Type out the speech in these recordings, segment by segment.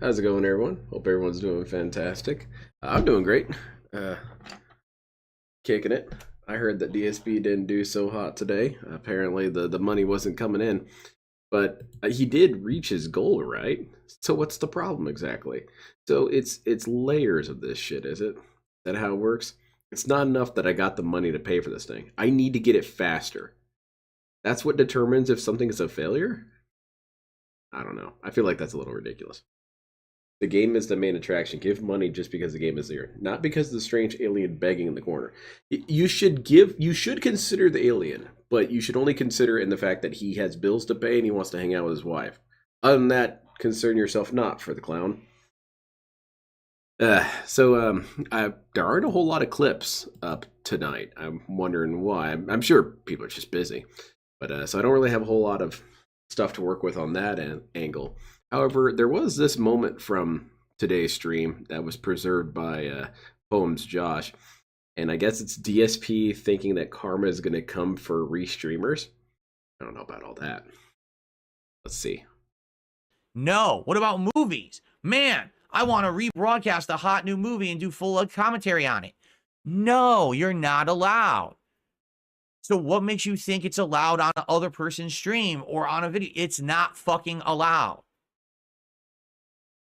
How's it going, everyone? Hope everyone's doing fantastic. I'm doing great. Uh, Kicking it. I heard that DSP didn't do so hot today. Apparently, the money wasn't coming in, but he did reach his goal, right? So what's the problem exactly? So it's layers of this shit, is it? Is that how it works? It's not enough that I got the money to pay for this thing. I need to get it faster. That's what determines if something is a failure? I don't know. I feel like that's a little ridiculous. The game is the main attraction. Give money just because the game is there, not because of the strange alien begging in the corner. You should consider the alien, but you should only consider in the fact that he has bills to pay and he wants to hang out with his wife. Other than that, concern yourself not for the clown. There aren't a whole lot of clips up tonight. I'm wondering why. I'm sure people are just busy, but so I don't really have a whole lot of stuff to work with on that angle. However, there was this moment from today's stream that was preserved by Poems Josh, and I guess it's DSP thinking that Karma is going to come for restreamers. I don't know about all that. Let's see. No. What about movies? Man, I want to rebroadcast a hot new movie and do full commentary on it. No, you're not allowed. So what makes you think it's allowed on the other person's stream or on a video? It's not fucking allowed.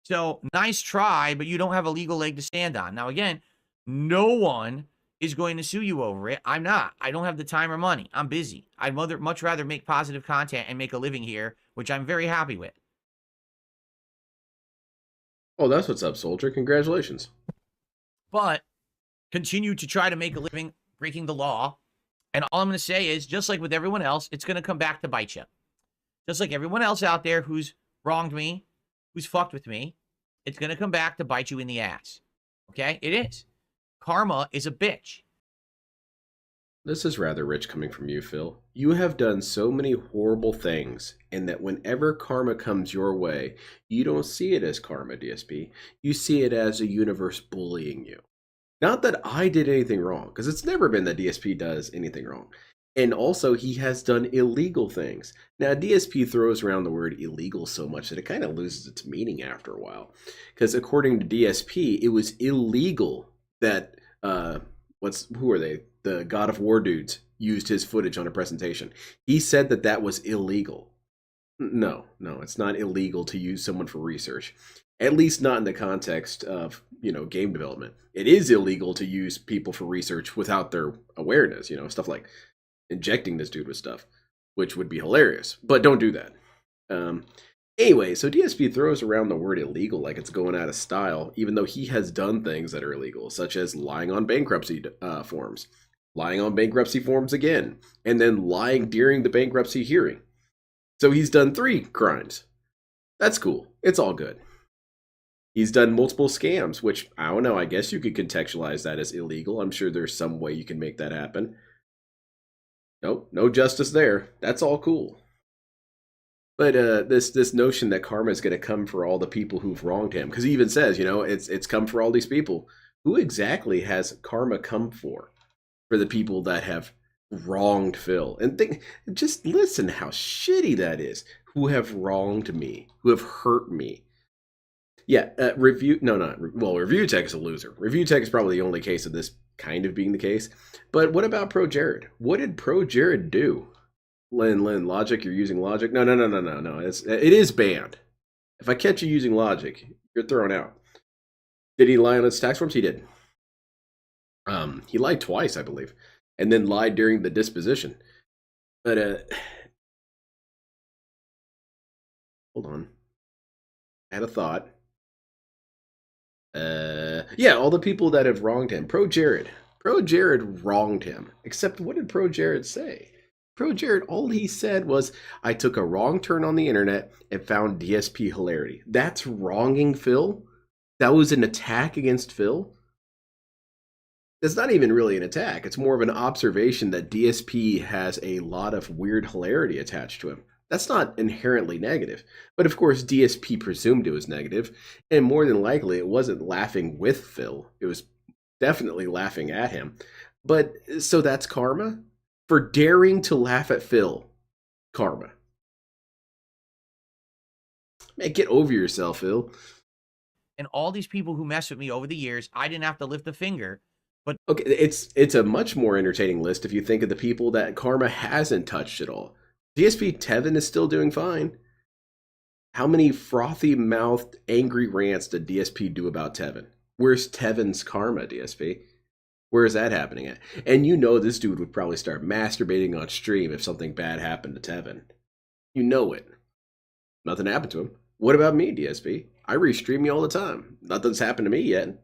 So nice try, but you don't have a legal leg to stand on. Now, again, no one is going to sue you over it. I'm not. I don't have the time or money. I'm busy. I'd much rather make positive content and make a living here, which I'm very happy with. Oh, that's what's up, soldier. Congratulations. But continue to try to make a living breaking the law. And all I'm going to say is, just like with everyone else, it's going to come back to bite you. Just like everyone else out there who's wronged me, who's fucked with me, it's going to come back to bite you in the ass. Okay? It is. Karma is a bitch. This is rather rich coming from you, Phil. You have done so many horrible things, and that whenever karma comes your way, you don't see it as karma, DSP. You see it as a universe bullying you. Not that I did anything wrong, because it's never been that DSP does anything wrong. And also, he has done illegal things. Now, DSP throws around the word illegal so much that it kind of loses its meaning after a while. Because according to DSP, it was illegal that, who are they? The God of War dudes used his footage on a presentation. He said that that was illegal. No, it's not illegal to use someone for research. At least not in the context of, game development. It is illegal to use people for research without their awareness, stuff like injecting this dude with stuff, which would be hilarious, but don't do that. Anyway, so DSP throws around the word illegal like it's going out of style, even though he has done things that are illegal, such as lying on bankruptcy forms, lying on bankruptcy forms again, and then lying during the bankruptcy hearing. So he's done 3 crimes. That's cool. It's all good. He's done multiple scams, which, I don't know, I guess you could contextualize that as illegal. I'm sure there's some way you can make that happen. Nope, no justice there. That's all cool. But this notion that karma is going to come for all the people who've wronged him, because he even says, it's come for all these people. Who exactly has karma come for? For the people that have wronged Phil. And just listen how shitty that is. Who have wronged me, who have hurt me. Yeah, Review Tech is a loser. Review Tech is probably the only case of this kind of being the case. But what about Pro Jared? What did Pro Jared do? Lynn, Logic, you're using Logic? No. It is banned. If I catch you using Logic, you're thrown out. Did he lie on his tax forms? He did. He lied twice, I believe, and then lied during the disposition. But hold on, I had a thought. Yeah, all the people that have wronged him. Pro Jared wronged him. Except, what did Pro Jared say? Pro Jared, all he said was, I took a wrong turn on the internet and found DSP hilarity. That's wronging Phil? That was an attack against Phil? It's not even really an attack. It's more of an observation that DSP has a lot of weird hilarity attached to him. That's not inherently negative. But of course, DSP presumed it was negative, and more than likely it wasn't laughing with Phil. It was definitely laughing at him. But so that's karma? For daring to laugh at Phil. Karma. Man, get over yourself, Phil. and all these people who mess with me over the years, I didn't have to lift a finger. But okay, it's a much more entertaining list if you think of the people that Karma hasn't touched at all. DSP Tevin is still doing fine. How many frothy-mouthed, angry rants did DSP do about Tevin? Where's Tevin's karma, DSP? Where is that happening at? And you know this dude would probably start masturbating on stream if something bad happened to Tevin. You know it. Nothing happened to him. What about me, DSP? I restream you all the time. Nothing's happened to me yet.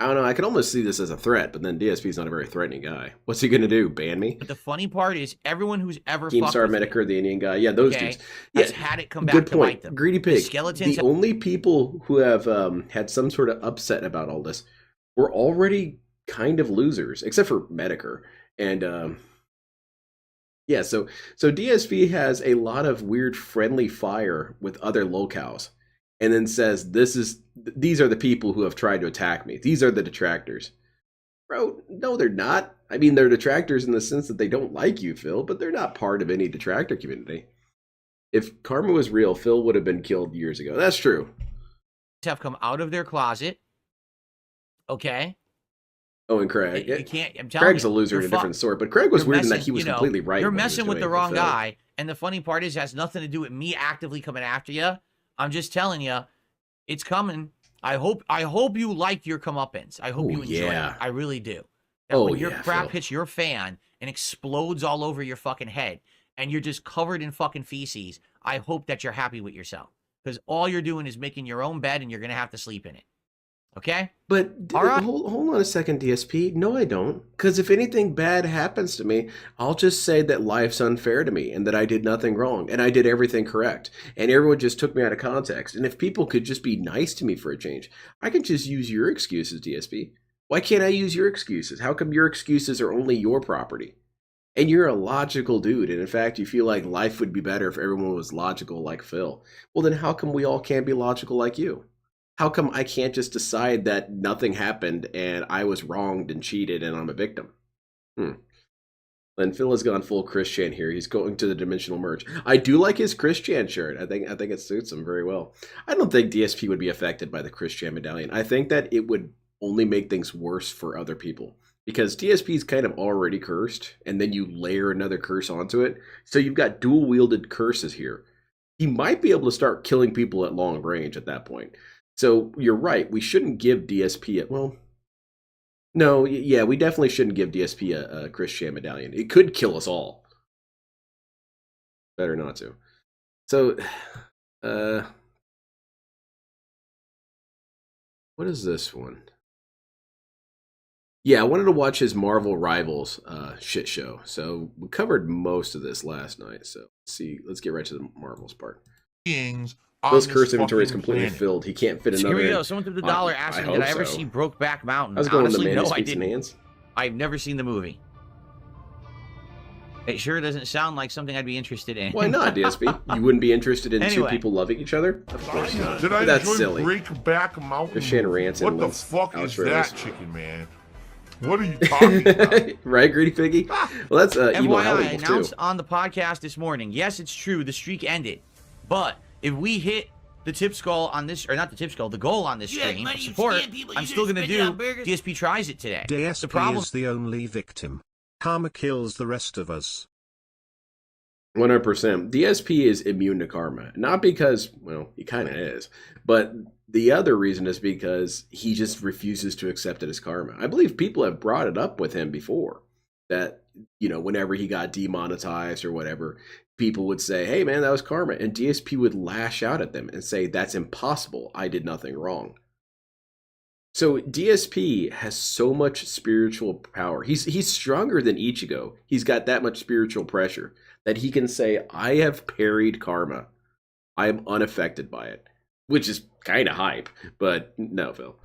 I don't know, I can almost see this as a threat, but then DSP's not a very threatening guy. What's he gonna do, ban me? But the funny part is, everyone who's ever Keemstar, Medicare, the Indian guy, yeah, those dudes. Yeah, has had it come back to bite them. Greedy Pig. The skeletons. The only people who have had some sort of upset about all this were already kind of losers, except for Medicare. And yeah, so DSP has a lot of weird friendly fire with other locales, and then says these are the people who have tried to attack me. These are the detractors. Bro, no, they're not. I mean, they're detractors in the sense that they don't like you, Phil, but they're not part of any detractor community. If karma was real, Phil would have been killed years ago. That's true. Have come out of their closet. Okay. Oh, and Craig. You can't. I'm telling Craig's a loser in a different sort, but Craig was weird in that he was completely right. You're messing with the wrong guy, and the funny part is, it has nothing to do with me actively coming after you. I'm just telling you, it's coming. I hope you like your comeuppance. I hope you enjoy it. I really do. That when your crap hits your fan and explodes all over your fucking head, and you're just covered in fucking feces, I hope that you're happy with yourself. Because all you're doing is making your own bed, and you're going to have to sleep in it. Okay? But hold on a second, DSP. No, I don't. Because if anything bad happens to me, I'll just say that life's unfair to me and that I did nothing wrong and I did everything correct. And everyone just took me out of context. And if people could just be nice to me for a change, I can just use your excuses, DSP. Why can't I use your excuses? How come your excuses are only your property? And you're a logical dude. And in fact, you feel like life would be better if everyone was logical like Phil. Well, then how come we all can't be logical like you? How come I can't just decide that nothing happened and I was wronged and cheated and I'm a victim? And Phil has gone full Christian here. He's going to the dimensional merge. I do like his Christian shirt. I think it suits him very well. I don't think DSP would be affected by the Christian medallion. I think that it would only make things worse for other people. Because DSP is kind of already cursed, and then you layer another curse onto it. So you've got dual-wielded curses here. He might be able to start killing people at long range at that point. So you're right, we shouldn't give DSP we definitely shouldn't give DSP a Christian medallion. It could kill us all. Better not to. So, what is this one? Yeah, I wanted to watch his Marvel Rivals shit show. So we covered most of this last night. So let's get right to the Marvels part. Phil's curse inventory is completely filled. He can't fit another. Here we go. Someone threw the dollar asking, did I ever see Brokeback Mountain? I was going Honestly, to the man no, who I speaks in didn't. hands. I've never seen the movie. It sure doesn't sound like something I'd be interested in. Why not, DSP? You wouldn't be interested in two people loving each other? Of course not. Did I That's enjoy silly. Breakback Mountain? Christian rants what and the fuck Alex is Reyes. that, chicken man? What are you talking about? Right, Greedy Piggy? Well, that's Emo FYI, Hellwolf, announced too. on the podcast this morning. Yes, it's true. The streak ended. But if we hit the tip skull on this, or not the tip skull, the goal on this stream of support, I'm still going to do DSP Tries It today. DSP the problem is the only victim. Karma kills the rest of us. 100%. DSP is immune to karma. Not because, well, he kind of is. But the other reason is because he just refuses to accept it as karma. I believe people have brought it up with him before. That, whenever he got demonetized or whatever, people would say, hey, man, that was karma. And DSP would lash out at them and say, that's impossible. I did nothing wrong. So DSP has so much spiritual power. He's stronger than Ichigo. He's got that much spiritual pressure that he can say, I have parried karma. I am unaffected by it. Which is kind of hype. But no, Phil.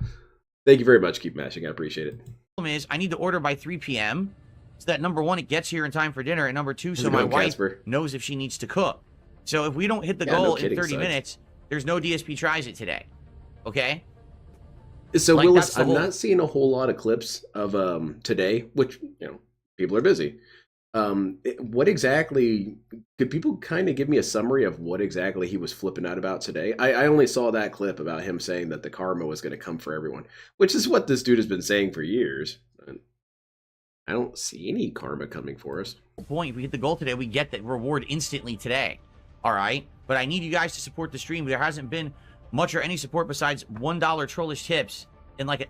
Thank you very much. Keep mashing. I appreciate it. The problem is I need to order by 3 p.m. so that, number one, it gets here in time for dinner, and number two, so my wife knows if she needs to cook. So if we don't hit the goal in 30 minutes, there's no DSP Tries It today. Okay? So, Willis, I'm not seeing a whole lot of clips of today, which, people are busy. What exactly, could people kind of give me a summary of what exactly he was flipping out about today? I only saw that clip about him saying that the karma was going to come for everyone, which is what this dude has been saying for years. I don't see any karma coming for us. Point, if we hit the goal today, we get that reward instantly today. All right? But I need you guys to support the stream. There hasn't been much or any support besides $1 trollish tips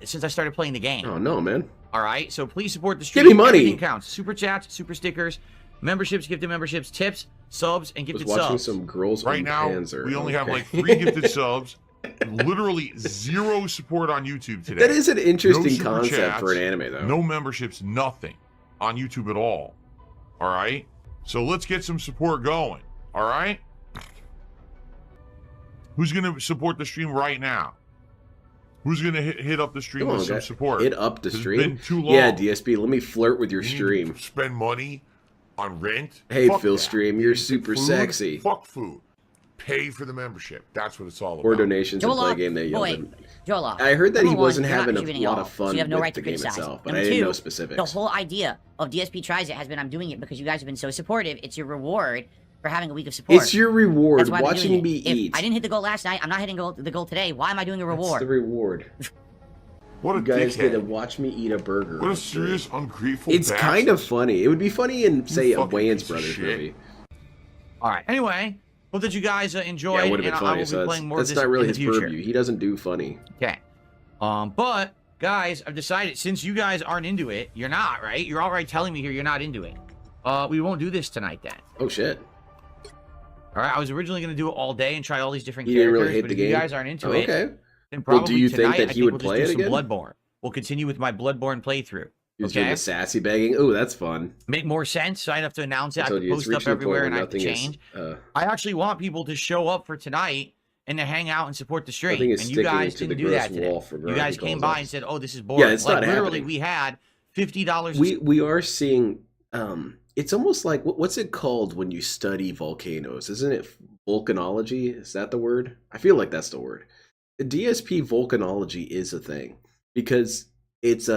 since I started playing the game. Oh, no, man. All right? So please support the stream. Give me money. Everything counts. Super chats, super stickers, memberships, gifted memberships, tips, subs, and gifted subs. Watching some girls right now, Panzer. we only have like 3 gifted subs. Literally 0 support on YouTube today. That is an interesting super concept chats, for an anime, though. No memberships, nothing on YouTube at all. All right? So let's get some support going. All right? Who's going to support the stream right now? Who's going to hit up the stream with some support? Hit up the stream? It's been too long. Yeah, DSP, let me flirt with your stream. Spend money on rent? Hey, Fuck Phil that. Stream, you're super Food? sexy. Fuck food. Pay for the membership. That's what it's all about. Or donations and play Jola, a game that yelled at. Jola, I heard that he number one, wasn't you're not having a contributing lot at of all, fun so you have no with right the to game criticize. itself, but Number I didn't two, know specifics. The whole idea of DSP Tries It has been I'm doing it because you guys have been so supportive. It's your reward for having a week of support. It's your reward, That's why I've been watching doing me it. If eat. I didn't hit the goal last night, I'm not hitting the goal today. Why am I doing a That's reward? the reward. What a You guys dickhead. get to watch me eat a burger. What a serious, ungrateful It's bastard. kind of funny. It would be funny in, say, a fucking Wayans piece of Brothers shit. movie. All right. Anyway, hope that you guys enjoyed. Yeah, it would have been and I funny. will So be that's, playing more of that's this not really in his the future. purview. He doesn't do funny. Okay. But guys, I've decided since you guys aren't into it, you're not, right? You're already telling me here you're not into it. We won't do this tonight then. Oh, shit. All right. I was originally going to do it all day and try all these different You didn't characters, really hate but the if game? you guys aren't into Oh, it, okay. then Well, probably do you think tonight, that I he would we'll play just it do some again? Bloodborne. We'll continue with my Bloodborne playthrough. He's doing Okay. the sassy begging. Oh, that's fun. Make more sense. So I don't have to announce it. I I have told to you, it's post up reaching a point everywhere where and I have to nothing is, change. uh, I actually want people to show up for tonight and to hang out and support the stream. Nothing is And you sticking guys to the didn't do that gross today. wall for You guys came Gravity by Calls and us. said, "Oh, this is boring." Yeah, it's like, not literally, happening. we had $50. We are seeing. It's almost like what's it called when you study volcanoes? Isn't it volcanology? Is that the word? I feel like that's the word. DSP volcanology is a thing because it's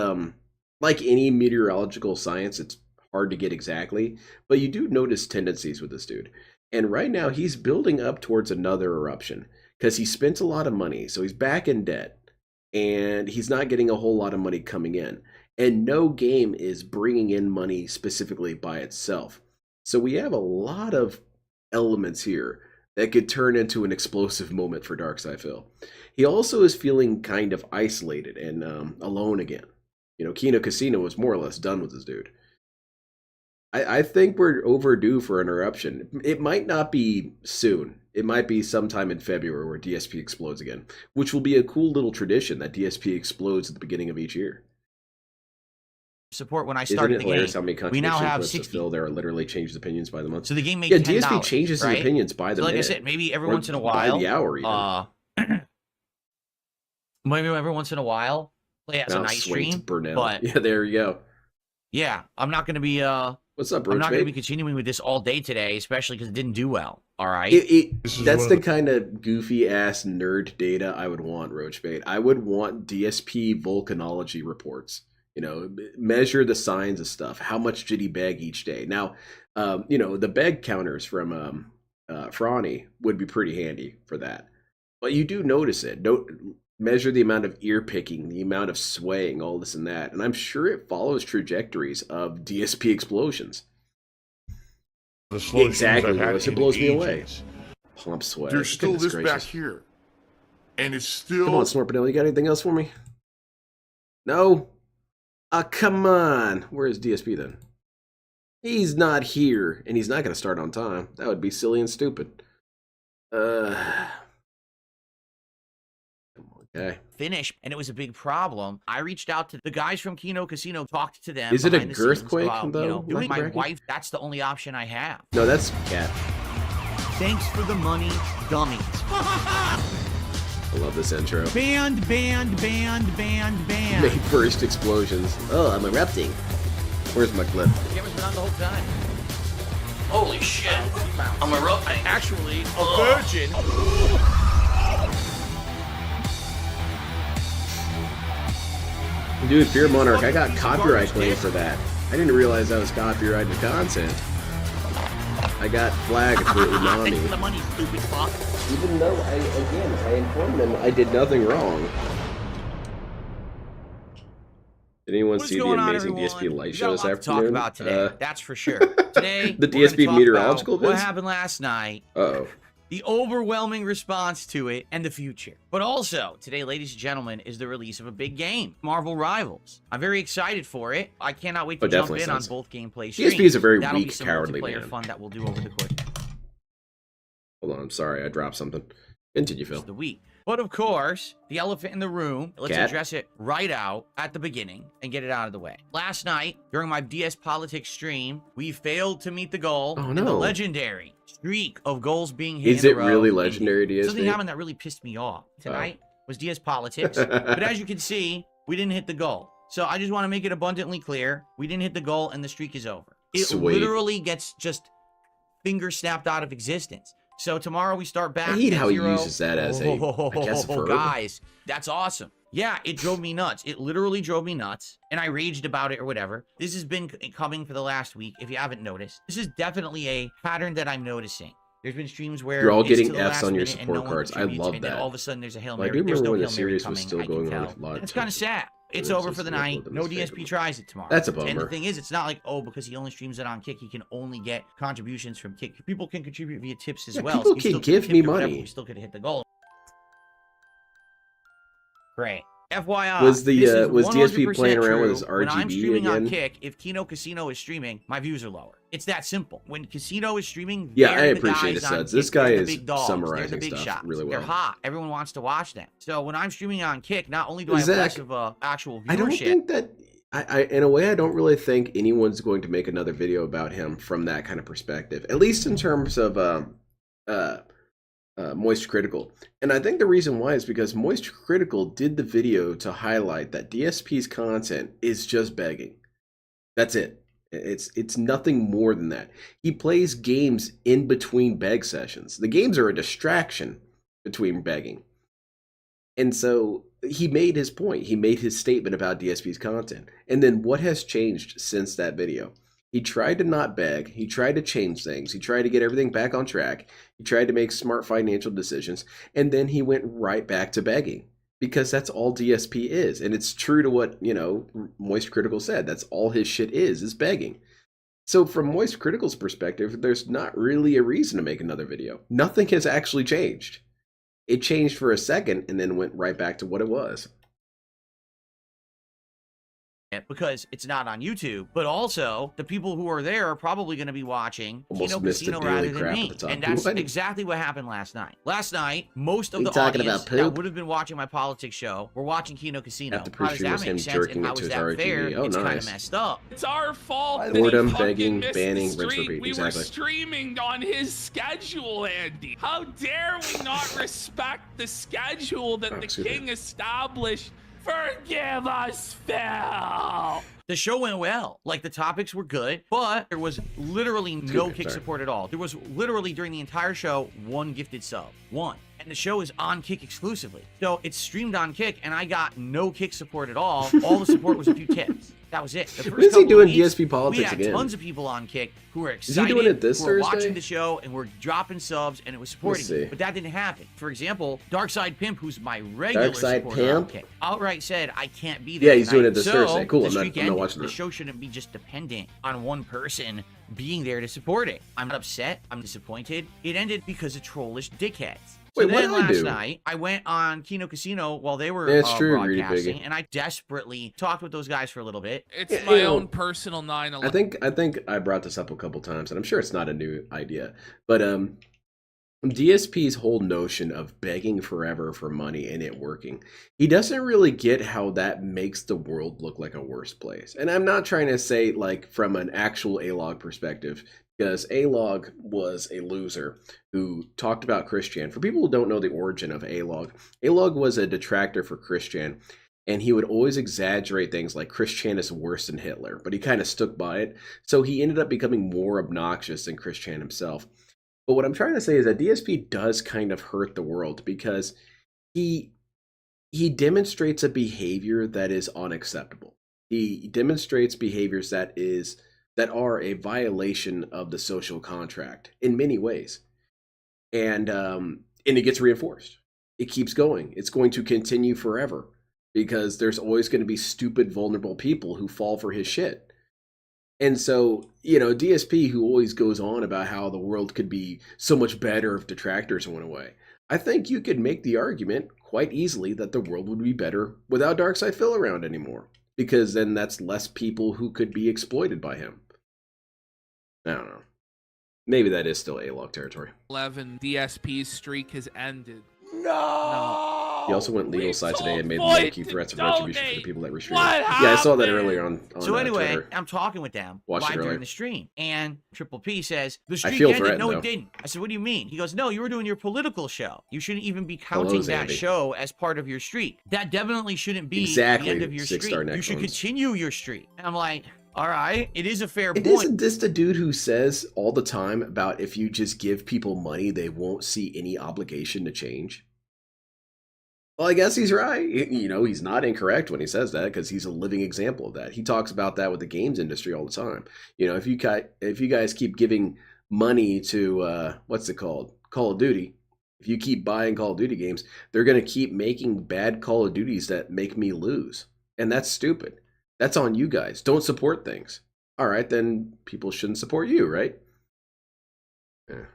like any meteorological science. It's hard to get exactly, but you do notice tendencies with this dude. And right now he's building up towards another eruption because he spent a lot of money, so he's back in debt, and he's not getting a whole lot of money coming in. And no game is bringing in money specifically by itself. So we have a lot of elements here that could turn into an explosive moment for Darkside Phil. He also is feeling kind of isolated and alone again. You know, Kino Casino was more or less done with this dude. I think we're overdue for an eruption. It might not be soon. It might be sometime in February where DSP explodes again, which will be a cool little tradition that DSP explodes at the beginning of each year. support when I Isn't started it the hilarious game. how many We now contribution have clips of 60. Phil there literally changes opinions by the month? So the game makes Yeah, $10, DSP changes right? his opinions by the So like minute. I said, maybe every Or once in a by while, the hour even. maybe every once in a while, play as a Mount night swings stream. Burnell. but- Yeah, there you go. Yeah, I'm not going to be What's up, I'm Roach not going to be Mate? continuing with this all day today, especially because it didn't do well. All right. This is That's one the of kind of goofy ass nerd data I would want, Roach Bait. I would want DSP volcanology reports. You know, measure the signs of stuff. How much did he beg each day? Now, you know, the beg counters from Franny would be pretty handy for that. But you do notice it. Don't measure the amount of ear picking, the amount of swaying, all this and that. And I'm sure it follows trajectories of DSP explosions. the slow streams Exactly, I've had Lewis. It in blows me away. ages. Pump sway. There's still Goodness this gracious. back here. And it's still... Come on, Snorpadell, you got anything else for me? No? Ah, come on. Where is DSP then? He's not here, and he's not going to start on time. That would be silly and stupid. Okay. Finish, and it was a big problem. I reached out to the guys from Kino Casino, talked to them. Is it a behind the scenes girthquake, about, though, you know, doing my Bracky? wife. That's the only option I have. No, that's Cat. Thanks for the money, dummies. I love this intro. Band. Make first explosions. Oh, I'm erupting. Where's my clip? The camera's been on the whole time. Holy shit! I'm actually a virgin. Dude, Fear Monarch, I got copyright claim for that. I didn't realize that was copyrighted content. I got flagged for Umami. Thanks for the money, stupid fuck. Even though I informed them I did nothing wrong. Did anyone What's see the going on, amazing everyone? DSP light We show got a this lot to afternoon? talk about today. That's for sure. Today, the we're gonna DSP talk meteorological about what vids? happened last night, Uh-oh. the overwhelming response to it, and the future. But also, today, ladies and gentlemen, is the release of a big game, Marvel Rivals. I'm very excited for it. I cannot wait to jump in on both gameplay streams. DSP is a very That'll be weak, some cowardly multiplayer man. fun that we'll do over the course Hold on, I'm sorry, I dropped something. Continue, Phil. of the week. But of course, the elephant in the room, let's Cat? address it right out at the beginning and get it out of the way. Last night, during my DS Politics stream, we failed to meet the goal Oh, in the no. legendary streak of goals being hit Is in a it row. really legendary, DSP? Something happened that really pissed me off tonight was DS Politics. But as you can see, we didn't hit the goal. So I just want to make it abundantly clear, we didn't hit the goal and the streak is over. It Sweet. literally gets just finger snapped out of existence. So tomorrow we start back. I hate at how he zero. uses that as a, I guess, a verb. Guys, that's awesome. Yeah, it drove me nuts. It literally drove me nuts, and I raged about it or whatever. This has been coming for the last week, if you haven't noticed. This is definitely a pattern that I'm noticing. There's been streams where You're all it's getting to the Fs last on your minute and support no one cards. I contributes, love and then that. all of a sudden there's a Hail Well, I Mary. do There's remember no when the Hail Mary series was coming, still I can going on tell. with a lot of It's kind of tension. sad. It's It was over just for the local night. No DSP demonstration. tries it tomorrow. That's a And the bummer. thing is, it's not like, oh, because he only streams it on Kick, he can only get contributions from Kick. People can contribute via tips as Yeah, well. people You can still give tip me or whatever, money. We still could hit the goal. Great. FYI, Was the, this is was DSP 100% playing around with his true. When I'm RGB streaming on again? Kick, if Kino Casino is streaming, my views are lower. It's that simple. When Casino is streaming, Yeah, they're I the appreciate guys it, on Suds. This Kick. guy They're is the big dogs. They're the summarizing big stuff shots. really well. They're hot. Everyone wants to watch them. So when I'm streaming on Kick, not only do I have Zach, less of actual viewership, I don't think that... I, in a way, I don't really think anyone's going to make another video about him from that kind of perspective. At least in terms of Moist Critical. And I think the reason why is because Moist Critical did the video to highlight that DSP's content is just begging. That's it. It's nothing more than that. He plays games in between beg sessions. The games are a distraction between begging. And so he made his point. He made his statement about DSP's content. And then what has changed since that video? He tried to not beg. He tried to change things. He tried to get everything back on track. He tried to make smart financial decisions. And then he went right back to begging. Because that's all DSP is. And it's true to what, Moist Critical said. That's all his shit is begging. So from Moist Critical's perspective, there's not really a reason to make another video. Nothing has actually changed. It changed for a second and then went right back to what it was. because it's not on YouTube, but also the people who are there are probably going to be watching Kino Casino rather than me. And that's exactly what happened last night. Last night, most of the audience that would have been watching my politics show were watching Kino Casino. How does that make sense and how is that fair? It's kind of messed up. It's our fault that Boredom, he fucking begging, missed banning, the rinse, streak. repeat. We Exactly. were streaming on his schedule, Andy. How dare we not respect the schedule that the king established? Forgive us, Phil! The show went well. Like, the topics were good, but there was literally no Kick support at all. There was literally, during the entire show, one gifted sub. One. And the show is on Kick exclusively. So it's streamed on Kick, and I got no Kick support at all. All the support was a few tips. That was it. When is he doing DSP Politics we had again? tons of people on Kick who were excited, Is he doing it this who were Thursday? watching the show, and were dropping subs, and it was supporting Let's see. it. But that didn't happen. For example, Darkside Pimp, who's my regular Darkside supporter on Pimp? Kick, outright said, I can't be there Yeah, he's doing tonight. it this So, Thursday. Cool, the I'm not streak ended. watching The it. show shouldn't be just dependent on one person being there to support it. I'm not upset. I'm disappointed. It ended because of trollish dickheads. So Wait, what then did I last do? night, I went on Kino Casino while they were Yeah, it's true, Greedy broadcasting, Piggy. and I desperately talked with those guys for a little bit. It's Yeah, my you know, own personal 9/11. I think I brought this up a couple times, and I'm sure it's not a new idea, but DSP's whole notion of begging forever for money and it working, he doesn't really get how that makes the world look like a worse place. And I'm not trying to say like from an actual A-Log perspective, because A-Log was a loser who talked about Christian. For people who don't know the origin of A-Log was a detractor for Christian. And he would always exaggerate things like Christian is worse than Hitler, but he kind of stuck by it. So he ended up becoming more obnoxious than Christian himself. But what I'm trying to say is that DSP does kind of hurt the world because he demonstrates a behavior that is unacceptable. He demonstrates behaviors that are a violation of the social contract in many ways. And it gets reinforced. It keeps going. It's going to continue forever because there's always going to be stupid, vulnerable people who fall for his shit. And so, DSP, who always goes on about how the world could be so much better if detractors went away, I think you could make the argument quite easily that the world would be better without Darkside Phil around anymore, because then that's less people who could be exploited by him. I don't know. Maybe that is still A-Log territory. 11 DSP's streak has ended. No! He also went legal side today and made Void low-key threats of retribution for the people that Restream. What Yeah, I saw that happened? earlier on So anyway, Twitter. I'm talking with them Watched it live earlier. during the stream, and Triple P says, the streak feel ended. threatened, No, though. it didn't. I said, what do you mean? He goes, no, you were doing your political show. You shouldn't even be counting Hello, that Zandy. show as part of your streak. That definitely shouldn't be Exactly, the end of your streak. six-star You should neckbones. continue your streak. And I'm like, all right, it is a fair And point. isn't this the dude who says all the time about if you just give people money, they won't see any obligation to change? Well, I guess he's right. He's not incorrect when he says that, because he's a living example of that. He talks about that with the games industry all the time. If you guys keep giving money to what's it called, Call of Duty, if you keep buying Call of Duty games, they're going to keep making bad Call of Duties that make me lose, and that's stupid. That's on you guys. Don't support things. All right, then people shouldn't support you, right? Yeah.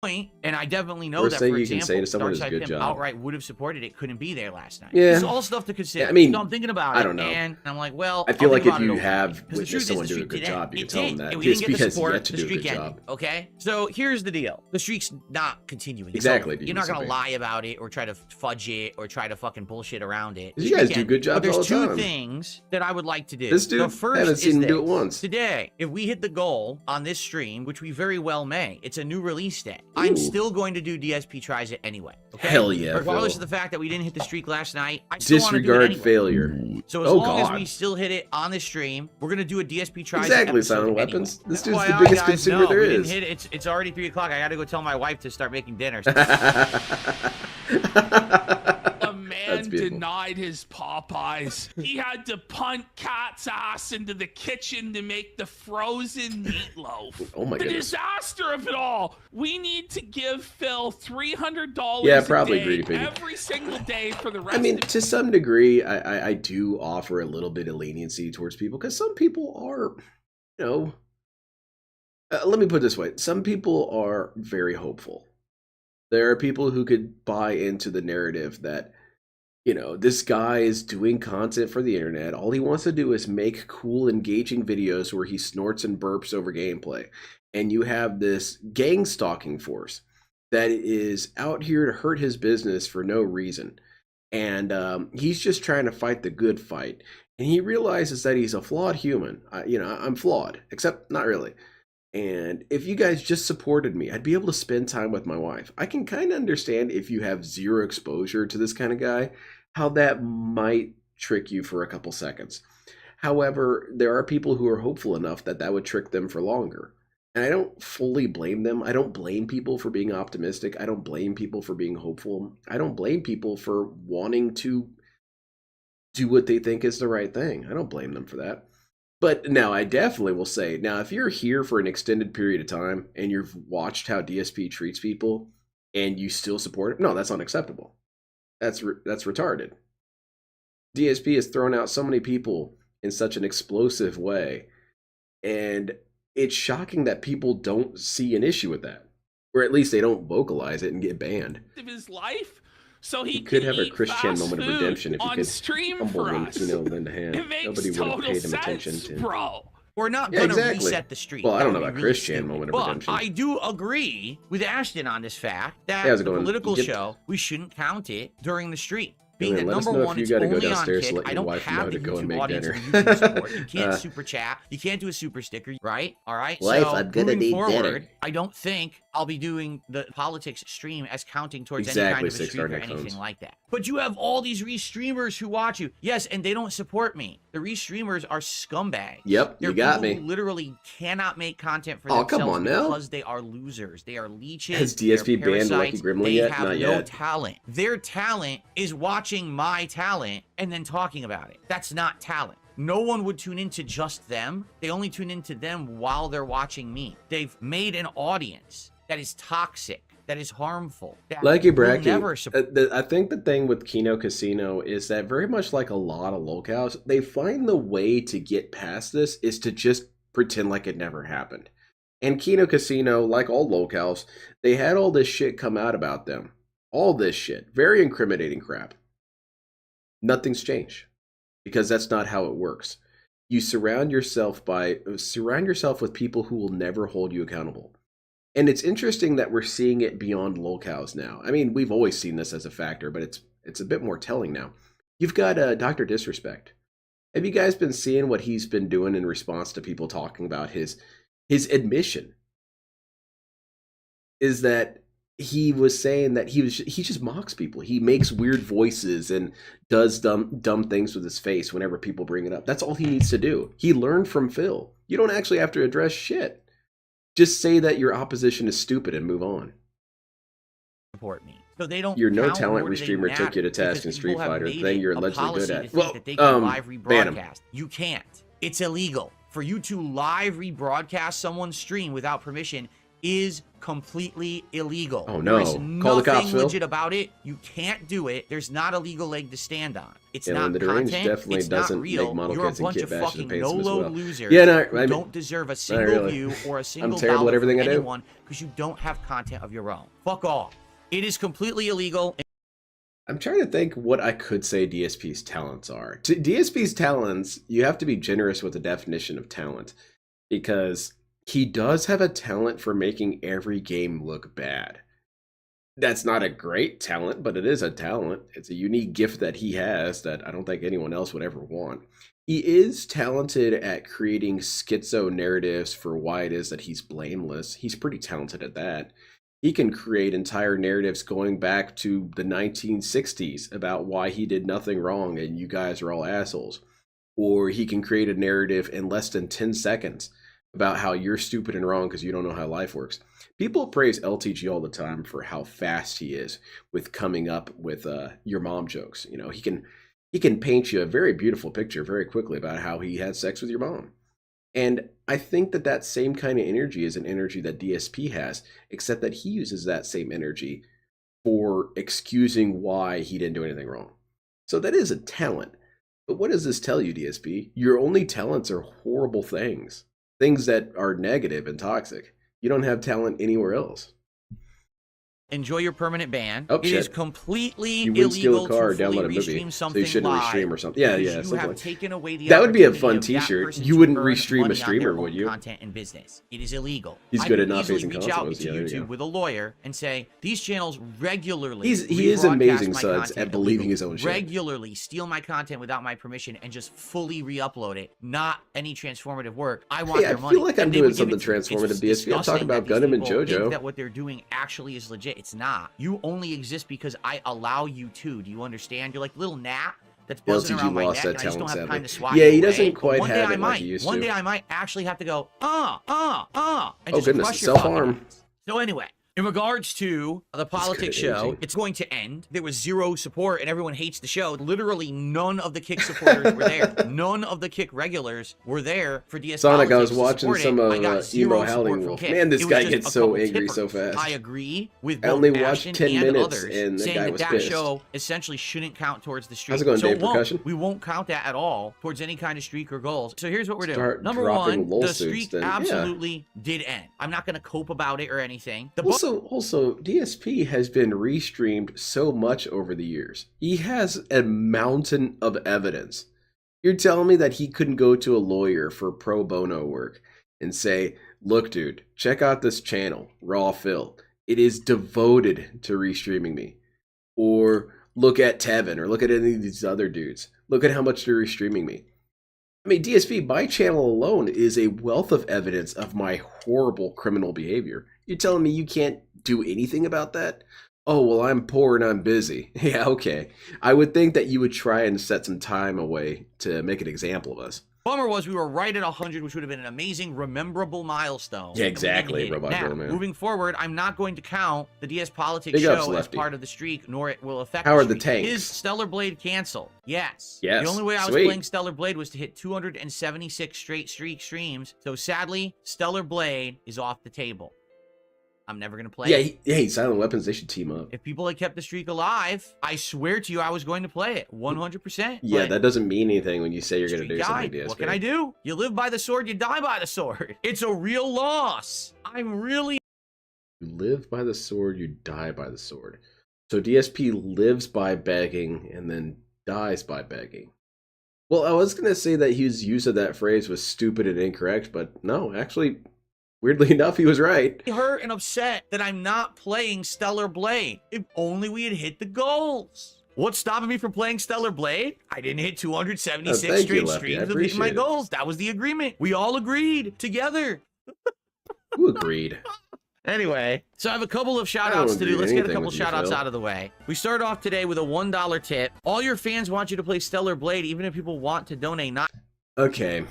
Point, and I definitely know Worst that, thing for you can example, say to someone is Darkside good Pimp job. outright would have supported it, couldn't be there last night. Yeah. It's all stuff to consider. Yeah, I mean, so I'm thinking about it. I don't know. And I'm like, well, I feel I'll like think if about you it have overnight. 'Cause the witnessed truth is, someone the do a streak good did job, end. you It can tell them did, that. and we Just didn't get the because you support, get to the do a streak good ended, job. okay? So here's the deal. The streak's not continuing. It's Exactly, over. but You're you not can going to still lie about it or try to fudge it or try to fucking bullshit around it. You guys Streak do ended. good jobs But there's all the two time. things that I would like to do. This dude, the first haven't seen is him do it this. once. Today, if we hit the goal on this stream, which we very well may, it's a new release day. I'm Ooh. still going to do DSP Tries It anyway. Okay? Hell yeah, Regardless Phil. of the fact that we didn't hit the streak last night, I still want to do it Disregard anyway. failure. So as Oh, long as God. we still hit it on this stream, we're gonna do a DSP Tries It Exactly, episode Silent anyway. Weapons. This dude's the FYI, biggest guys, consumer no, there we didn't is. hit it. It's already 3 o'clock. I gotta go tell my wife to start making dinner. A man That's beautiful. denied his Popeyes. He had to punt Cat's ass into the kitchen to make the frozen meatloaf. Oh my The goodness. disaster of it all. We need to give Phil $300 Yeah, a probably day, Greedy Piggy. every single day for the rest I mean, of to some degree, I do offer a little bit of leniency towards people, because some people are, let me put it this way. Some people are very hopeful. There are people who could buy into the narrative that, this guy is doing content for the internet. All he wants to do is make cool, engaging videos where he snorts and burps over gameplay. And you have this gang stalking force that is out here to hurt his business for no reason. And he's just trying to fight the good fight. And he realizes that he's a flawed human. I'm flawed, except not really. And if you guys just supported me, I'd be able to spend time with my wife. I can kind of understand if you have zero exposure to this kind of guy, how that might trick you for a couple seconds. However, there are people who are hopeful enough that that would trick them for longer. And I don't fully blame them. I don't blame people for being optimistic. I don't blame people for being hopeful. I don't blame people for wanting to do what they think is the right thing. I don't blame them for that. But now I definitely will say, now if you're here for an extended period of time and you've watched how DSP treats people and you still support it, no, that's unacceptable. That's retarded. DSP has thrown out so many people in such an explosive way, and it's shocking that people don't see an issue with that, or at least they don't vocalize it and get banned. of his life. So he You could can have a eat Christian fast moment of food redemption if you on could stream humble for him, us. lend a hand. It makes Nobody would have total paid him attention sense, to. bro. We're not Yeah, going to exactly. reset the streak. Well, I That don't would know be about really Christian stupid. moment of but redemption. I do agree with Ashton on this fact that Yeah, how's it the going? political Get- show, we shouldn't count it during the streak. Being Man, that let us number know if one, you it's gotta go only on downstairs to Kick. let I your don't wife know have the to go and YouTube make audience dinner. and YouTube support. You can't super chat. You can't do a super sticker, right? All right. Wife, so I'm gonna moving need forward, dinner. I don't think I'll be doing the politics stream as counting towards any Exactly, kind of a 6 streak or star anything neckphones. like that. But you have all these re-streamers who watch you. Yes, and they don't support me. The re-streamers are scumbags. Yep, They're you got people me. who literally cannot make content for Oh, themselves come on now. because they are losers. They are leeches. Has they are DSP banned Lucky parasites. Gremlin They yet? have Not no yet. talent. Their talent is watching my talent and then talking about it. That's not talent. no one would tune into just them. They only tune into them while they're watching me. They've made an audience that is toxic, that is harmful. That Lucky will Bracky, never support. I think the thing with Kino Casino is that very much like a lot of locales, they find the way to get past this is to just pretend like it never happened. And Kino Casino, like all locales, they had all this shit come out about them. All this shit. Very incriminating crap. Nothing's changed. Because that's not how it works. You surround yourself with people who will never hold you accountable. And it's interesting that we're seeing it beyond locales now. I mean, we've always seen this as a factor, but it's a bit more telling now. You've got Dr. Disrespect. Have you guys been seeing what he's been doing in response to people talking about his admission? Is that he was saying that he just mocks people. He makes weird voices and does dumb things with his face whenever people bring it up. That's all he needs to do. He learned from Phil. You don't actually have to address shit. Just say that your opposition is stupid and move on. Support me. So they don't. Your no count, talent nor do they restreamer took you to matter, task in because Street people have Fighter, made thing it you're a allegedly policy good to at. think Well, that they can live ban him. rebroadcast. You can't. It's illegal. For you to live rebroadcast someone's stream without permission is completely illegal. Oh no! There is Call the cops, nothing Phil. legit about it. You can't do it. There's not a legal leg to stand on. It's Yeah, not and the Deranged content. definitely It's doesn't not real. make model You're a kits and bunch kit of bashes and fucking paints them as no-load well. losers. Yeah, no, who I mean, don't deserve a single really. view or a single terrible dollar at everything from I do. anyone because you don't have content of your own. Fuck off. It is completely illegal. I'm trying to think what I could say DSP's talents are. To DSP's talents, you have to be generous with the definition of talent, because he does have a talent for making every game look bad. That's not a great talent, but it is a talent. It's a unique gift that he has that I don't think anyone else would ever want. He is talented at creating schizo narratives for why it is that he's blameless. He's pretty talented at that. He can create entire narratives going back to the 1960s about why he did nothing wrong and you guys are all assholes. Or he can create a narrative in less than 10 seconds about how you're stupid and wrong because you don't know how life works. People praise LTG all the time for how fast he is with coming up with your mom jokes. You know, he can paint you a very beautiful picture very quickly about how he had sex with your mom. And I think that same kind of energy is an energy that DSP has, except that he uses that same energy for excusing why he didn't do anything wrong. So that is a talent. But what does this tell you, DSP? Your only talents are horrible things. Things that are negative and toxic. You don't have talent anywhere else. Enjoy your permanent ban. Oh, it shit. is completely You wouldn't steal illegal a car or to fully download a movie, restream so something you shouldn't live restream or something. Yeah, because yeah, you something have like taken away the that would be a opportunity fun of that t-shirt. person You to wouldn't earn restream a money on streamer, their would own you? Content and business. It is illegal. He's I good would at not easily facing reach out consequences. to Yeah, there you YouTube go. with a lawyer and say these channels regularly He is rebroadcast amazing, my Suds, content at believing illegally, his own shit. regularly steal my content without my permission and just fully re-upload it. Not any transformative work. I want Hey, I their money. feel like I'm And they doing would give something it to me. transformative, It's DSP. I'm talking disgusting that about these Gundam and people think JoJo. that what they're doing actually is legit. It's not. You only exist because I allow you to. Do you understand? You're like little gnat that's buzzing LTG around my lost neck, that and I just don't talent, have time sadly. to swat Yeah, you he away. doesn't But quite one day have I it might. like he used One to. day I might actually have to go, and Oh, just goodness, crush your fucking self-harm. ass. So anyway, in regards to the politics good at show, aging. it's going to end. There was zero support and everyone hates the show. Literally none of the Kick supporters were there. None of the Kick regulars were there for DS Sonic, I was Politics to watching support it. some of I got zero Emo support Howling from Wolf. Kick. Man, this It was guy just gets a so couple angry so tippers. fast. I agree with I both only watched Ashton 10 and minutes, others and the saying guy that was that pissed. show essentially shouldn't count towards the streak. How's it going, so Dave Percussion? we won't count that at all towards any kind of streak or goals. So here's what we're doing. Start Number dropping one, lol the suits streak then, yeah. absolutely did end. I'm not going to cope about it or anything. The Also, DSP has been restreamed so much over the years. He has a mountain of evidence. You're telling me that he couldn't go to a lawyer for pro bono work and say, look, dude, check out this channel, Raw Phil. It is devoted to restreaming me. Or look at Tevin, or look at any of these other dudes. Look at how much they're restreaming me. I mean, DSP, my channel alone is a wealth of evidence of my horrible criminal behavior. You're telling me you can't do anything about that? Oh, well, I'm poor and I'm busy. Yeah, okay. I would think that you would try and set some time away to make an example of us. Bummer was we were right at 100, which would have been an amazing, rememberable milestone. Yeah, that we exactly, didn't hit. Robot Now, Girl, man. moving forward, I'm not going to count the DS Politics Big ups, show as Lefty. part of the streak, nor it will affect How are the the streak. tanks? Is Stellar Blade canceled? Yes. Yes, The only way I was sweet. playing Stellar Blade was to hit 276 straight streak streams. So sadly, Stellar Blade is off the table. I'm never going to play it. Yeah, hey, Silent Weapons, they should team up. If people had kept the streak alive, I swear to you, I was going to play it 100%. Yeah, but that doesn't mean anything when you say you're going to streak do something, died. DSP. What can I do? You live by the sword, you die by the sword. It's a real loss. I'm really You live by the sword, you die by the sword. So DSP lives by begging and then dies by begging. Well, I was going to say that his use of that phrase was stupid and incorrect, but no, actually, weirdly enough, he was right. hurt and upset that I'm not playing Stellar Blade. If only we had hit the goals. What's stopping me from playing Stellar Blade? I didn't hit 276 Oh, thank you, straight Lefty. I streams of hitting my appreciate it. goals. That was the agreement. We all agreed together. Who agreed? Anyway, so I have a couple of shout I don't outs to agree do. with Let's get a anything couple with you, shout outs Phil. out of the way. We start off today with a $1 tip. All your fans want you to play Stellar Blade, even if people want to donate not. Okay.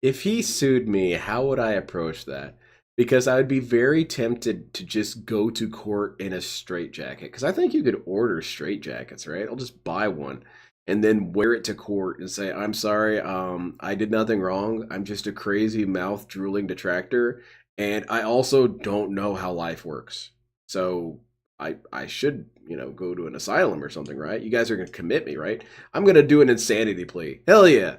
If he sued me, how would I approach that? Because I would be very tempted to just go to court in a straitjacket. Because I think you could order straitjackets, right? I'll just buy one and then wear it to court and say, I'm sorry, I did nothing wrong. I'm just a crazy mouth drooling detractor. And I also don't know how life works. So I should, go to an asylum or something, right? You guys are going to commit me, right? I'm going to do an insanity plea. Hell yeah.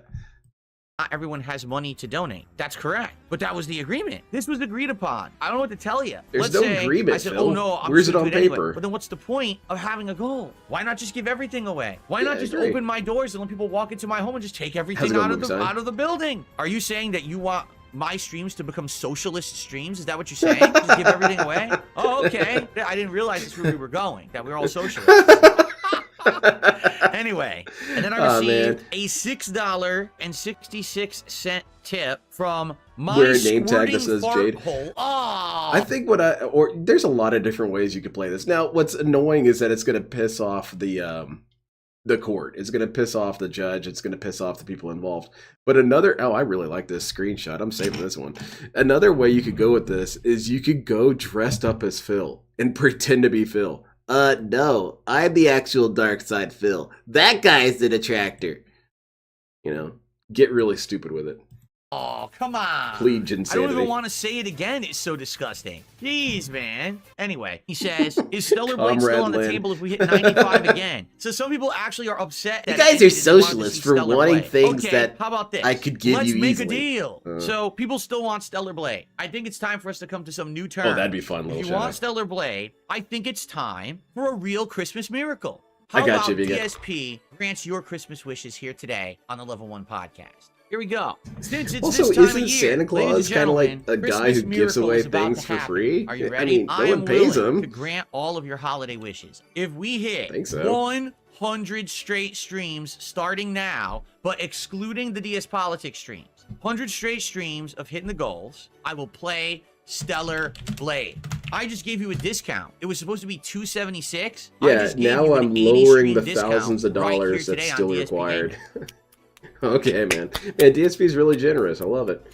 Not everyone has money to donate. That's correct. But that was the agreement. This was agreed upon. I don't know what to tell you. There's Let's no say agreement, I said, Phil. oh no, I'm Where's it gonna on do anyway. paper? But then what's the point of having a goal? Why not just give everything away? Why Yeah, not I just agree. open my doors and let people walk into my home and just take everything going, out of Moonshine? the building? Are you saying that you want my streams to become socialist streams? Is that what you're saying? Just give everything away? Oh, okay. I didn't realize that's where we were going, that we're all socialists. Anyway, and then I Aw, received man. a $6.66 tip from my Wear a name tag that squirting says fart Jade. hole. Oh, I think there's a lot of different ways you could play this. Now, what's annoying is that it's going to piss off the court. It's going to piss off the judge. It's going to piss off the people involved. But I really like this screenshot. I'm saving this one. Another way you could go with this is you could go dressed up as Phil and pretend to be Phil. No, I'm the actual dark side Phil. That guy's the detractor. Get really stupid with it. oh, come on. Plead I don't insanity. even want to say it again. It's so disgusting. Jeez, man. Anyway, he says, is Stellar Blade still on the Comrade table if we hit 95 again? So some people actually are upset. You that guys it are ended and wanted to socialists see for Stellar wanting Blade. things Okay, that how about this? I could give Let's you make easily. a deal. So people still want Stellar Blade. I think it's time for us to come to some new terms. Oh, that'd be fun, If little you shout want out. Stellar Blade, I think it's time for a real Christmas miracle. How I got about you, Vega. DSP grants your Christmas wishes here today on the Level 1 podcast? Here we go. Since it's Also, this time isn't of year, Santa Claus ladies and kind of like gentlemen, a guy Christmas who gives miracle away is about things to for happen. free? Are you I ready? mean, no I one am pays willing him. to grant all of your holiday wishes. If we hit Think so. 100 straight streams starting now, but excluding the DS Politics streams, 100 straight streams of hitting the goals, I will play Stellar Blade. I just gave you a discount. It was supposed to be $276. I Yeah, just gave now you an I'm 80 lowering the stream discount thousands of right here dollars today that's on still DSP required. Gaming. Okay, man. Man, DSP's really generous. I love it.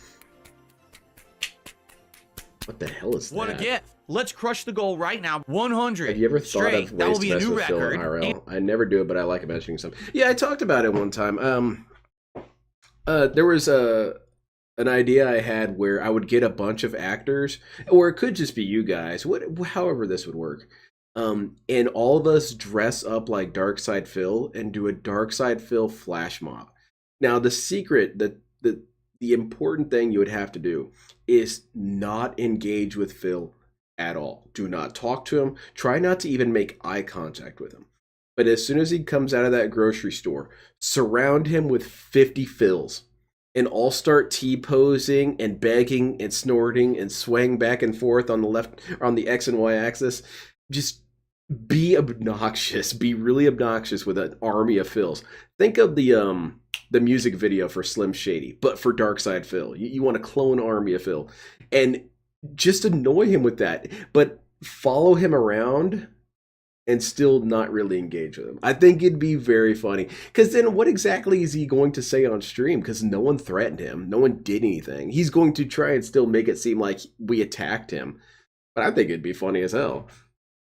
What the hell is What a that? gift. Let's crush the goal right now. 100. Have you ever thought straight. of That ways will be to a mess new with Phil in record. IRL? I never do it, but I like imagining some. Yeah, I talked about it one time. There was an idea I had where I would get a bunch of actors, or it could just be you guys, however this would work. And all of us dress up like Darkside Phil and do a Darkside Phil flash mob. Now, the secret, the important thing you would have to do is not engage with Phil at all. Do not talk to him. Try not to even make eye contact with him. But as soon as he comes out of that grocery store, surround him with 50 Phils and all start T-posing and begging and snorting and swaying back and forth on the left, on the X and Y axis. Just be obnoxious. Be really obnoxious with an army of Phils. Think of the music video for Slim Shady, but for Darkside Phil. You want a clone army of Phil. And just annoy him with that. But follow him around and still not really engage with him. I think it'd be very funny. Because then what exactly is he going to say on stream? Because no one threatened him. No one did anything. He's going to try and still make it seem like we attacked him. But I think it'd be funny as hell.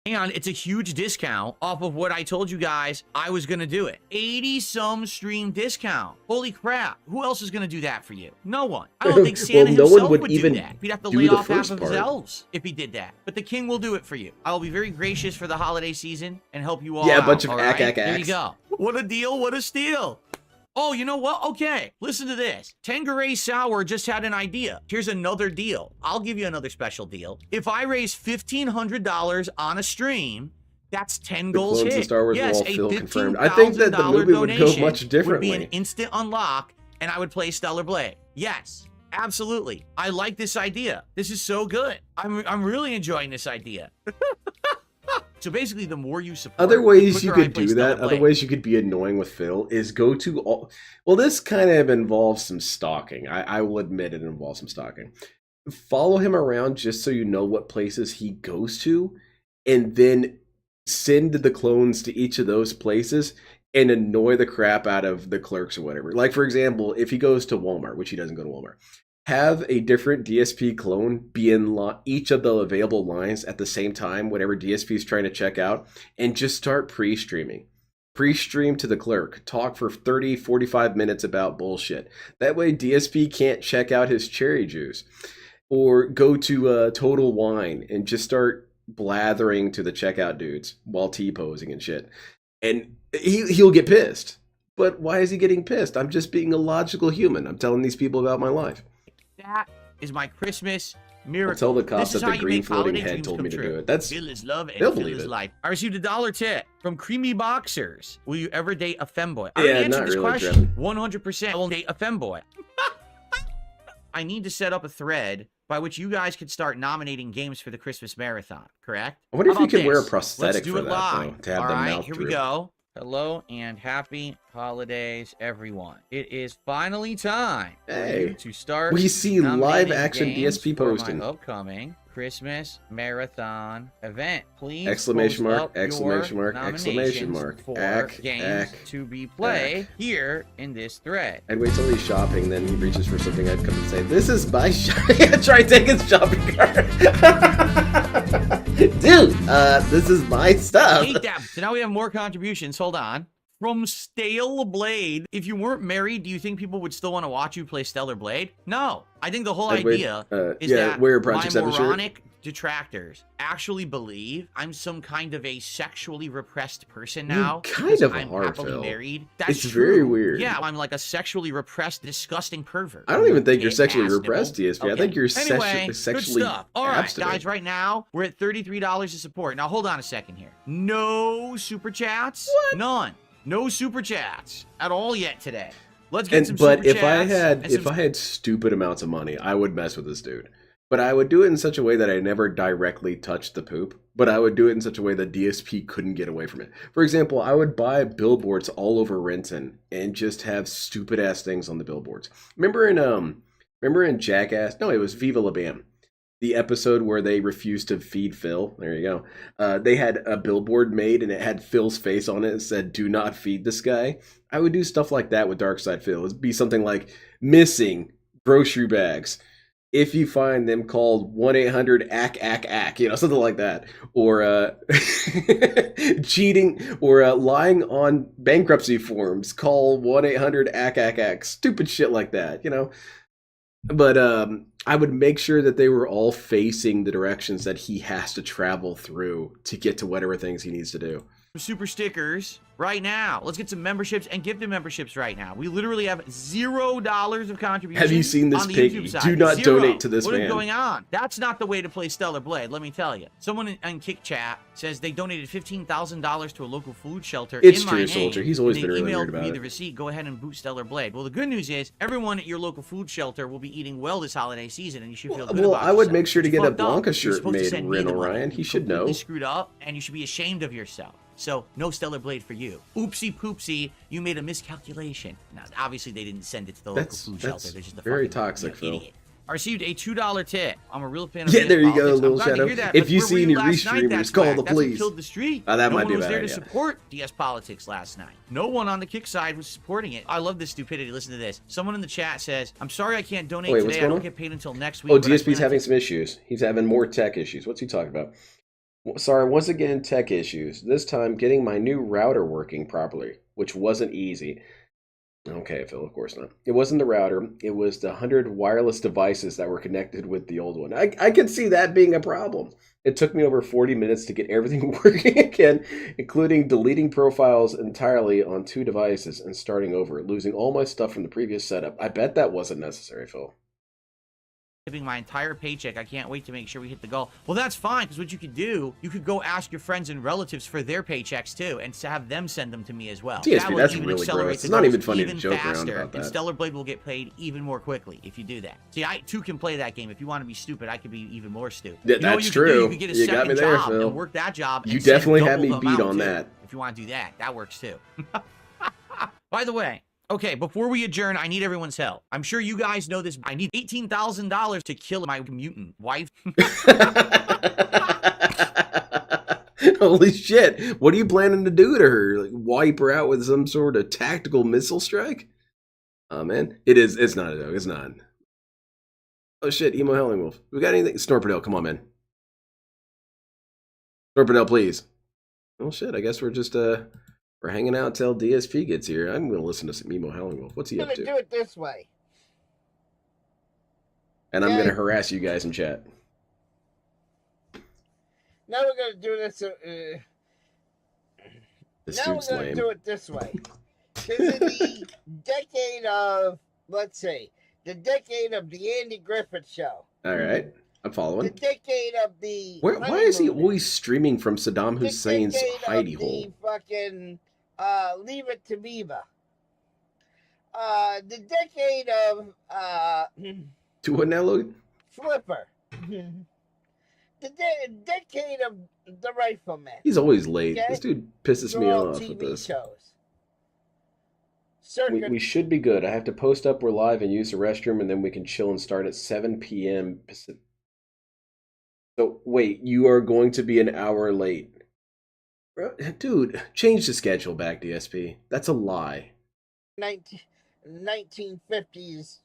And it's a huge discount off of what I told you guys I was going to do it. 80-some stream discount. Holy crap. Who else is going to do that for you? No one. I don't think Santa no one himself would would even do that. He'd have to do lay the off half first of his part. elves if he did that. But the king will do it for you. I will be very gracious for the holiday season and help you all Yeah, a out, bunch of all ack, right? ack, There you acks. go. What a deal. What a steal. Oh, you know what? Okay, listen to this. Tangeray Sour just had an idea. Here's another deal. I'll give you another special deal. If I raise $1,500 on a stream, that's 10 The goals clones hit. of Star Wars Yes, will all a feel confirmed. I think that the $15,000 movie would go donation much differently. would be an instant unlock, and I would play Stellar Blade. Yes, absolutely. I like this idea. This is so good. I'm really enjoying this idea. So basically, the more you support, Other the ways you quicker I could play do Stellar that, other Blade. ways you could be annoying with Phil is go to all. Well, this kind of involves some stalking. I will admit it involves some stalking. Follow him around just so you know what places he goes to, and then send the clones to each of those places and annoy the crap out of the clerks or whatever. Like, for example, if he goes to Walmart, which he doesn't go to Walmart, have a different DSP clone be in each of the available lines at the same time, whatever DSP is trying to check out, and just start pre-streaming. Pre-stream to the clerk. Talk for 30, 45 minutes about bullshit. That way DSP can't check out his cherry juice. Or go to Total Wine and just start blathering to the checkout dudes while T-posing and shit. And he'll get pissed. But why is he getting pissed? I'm just being a logical human. I'm telling these people about my life. That is my Christmas miracle. I'll tell the cops This is that how the you green make floating holiday head dreams told come me to true. do it. That's Phil is love and they'll Phil believe is it. life. I received $1 tip from Creamy Boxers. Will you ever date a femboy? I Yeah, already answered not this really, question. 100% I will date a femboy. I need to set up a thread by which you guys could start nominating games for the Christmas marathon, correct? I wonder if How you about can wear a this? prosthetic Let's do for it that, live. though, to have All the right, mouth here we droop. go. Hello and happy holidays, everyone. It is finally time for Hey, you to start we see nominating live action games DSP for my posting. upcoming Christmas marathon event. Please Exclamation post mark, up your exclamation mark, exclamation nominations mark. for Ack, games ack, to be played here in this thread. I'd wait till he's shopping, then he reaches for something. I'd come and say, "This is my shopping." Try and take his shopping cart. Dude, this is my I stuff. hate that. So now we have more contributions. Hold on. From Stale Blade. If you weren't married, do you think people would still want to watch you play Stellar Blade? No. I think the whole I'd wait, idea is yeah, that wear a my Project 7 shirt. moronic detractors actually believe I'm some kind of a sexually repressed person now. kind because of I'm are, happily Phil. married. That's It's true. very weird. Yeah, I'm like a sexually repressed, disgusting pervert. I don't even think you're Kick sexually ass repressed, nipple. DSP. I think you're Anyway, sexually good stuff. All right, abstinent. guys, right now we're at $33 to support. Now hold on a second here. No super chats. What? None. No super chats at all yet today. Let's get some But super if I chats had and some- if I had stupid amounts of money, I would mess with this dude. But I would do it in such a way that I never directly touched the poop. But I would do it in such a way that DSP couldn't get away from it. For example, I would buy billboards all over Renton and just have stupid ass things on the billboards. Remember in Jackass? No, it was Viva La Bam. The episode where they refused to feed Phil. There you go. They had a billboard made and it had Phil's face on it and said, "Do not feed this guy." I would do stuff like that with Darkside Phil. It'd be something like missing grocery bags. If you find them, called 1-800-ACK-ACK-ACK, something like that. Or cheating or lying on bankruptcy forms, call 1-800-ACK-ACK-ACK. Stupid shit like that, But I would make sure that they were all facing the directions that he has to travel through to get to whatever things he needs to do. super stickers right now. Let's get some memberships and gifted memberships right now. We literally have $0 of contributions. Have you seen this on the piggy? YouTube side. Do not Zero. donate to this What man. is going on? That's not the way to play Stellar Blade, let me tell you. Someone in Kick Chat says they donated $15,000 to a local food shelter It's in true, my name, Soldier. He's always and been they really weird emailed about me it. the receipt. Go ahead and boot Stellar Blade. Well, the good news is everyone at your local food shelter will be eating well this holiday season, and you should feel good Well, about I would yourself. make sure to You get a fucked up. Blanca You're shirt supposed to made, send me Ren the money. Orion. He You should completely know. Screwed up, and you should be ashamed of yourself. So, no Stellar Blade for you. Oopsie poopsie, you made a miscalculation. Now, obviously, they didn't send it to the local food shelter. They're just a very fucking, toxic, Phil. idiot. I received a $2 tip. I'm a real fan of Yeah, there you go, politics. little I'm glad to shout hear out. that. If But you where see were any last night? Restreamers, That's call whack. the That's what police. killed the streak. Oh, that no might one be a was bad there to idea. support DS politics last night. No one on the kick side was supporting it. I love this stupidity. Listen to this. Someone in the chat says, I'm sorry I can't donate Wait, what's today. I going don't on? get paid until next week. Oh, but I DSP's plan having to-" some issues. He's having more tech issues. What's he talking about? Sorry, once again, tech issues. This time, getting my new router working properly, which wasn't easy. Okay, Phil, of course not. It wasn't the router. It was the 100 wireless devices that were connected with the old one. I can see that being a problem. It took me over 40 minutes to get everything working again, including deleting profiles entirely on 2 devices and starting over, losing all my stuff from the previous setup. I bet that wasn't necessary, Phil. Giving my entire paycheck. I can't wait to make sure we hit the goal. Well, that's fine, because what you could do, you could go ask your friends and relatives for their paychecks too, and to have them send them to me as well. DSP, That will that's even really accelerate gross. the It's not goals even funny to even joke around faster, about that. and Stellar Blade will get paid even more quickly if you do that. See, I too can play that game. If you want to be stupid, I could be even more stupid. Yeah, You know what that's you could do? true. You could get a You got second me there, job Phil. and work that job. You and send definitely had double me the beat amount, on too. that. If you want to do that, that works too. By the way, okay, before we adjourn, I need everyone's help. I'm sure you guys know this. I need $18,000 to kill my mutant wife. Holy shit. What are you planning to do to her? Like, wipe her out with some sort of tactical missile strike? Oh, man. It's not a joke. It's not. Oh, shit. Emo Howling Wolf. We got anything? Snorperdale, come on, man. Snorperdale, please. Oh, shit. I guess we're just, we're hanging out till DSP gets here. I'm going to listen to some Emo Howling Wolf. What's he I'm up gonna to? do it this way. And I'm Yeah. going to harass you guys in chat. Now we're gonna do this. This Now we're dude's gonna lame. do it this way. This is the decade of, let's see, the decade of the Andy Griffith Show. All right. I'm The following. decade of the. Why is he honeymoon. always streaming from Saddam The Hussein's decade hidey of hole? The fucking Leave It to Beaver. The decade of To what now, Logan? Flipper. The decade of the Rifleman. He's always late. Okay. This dude pisses me They're all off TV with this. shows. We, Circuit. we should be good. I have to post up we're live and use the restroom, and then we can chill and start at 7 p.m. Pacific. So, wait, you are going to be an hour late. Dude, change the schedule back, DSP. That's a lie. 1950s,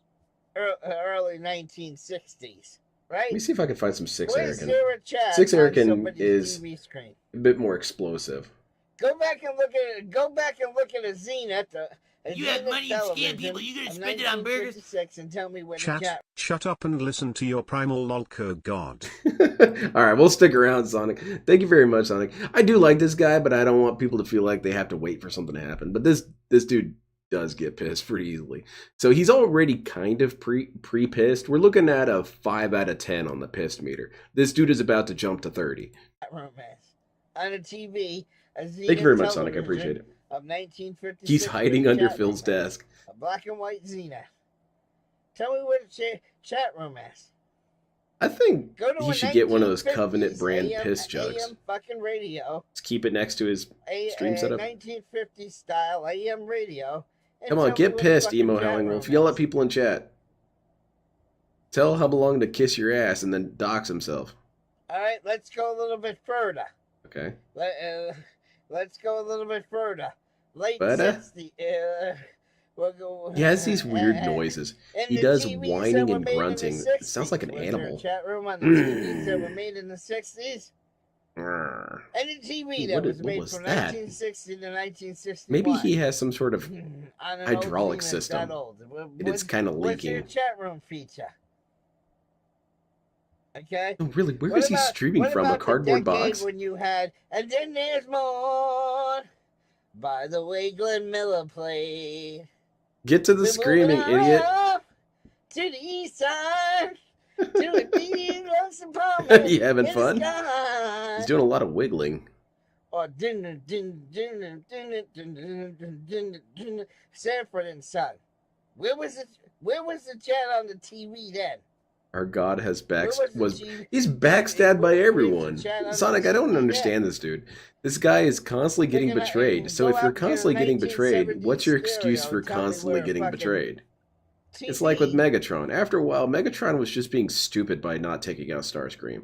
early 1960s, right? Let me see if I can find some Six Where's Erican. Sarah Chad Six on Erican somebody's is TV screen? a bit more explosive. Go back and look at a Zenith. You have money, you scam people, you gonna spend it on burgers? And tell me when the Chat, chat. shut up and listen to your primal lolco god. All right, we'll stick around, Sonic. Thank you very much, Sonic. I do like this guy, but I don't want people to feel like they have to wait for something to happen. But this dude does get pissed pretty easily. So he's already kind of pre-pissed. We're looking at a 5 out of 10 on the pissed meter. This dude is about to jump to 30. Romance on a TV. A Zenith Thank you very much, Sonic. I television appreciate it. Of 1956. He's hiding with a under chat Phil's room desk. A black and white Zenith. Tell me what a chat room is. I think Go to he a should get one of those 1950s Covenant brand AM piss jugs. AM fucking radio. Let's keep it next to his stream setup. 1950s style AM radio. and Come on, tell me get what a pissed, fucking Emo chat Howling room Wolf. Yell is. at people in chat. Tell Hub Along to kiss your ass and then dox himself. All right, let's go a little bit further. Okay. Let's go a little bit further. Late Further? 60s. We'll go. He has these weird noises. And He the does TVs that whining were and made in the grunting. It sounds like an 60s. Was there a animal. chat room on the TVs that were made in the 60s? Grr. Any TV Ooh, that was what made was from that? 1960 to 1961. Maybe he has some sort of on an hydraulic old thing that's system. that old. and it's kind of What's your leaking. chat room feature? Okay. Oh, really? Where What is he about- streaming what from? A about the cardboard decade box? When you had, and then there's more. By the way, Glenn Miller played. Get to the We're screaming, moving idiot. up to the east side. To a deep lonesome promise You having in the fun? sky. He's doing a lot of wiggling. Or Sanford and Son. Where was it? Where was the chat on the TV then? Our God has back Where was was the TV? he's backstabbed by Where's the everyone. chat on Sonic, the I don't TV understand this dude. This guy is constantly getting They're gonna betrayed. So go if you're out to constantly getting betrayed, 1970s what's your excuse stereo for and tell me constantly where getting fucking- betrayed? It's like with TV. Megatron. After a while, Megatron was just being stupid by not taking out Starscream.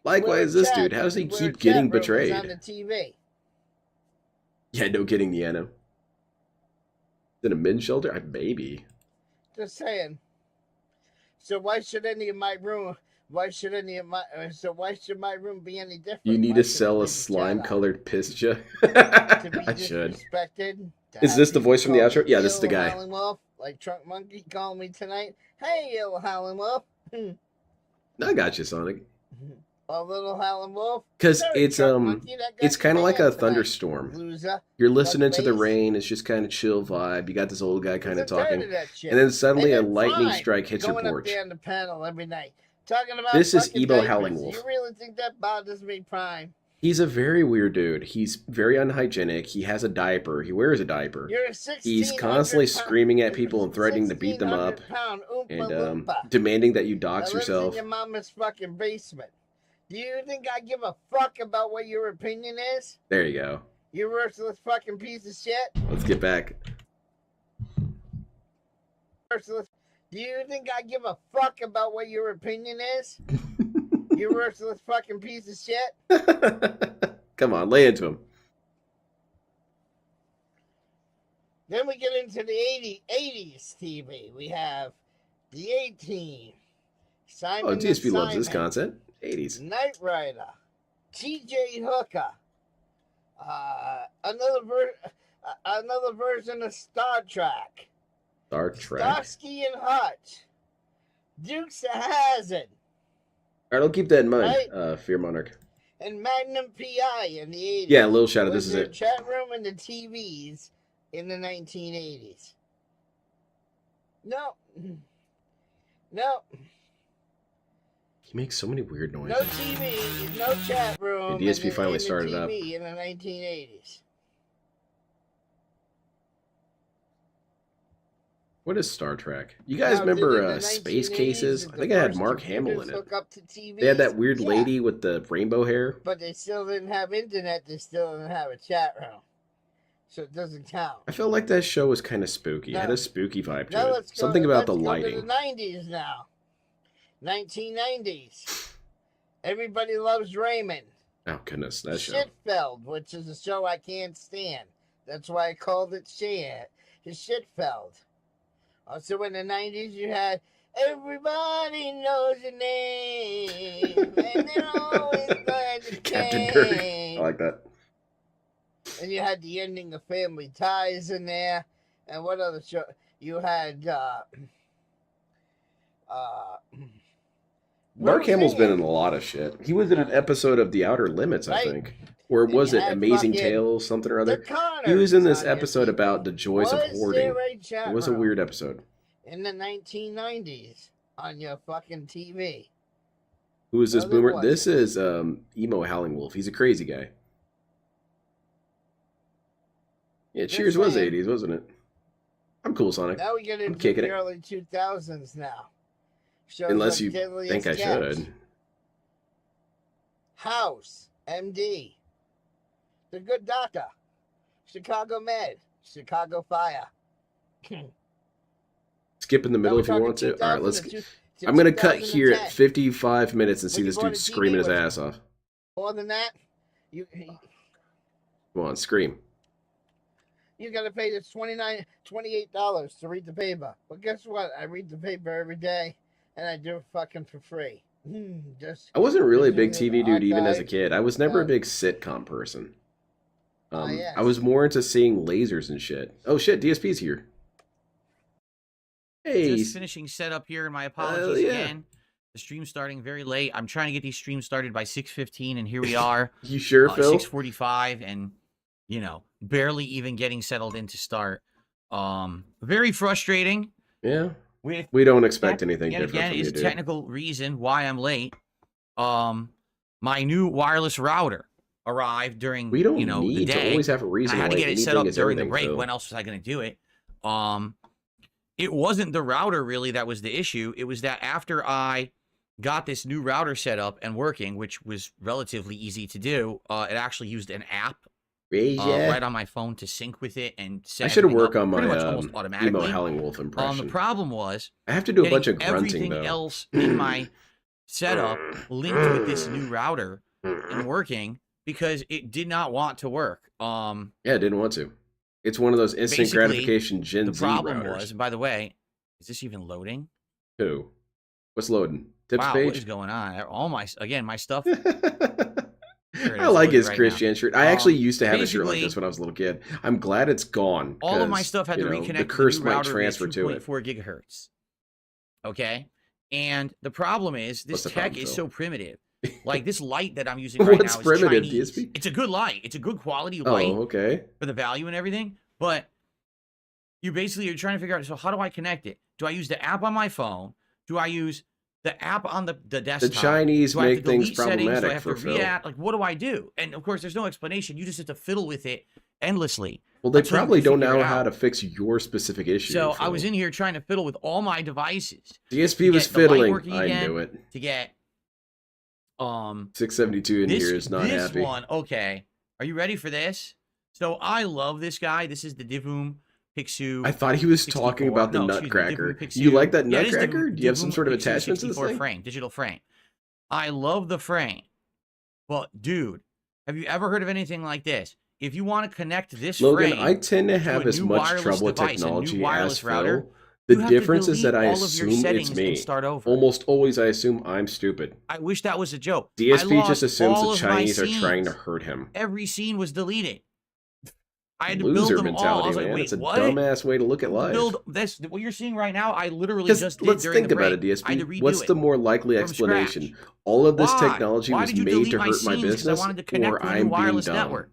Likewise, this dude. How does he keep getting betrayed? On the TV. Yeah, no kidding, Deanna. Is it a men's shelter? Maybe. Just saying. So why should any of my room? Why should any of my? So why should my room be any different? You need Why to should sell it a be slime-colored piss jug. to be I should. disrespected, to Is have this the people voice from the call outro? me Yeah, this is the Ill guy. Howling Wolf, like Trunk Monkey called me tonight. Hey, Ill Howling Wolf. I got you, Sonic. A little Howling Wolf. Because Sorry, it's Trunk Monkey, that got it's you kind of like a banned tonight, thunderstorm. loser. You're listening to the Fuck face. rain. It's just kind of chill vibe. You got this old guy kind of I'm tired talking, of that shit. and then suddenly a And then lightning fine, strike hits your going up porch. there on the panel every night, talking about This is fucking Ebo diapers. Howling Wolf. You really think that bothers me, Prime? He's a very weird dude. He's very unhygienic. He has a diaper. He wears a diaper. You're a He's 1,600 constantly pound- screaming at people and threatening to beat them up, 1,600 pound Oompa and Loompa demanding that you that dox lives yourself. in your mama's fucking basement. Do you think I give a fuck about what your opinion is? There you go. You worthless fucking piece of shit. Let's get back. Worthless. Do you think I give a fuck about what your opinion is? You worthless fucking piece of shit. Come on, lay into him. Then we get into the 80s TV. We have the 18. Simon Oh, DSP and loves this Simon, content. 80s. Knight Rider, TJ Hooker, another version of Star Trek, Star Trek. Starsky and Hutch, Dukes of Hazzard, All right, I'll keep that in mind. Right. Fear Monarch. and Magnum PI in the 80s. Yeah, little shout out. Was This is the it. chat room and the TVs in the 1980s. No. No. He makes so many weird No noises. TV, no chat room. The DSP in finally in started the up. TV in the 1980s. What is Star Trek? You guys Now, remember in the Space 1980s, Cases? I the think I had first Mark Hamill in computers it. hook up to TVs. They had that weird Yeah, lady with the rainbow hair. but they still didn't have internet. They still didn't have a chat room, so it doesn't count. I felt like that show was kind of spooky. It had No. a spooky vibe to Now it. let's go. Something about let's the go to lighting. the 90s now. 1990s. Everybody loves Raymond. Oh goodness, that show. Shitfeld, which is a show I can't stand. That's why I called it Shitfeld. Also in the 90s, you had Everybody Knows Your Name, and they're always glad to Captain Kirk. came. I like that. And you had the ending of Family Ties in there. And what other show? You had, Mark Hamill's been in a lot of shit. He was in an episode of The Outer Limits, I Right. think. Or And was you it had Amazing fucking Tales, something or The other? Connors. He was in this on your episode TV. about the joys of Was hoarding. there a chat It was a room weird episode. in the 1990s on your fucking TV? Who is this No, there boomer? wasn't. This is Emo Howling Wolf. He's a crazy guy. Yeah, Just Cheers was saying. 80s, wasn't it? I'm cool, Sonic. Now we get into kicking the it. early 2000s now. Shows Unless like you Deadliest think I Catch, should. House, MD, The Good Doctor, Chicago Med, Chicago Fire. Skip in the middle Now if you we're want to. talking All right, let's. 2000 to I'm gonna cut here 2010. at 55 minutes and see When you this bought dude a TV screaming his with- ass off. More than that, you Come on, scream. got to pay this $28 to read the paper. But guess what? I read the paper every day, and I do it fucking for free. Just I wasn't really a Just big in TV the dude even as a archive. kid. I was never a Uh, big sitcom person. yes. I was more into seeing lasers and shit. Oh shit, DSP's here. Hey, Just finishing setup here, and my apologies yeah. again. The stream's starting very late. I'm trying to get these streams started by 6:15, and here we are, you sure, Phil? 6:45, and barely even getting settled in to start. Very frustrating. Yeah, With we don't expect anything yet different again from you, is dude. technical reason why I'm late. My new wireless router arrived during We don't the need to day. always have a reason. I had to why get it set anything up is during the everything, break. Phil. When else was I going to do it? It wasn't the router really that was the issue. It was that after I got this new router set up and working, which was relatively easy to do, it actually used an app right on my phone to sync with it and set I should everything work up on my pretty much almost emo automatically. Howling Wolf impression. The problem was I have to do a bunch of getting grunting everything though. else in my setup linked with this new router and working because it did not want to work. Yeah, I didn't want to. It's one of those instant Basically, gratification Gen the Z problem routers. was, and by the way, is this even loading? Who? What's loading? Tips Wow, page? what is going on? All my stuff. I like his right Christian now. shirt. I actually used to have a shirt like basically, this when I was a little kid. I'm glad it's gone. All of my 'cause, stuff had to you know, reconnect. The curse to the new might router transfer via to it. 2.4 gigahertz. Okay, and the problem is this What's the tech problem, is Phil? so primitive. Like this light that I'm using right What's now is primitive, Chinese. DSP? It's a good light. It's a good quality Oh, light okay. for the value and everything. But you're trying to figure out. So how do I connect it? Do I use the app on my phone? Do I use the app on the desktop? The Chinese Do I have make to things delete settings? Do I problematic have for to Phil. re-add? Like, what do I do? And of course, there's no explanation. You just have to fiddle with it endlessly. Well, they until you probably can don't figure know it how out. to fix your specific issue. So I Phil. was in here trying to fiddle with all my devices DSP to was get the light fiddling. working I again, knew it. to get 672 in this, here is not this happy. one. Okay, are you ready for this? So I love this guy. This is the Divum Pixu. I thought he was 64. talking about the No, excuse me, Nutcracker. Divum Pixu. You like that Yeah, it is Nutcracker? Divum- Do you have some Divum sort of Pixu attachment to this 64 thing? frame, digital frame. I love the frame, but dude, have you ever heard of anything like this? If you want to connect this Logan, frame, I tend to a have as new much wireless trouble with device, a new technology wireless as router, Phil. The you have to difference is that delete I all of your assume settings it's me. and start over. Almost always I assume I'm stupid. I wish that was a joke. I DSP lost just assumes all the of my Chinese are trying to scenes. hurt him. Every scene was deleted. I had to build Loser them all. I mentality, was like, man. wait, It's a what? dumbass way to look at life. Build this. What you're seeing right now, I literally Because just did let's during think the about break. it, I had to DSP. redo What's it the more likely from explanation? scratch. All of this Why? technology Why was did you made delete to my hurt my scenes? 'Cause business, I wanted to connect or to a new I'm being wireless dumb. network.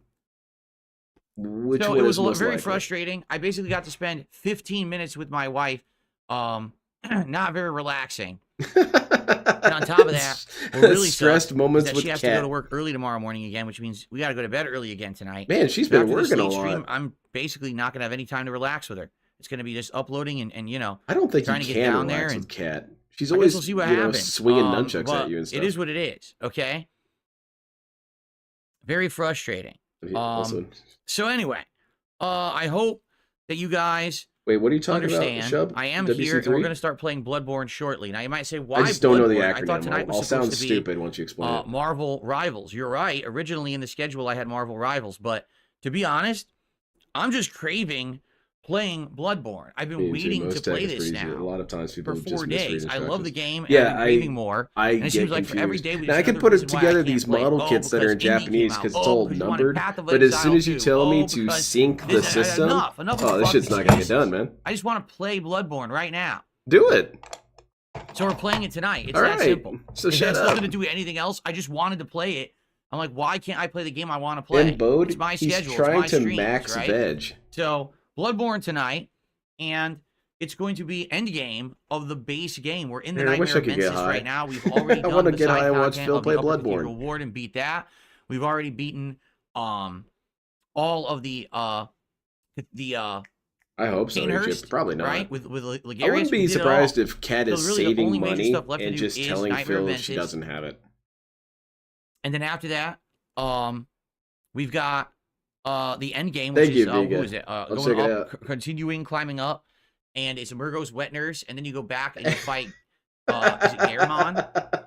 Which So one it was is most very likely? frustrating. I basically got to spend 15 minutes with my wife. Not very relaxing. And on top of that, what really stressed sucks is moments that with she has to go Kat. to work early tomorrow morning again, which means we got to go to bed early again tonight. Man, she's So been after this working a late lot. stream, I'm basically not going to have any time to relax with her. It's going to be just uploading and you know, I don't think trying you to get can down there relax and with Kat. She's I guess always we'll see what you know, happens. swinging nunchucks but at you and stuff. it is what it is. Okay. Very frustrating. Also, So anyway, I hope that you guys wait, what are you talking understand. about? Shub? I am WC3? here, and we're going to start playing Bloodborne shortly. Now you might say, "Why?" I just don't know the Bloodborne? acronym. I thought tonight was I'll supposed sound to be stupid once you explain it. Marvel Rivals. You're right. Originally in the schedule, I had Marvel Rivals, but to be honest, I'm just craving playing Bloodborne. I've been Me too. waiting Most to tech play is this pretty easy. now A lot of times people for just 4 misread days. I love the instructions. game. Yeah, and I'm craving more. I And it get seems like for every confused. day we Now, I just can another put reason why I together can't these play. model Oh, kits that are in because Indie Japanese came because out. it's Oh, all because you wanted numbered. Path of But as soon Exile as you 2. tell me Oh, to because sync the this- system, enough oh, of this fucking shit's not gonna get excuses. done, man. I just want to play Bloodborne right now. Do it. So we're playing it tonight. It's All that right. simple. So It shut has up. nothing to do with anything else. I just wanted to play it. I'm like, why can't I play the game I want to play? And Bode, It's my he's schedule. trying it's my to streams, max right? veg. So Bloodborne tonight, and it's going to be endgame of the base game. We're in the Man, I wish Nightmare I could of get Mensis high. right now. We've already I done wanna the get side high and watch content Phil of the play Upper Bloodborne. Cathedral Ward and beat that. We've already beaten all of the I hope so. Painhurst, Egypt. Probably not. right? With Ligarius. I wouldn't We be did it all. surprised if Kat is So really the saving only major money stuff left to and do just is telling Nightmare Phil of she Mensis. doesn't have it. And then after that, we've got the end game, Thank which you, is who Vega. is it? I'll Going check it up, out. continuing climbing up, and it's Murgo's Wet Nurse, and then you go back and you fight is it Garamon,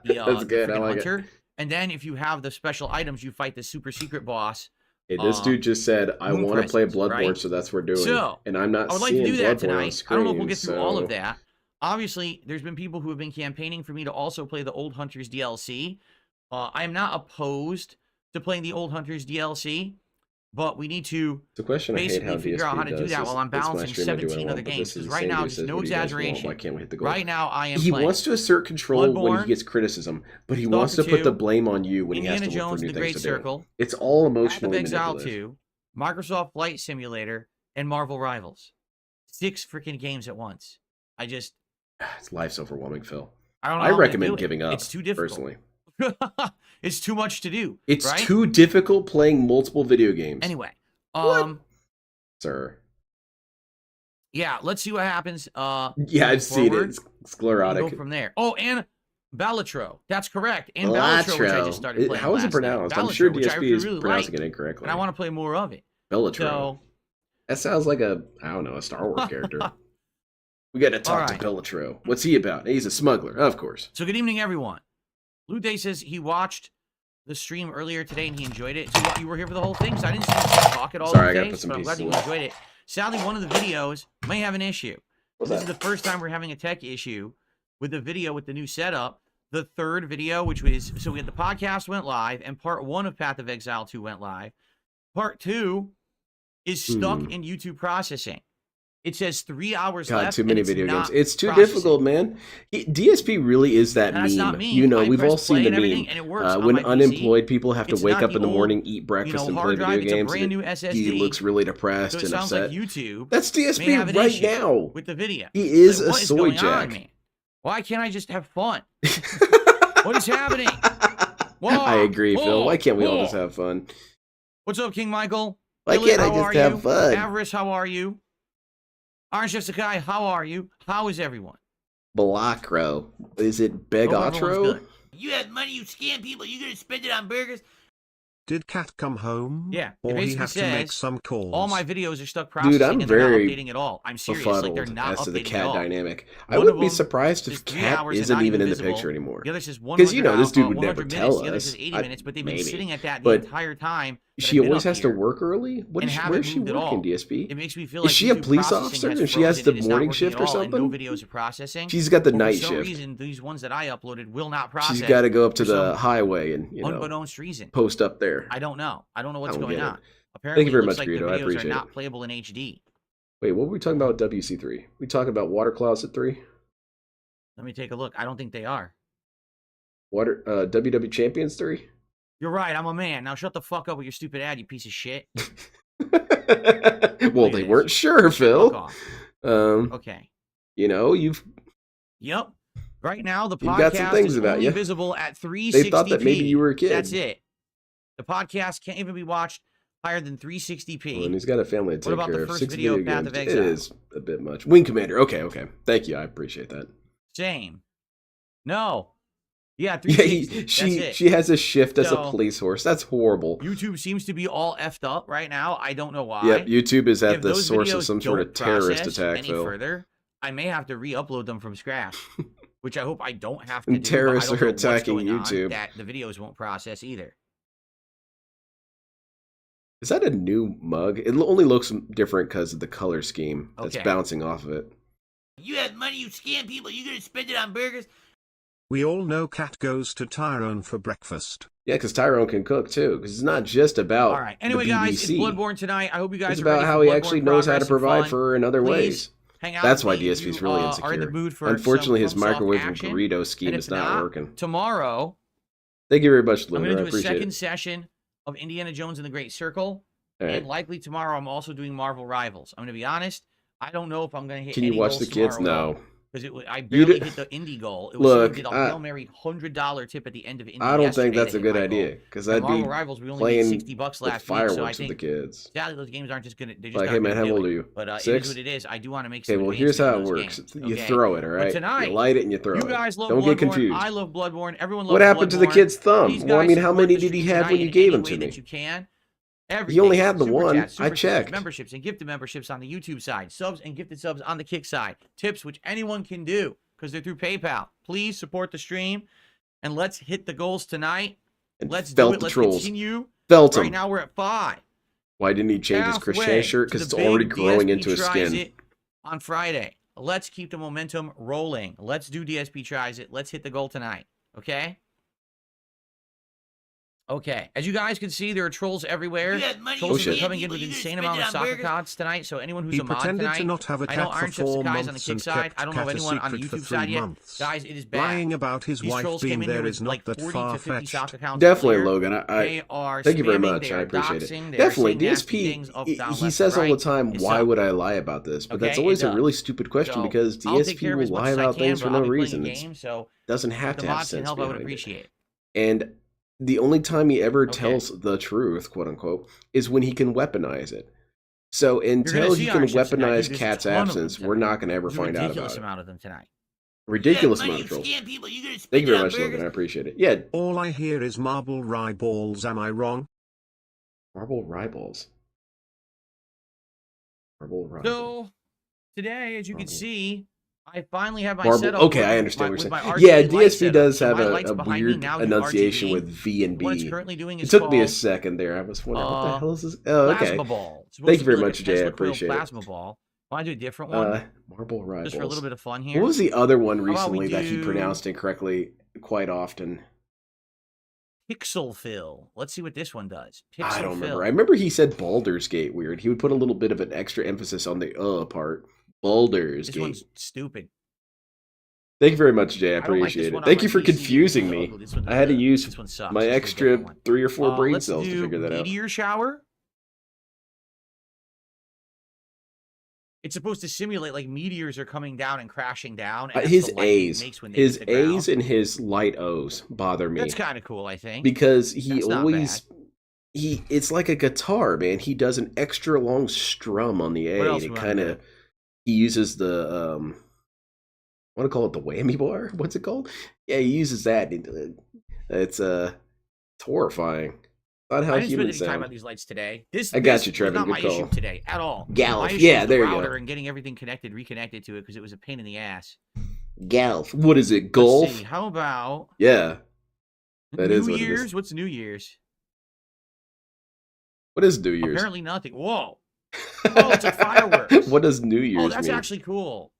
That's good. the I freaking like hunter. it. And then if you have the special items, you fight the super secret boss. Hey, this dude just said, I Moon want to play Presence, Bloodborne, right? so that's what we're doing. So, and I'm not I would like to seeing do that Bloodborne on tonight. screen. I don't know if we'll get through all so- of that. Obviously, there's been people who have been campaigning for me to also play the Old Hunters DLC. I am not opposed to playing the Old Hunters DLC, but we need to It's a question I hate basically how figure out DSP how to do does that this. while I'm It's my balancing stream, I do what I 17 other want, but games. this is Because the right same now, dude just says, no what do you guys want? exaggeration. Why can't we hit the goal? Right now, I am He playing wants to assert control when Bloodborne, he gets criticism, but he Stalker wants to put 2, the blame on you when Indiana he has to look Jones, for The new Great things to do. Circle, It's all Path of emotionally Exile manipulative. 2, Microsoft Flight Simulator, and Marvel Rivals. 6 freaking games at once. Life's overwhelming, Phil. I don't know. I how I'm gonna recommend do it. giving up. It's too difficult. Personally, It's too much to do. it's right? too difficult playing multiple video games. Anyway, What? Sir. yeah, let's see what happens. Yeah, I've seen it. forward. It's We'll sclerotic. go from there. Oh, and Bellatro. That's correct. And Bellatro, which I just started playing. How is it last pronounced? night. I'm sure Bellatro, which I DSP is really pronouncing like, it incorrectly. and I want to play more of it. Bellatro. So, That sounds like a Star Wars character. We got to talk to Bellatro. What's he about? He's a smuggler, of course. So good evening, everyone. Lou Day says he watched the stream earlier today and he enjoyed it. So you were here for the whole thing, so I didn't see you talk at all. Sorry, I got to put some but I'm glad pieces you enjoyed it. Sadly, one of the videos may have an issue. This is the first time we're having a tech issue with the video with the new setup. The third video, which was, so we had the podcast went live, and part 1 of Path of Exile 2 went live. Part 2 is stuck in YouTube processing. It says 3 hours God, left. too many video games. It's too processing. difficult, man. DSP really is that That's meme. not me. You know, I we've all press play seen the and meme. everything, and it works on When my PC. unemployed people have to It's wake not up the in the old, morning, eat breakfast, and play hard drive. video games, It's a brand new and SSD. he looks really depressed So it and sounds upset. like YouTube. That's may have DSP an right issue now. with the video. He is Like, a what is soy going on, jack. man? Why can't I just have fun? What is happening? Whoa, I agree, Phil. whoa, Why can't we all whoa. just have fun? What's up, King Michael? Why Billy, can't I how just are have you? fun? Avarice, how are you? Orange Chef Sakai, how are you? How is everyone? Balacro. Is it Hope everyone's Begatro? good. You have money, you scam people. You're gonna spend it on burgers. Did Cat come home? Yeah, it Or he basically had to make says some calls? all my videos are stuck processing I'm and they're not very updating at all. I'm serious. Like they're Befuddled not as to updating the at cat all. dynamic. I One wouldn't of be them surprised is if 3 Cat hours and isn't not even in the visible. picture anymore. The other says 100 Because, you know, this dude would 100 never minutes. tell The other us. says 80 I- minutes, but they've been maybe. sitting at that But the entire time. that She I've been always up has to here work early? What and is she, haven't where is she moved at working, all. DSP? It makes me feel Is like she a YouTube police processing officer has and she has frozen, the it's not morning working shift at or all, and no something? videos are processing. She's got the But night for some shift. reason, these ones that I uploaded will not process. She's got to go up to for the some highway and, unbeknownst reason. post up there. I don't know. I don't know what's I don't going get it. on. Apparently, very it looks much, like the Greedo. I videos are appreciate not it. playable in HD. Wait, what were we talking about with WC3? We talking about Water Closet 3? Let me take a look. I don't think they are. WW Champions 3? You're right. I'm a man. Now shut the fuck up with your stupid ad, you piece of shit. Well, they weren't sure, Fuck Phil. off. Okay. You've Yep. Right now, the You've got some podcast things is about only you. visible at 360p. They thought that maybe you were a kid. That's it. The podcast can't even be watched higher than 360p. Well, and he's got a family to take What about care the of. first 6 video of video Path of games. Exile? It is a bit much. Wing Commander. Okay. Thank you. I appreciate that. Same. No. Yeah, Yeah, 360. That's it. she has a shift as a So, police horse. That's horrible. YouTube seems to be all effed up right now. I don't know why. Yep, YouTube is at If the those source of videos some sort of don't terrorist process attack, any Phil. further, I may have to re-upload them from scratch, which I hope I don't have to And do. terrorists but I don't are know what's attacking going on YouTube. that the videos won't process either. Is that a new mug? It only looks different because of the color scheme that's Okay. bouncing off of it. You have money, you scam people. You're gonna spend it on burgers. We all know Cat goes to Tyrone for breakfast. Yeah, because Tyrone can cook too. Because it's not just about All right. Anyway, the guys, it's BBC. Bloodborne tonight. I hope you guys It's are ready about for how he Bloodborne actually knows how to progress and provide fun. for her in other Please ways. hang out That's with why me if DSP's you, really are in insecure. the mood for Unfortunately, some his FromSoft microwave action. burrito scheme And is if not working. Tomorrow, Thank you very much, I'm Lunar. going I to do a appreciate second it. session of Indiana Jones and the Great Circle. All right. And likely tomorrow, I'm also doing Marvel Rivals. I'm going to be honest. I don't know if I'm going to hit Can you any watch goals the kids? tomorrow, No. Because I barely d- hit the indie goal. It was Look, someone did a Hail Mary $100 tip at the end of indie I don't think yesterday that's to a hit good my idea. goal. Because And I'd Marvel be Rivals, we only made playing $60 with last week, fireworks so I with the think kids. sadly those games aren't just going to. They're just Like, not hey man, gonna how do old it. are you? But 6? it is what it is. I do want to make Okay, some well, here's how it advancement in works. those You games, throw it, all But right? tonight, You light it and you throw you it. guys love Don't Bloodborne. get confused. I love Bloodborne. Everyone loves What happened to the Bloodborne. kid's thumb? Please, Well, I guys, mean, how support many the did he stream have when tonight you in gave any him way to that me? you can. He only Everything. had the Super one. chats, I super checked. memberships and gifted memberships on the YouTube side. Subs and gifted subs on the Kick side. Tips, which anyone can do because they're through PayPal. Please support the stream and let's hit the goals tonight. And Let's felt do it. the Let's trolls. continue. Felt Right him. now we're at 5. Why didn't he change his Halfway Christian shirt? to Because the it's already big growing DSP into his Tries skin. It on Friday. Let's keep the momentum rolling. Let's do DSP Tries It. Let's hit the goal tonight. Okay? Okay. As you guys can see, there are trolls everywhere. Trolls are coming in with insane amount of soccer cards tonight. So anyone who's He a mod pretended tonight, to not have a I know cat for Iron Chef 4 Sakai's on the months Kick and side. kept I don't know Cat a anyone on the secret for YouTube 3 side yet. months. Guys, it is bad. Lying about his These wife trolls came being in here there with is not like that 40 to 50 far-fetched. soccer accounts. Definitely, earlier. Logan. They are Thank you very spamming, much. they I are appreciate doxing, it. they are Definitely, saying nasty DSP. things up, down, He left, says all right. the time, It's "Why up. would I lie about this?" But that's Okay, always it a does. really stupid question So, because I'll take DSP care of as will much lie as I about can, things but for I'll no be playing reason. the It game, so doesn't have if to the have mods can sense help, I would behind it. appreciate it. And the only time he ever Okay. tells the truth, quote unquote, is when he can weaponize it. So until gonna he see can Iron Chef tonight. weaponize There's a Cat's ton of them absence, tonight. we're not going to ever There's a find out ridiculous about it. amount of them tonight. Ridiculous money, amount of trolls. scam people. You gonna spend Thank you very it on much, Logan. I burgers? appreciate it. Yeah, All I hear is marble rye balls, am I wrong? marble rye balls. Marble rye balls. So today, as you can Marble. see, I finally have my Marble. setup. Okay, I working understand with what my you're saying. RGB Yeah, light DSP setup. does So have my lights a behind me weird now do enunciation RGB. with V and What it's B. currently doing It is took me a called second there. I was wondering, what the uh, hell is this? Oh, okay. plasma ball. It's supposed Thank to you be very like a much, Jay. I Tesla coil appreciate it. plasma ball. Want to do a different one? Marble rye Just for a balls. little bit of fun here. What was the other one about we recently that he do- pronounced incorrectly quite often? Pixel fill. Let's see what this one does. Pixel I don't fill. remember. I remember he said Baldur's Gate weird. He would put a little bit of an extra emphasis on the part. Baldur's This Gate. one's stupid. Thank you very much, Jay. I I don't like this appreciate it. one on Thank my you for PC. confusing me. Oh, this one's I had to good. use This one sucks. my This is a extra different one. 3 or 4 brain Let's cells to do figure that out. meteor shower. It's supposed to simulate like meteors are coming down and crashing down. And that's His the light it A's, makes when they his hit the ground. A's and his light O's bother me That's kind of cool, I think. because he That's not always it's like a guitar, man. He does an extra long strum on the A, What else and we it wanna kind do? of he uses the I want to call it the whammy bar. What's it called? Yeah, he uses that. It's horrifying. Not how I didn't spend humans any time sound. on these lights today. This I got this you, was Trevor. not Good my call. issue today at all. Galf. My issue Yeah, was there the you go. router and getting everything reconnected to it because it was a pain in the ass. Golf. What is it? Let's Golf? see, how about Yeah. That New is what it is. Year's? What's New Year's? What is New Year's? Apparently nothing. Whoa. Oh, it's like fireworks. What does New Year's Oh, that's mean? actually cool.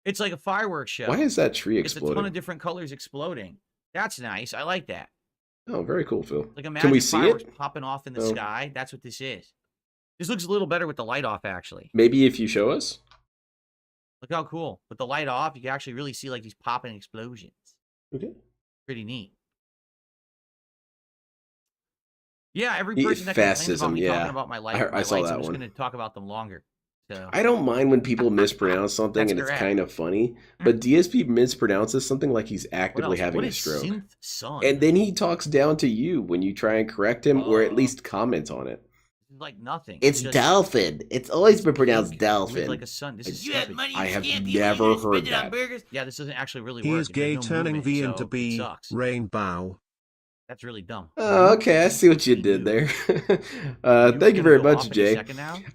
It's like a fireworks show. Why is that tree It's a ton of exploding? different colors exploding. That's nice. I like that. Oh, very cool, Phil. Like a Can we magic see fireworks it? popping off in the Oh. sky. That's what this is. This looks a little better with the light off, actually. Maybe if you show us. Look how cool. With the light off, you can actually really see like these popping explosions. Okay. Pretty neat. Yeah, every The person that complains fascism, about me yeah. talking about my, I saw lights, that I'm just one. going to talk about them longer. So I don't mind when people mispronounce something That's and it's correct. kind of funny, but DSP mispronounces something like he's what actively else? having What a is stroke. Synth Sun? And then he talks down to you when you try and correct him or at Oh. least comment on it. Like nothing. It's just dolphin. It's always been pronounced pink with dolphin. like a sun. This is You have stupid. money, I you have scam people, never you gonna heard spend it on that. burgers? Yeah, this doesn't actually really He work. is There's gay no turning movement, V so into it B, sucks. rainbow. That's really dumb. Oh, okay, I see what you did there. Thank you very much, Jay.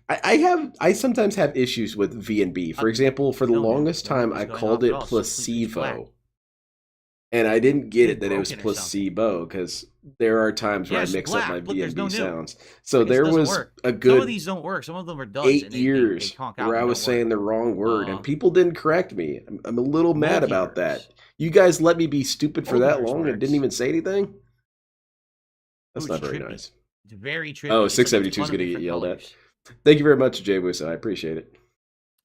I sometimes have issues with V and B. For example, for the no, man. longest No, time, what's I going called on? it It's all completely black. placebo, and I didn't get it It's that it was broken or something. placebo because there are times where Yeah, I it's mix up black. my Look, V there's and no B new. sounds. So This there doesn't was work. a Some of good these don't work. Some of them are duds. 8 and they years conk out where I and was don't saying work. the wrong word, and Uh, people didn't correct me. I'm a little mad about that. multiverse. You guys let me be stupid for that Multiverse long and works. didn't even say anything? That's Ooh, not it's very trippy. nice. It's very trippy. Oh, It's like a 672 is ton of going to get different yelled at. colors. Thank you very much, Jay Wusa. I appreciate it.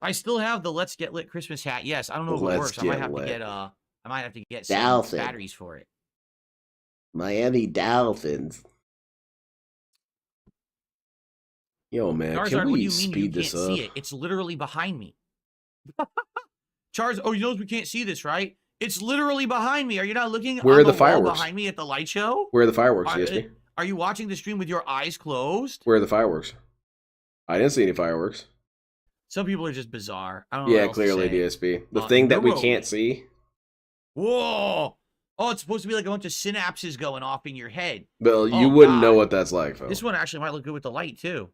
I still have the Let's Get Lit Christmas hat. Yes, I don't know if it Let's works. I might get have lit. to get I might have to get some Dolphin. batteries for it. Miami Dolphins. Yo, man, Charizard, can what do we you mean you speed can't this up? see it? It's literally behind me. Charizard, oh, you know we can't see this, right? It's literally behind me. Are you not looking Where on are the wall fireworks? behind me at the light show? Where are the fireworks, Are, DSP? are you watching the stream with your eyes closed? Where are the fireworks? I didn't see any fireworks. Some people are just bizarre. I don't know. what Yeah, else to clearly, say. DSP. The thing that we Neuro. can't see. Whoa! Oh, it's supposed to be like a bunch of synapses going off in your head. Well, you Oh, wouldn't know God. what that's like, Phil. This one actually might look good with the light too.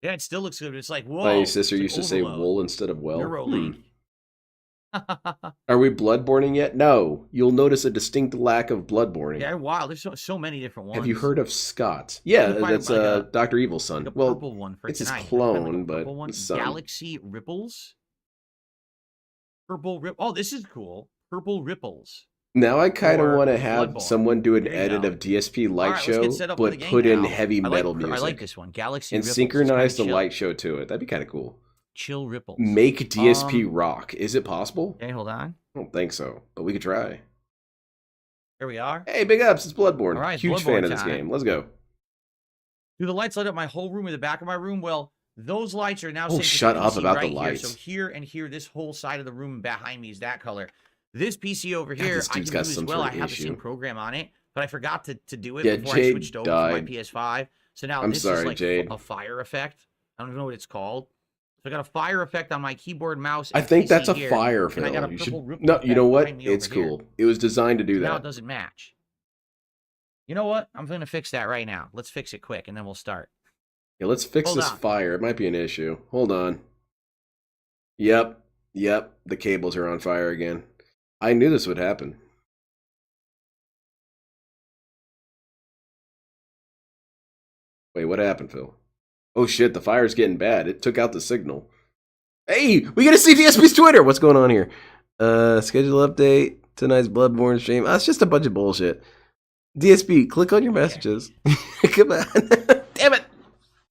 Yeah, it still looks good. But it's like whoa. My sister it's used to like say overload. wool instead of well. Neuro Hmm. lady. Are we bloodborning yet? No. You'll notice a distinct lack of bloodborning. Yeah, wow. There's so many different ones. Have you heard of Scott? Yeah, Look like- that's like a- Dr. Evil's son. Like a Well, purple one for it's his tonight. clone, Like a but purple one. his son. Galaxy Ripples. Purple rip. Oh, this is cool. Purple Ripples. now I kind of or want to have Bloodborne. someone do an There you edit go. of DSP Light All right, let's Show, get set up for the but game put in now. heavy metal I music. like this one. Galaxy and Ripples. It's synchronize the kinda chill. light show to it. That'd be kind of cool. Chill Ripples. Make DSP rock. Is it possible? Okay, hold on. I don't think so, but we could try. Here we are. Hey, big ups! It's Bloodborne. All right, Huge Bloodborne fan of this time. game. Let's go. Do the lights light up my whole room or the back of my room? Well, those lights are now. Oh, synced shut with up PC about the right lights. Here. So here and here, this whole side of the room behind me is that color. This PC over God, here, this I can dude's do got as some well. I sort of have the same issue. program on it, but I forgot to do it Yeah, before I Jade switched over from my died. PS5. So now I'm this sorry, is like Jade. a fire effect. I don't even know what it's called. So I got a fire effect on my keyboard, mouse. I and think PC that's a here, fire, and I Phil. got a You purple should. ripple No, you know effect what? behind me It's over here. cool. It was designed to do Now it that. doesn't match. You know what? I'm going to fix that right now. Let's fix it quick, and then we'll start. Yeah, let's fix Hold this on. fire. It might be an issue. Hold on. Yep. The cables are on fire again. I knew this would happen. Wait, what happened, Phil? Oh shit, the fire's getting bad. It took out the signal. Hey, we gotta see DSP's Twitter. What's going on here? Schedule update. Tonight's Bloodborne stream. That's just a bunch of bullshit. DSP, click on your messages. Come on. Damn it.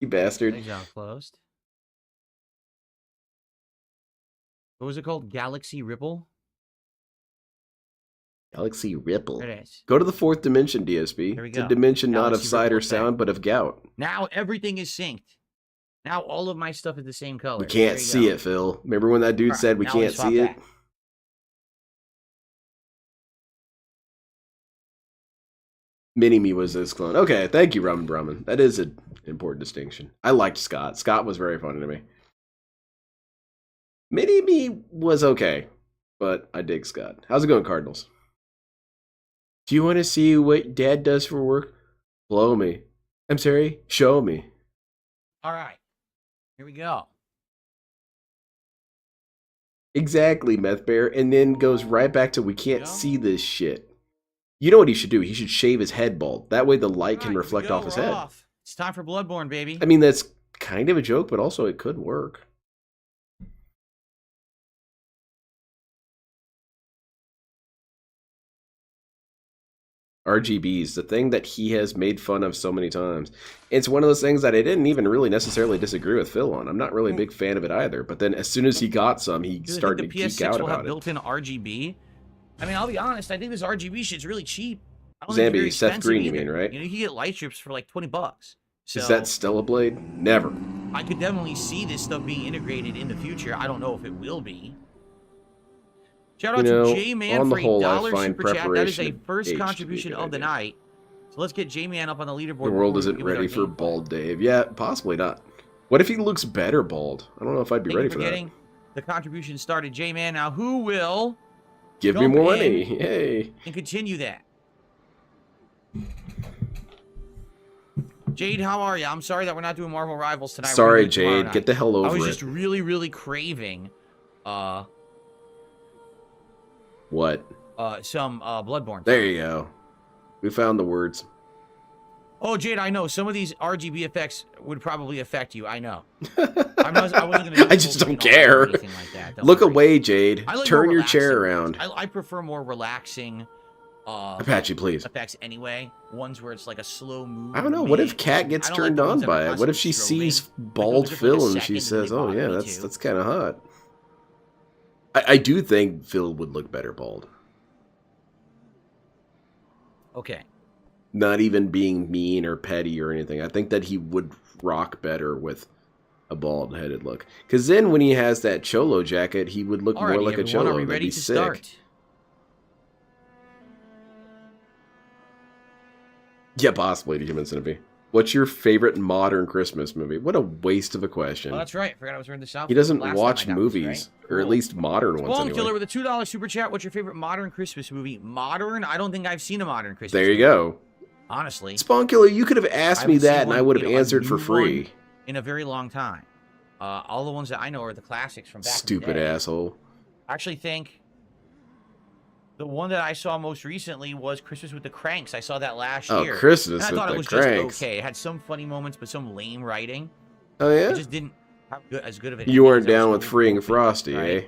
You bastard. Good job, closed. What was it called? Galaxy Ripple? Galaxy Ripple. There it is. Go to the fourth dimension, DSP. There we It's a go. dimension not of Galaxy sight or Ripple effect. sound, but of gout. Now everything is synced. Now all of my stuff is the same color. We can't see it, Phil. Remember when that dude Alright, said we now can't let's swap see it? back. Mini-Me was this clone. Okay, thank you, Ramen Brahman. That is an important distinction. I liked Scott. Scott was very funny to me. Mini-Me was okay, but I dig Scott. How's it going, Cardinals? Do you want to see what Dad does for work? Blow me. I'm sorry, show me. All right. Here we go. Exactly, Meth Bear, and then goes right back to we can't Yeah. see this shit. You know what he should do? He should shave his head bald. That way the light can All right, reflect here we off his go. We're head. off. It's time for Bloodborne, baby. I mean, that's kind of a joke, but also it could work. RGBs, the thing that he has made fun of so many times. It's one of those things that I didn't even really necessarily disagree with Phil on. I'm not really a big fan of it either. But then as soon as he got some, he Do you started to think the geek out PS6 will have about it. built-in RGB? I mean, I'll be honest. I think this RGB shit's really cheap. I don't think it's very Zambi, Seth expensive Green, you either. mean, right? You know, you can get light strips for like $20. So Is that Stella Blade? Never. I could definitely see this stuff being integrated in the future. I don't know if it will be. Shout out You know, to J-Man on the for whole, I $1 find super chat. That is preparation a of first age to be a contribution good of the idea. night. So let's get J-Man up on the leaderboard. The world before we isn't begin with our ready for gameplay. bald Dave. Yeah, possibly not. What if he looks better bald? I don't know if I'd be Thank ready you for that. getting the contribution started, J-Man. Now, who will Give me jump more in money. Yay. and continue that? Jade, how are you? I'm sorry that we're not doing Marvel Rivals tonight. We're Sorry, gonna do it tomorrow Jade. night. Get the hell over I was it. just really, really craving What? some Bloodborne. There you go. We found the words. Oh, Jade, I know. Some of these RGB effects would probably affect you. I know. I wasn't gonna do I just full don't screen care. or anything like that. Don't Look worry. away, Jade. I like Turn more your chair relaxing around. ones. I prefer more relaxing Apache, please. effects anyway. Ones where it's like a slow move. I don't know. What if Kat gets turned on by it? What if she sees bald Phil and she says, "Oh yeah, that's kind of hot." I do think Phil would look better bald. Okay. Not even being mean or petty or anything. I think that he would rock better with a bald-headed look. Because then when he has that cholo jacket, he would look more Alrighty, like a everyone, cholo. are we That'd ready be to sick. start? Yeah, possibly, Human Centipede. What's your favorite modern Christmas movie? What a waste of a question. Oh, that's right. I forgot I was wearing this outfit. He doesn't last time watch I got this, movies, right? or at Cool. least modern ones Spawn anyway. Killer with a $2 super chat. What's your favorite modern Christmas movie? Modern? I don't think I've seen a modern Christmas There you movie. go. Honestly. Spawn Killer, you could have asked me haven't seen that and I one, would have you know, a answered for new free. one in a very long time. All the ones that I know are the classics from back in the Stupid day. asshole. I actually think the one that I saw most recently was Christmas with the Cranks. I saw that last Oh, year. Christmas and I with thought the it was Cranks. just okay. It had some funny moments, but some lame writing. Oh yeah? It just didn't have as good of an You ending weren't as I was down with hoping, freeing Frosty, right? eh?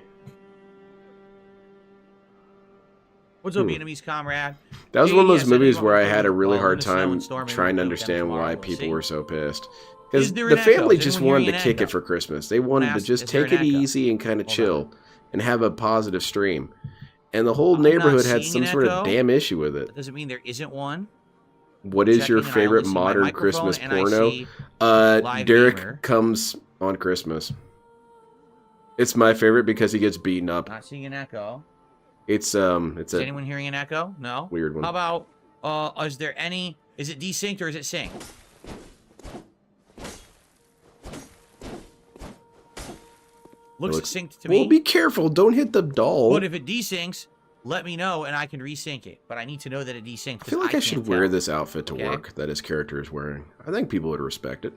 What's up, Vietnamese comrade? That was Yeah, one of yeah, those so they movies go where I through had a really all hard the snow time and storm, and trying to we'll do it understand tomorrow, why we'll people see. were so pissed. Because Is there the an echo? family Is just anyone wanted hearing to an kick it echo? for Christmas. They wanted to ask, just is there take an it echo? easy and kind of Hold chill and have a positive stream. And the whole I'm not neighborhood had seeing some an sort of echo. damn issue with it. That doesn't mean there isn't one. What is your Checking, and I favorite only see my modern microphone, Christmas and I porno? see Live Derek Gamer. comes on Christmas. It's my favorite because he gets beaten up. Not seeing an echo. It's Is a anyone hearing an echo? No. weird one. How about is there any? Is it desynced or is it synced? looks It looks- synced to Well, me. be careful. Don't hit the doll. But if it desyncs, let me know and I can resync it. But I need to know that it desynced. I feel like I should can't wear tell. this outfit to Okay. work that his character is wearing. I think people would respect it.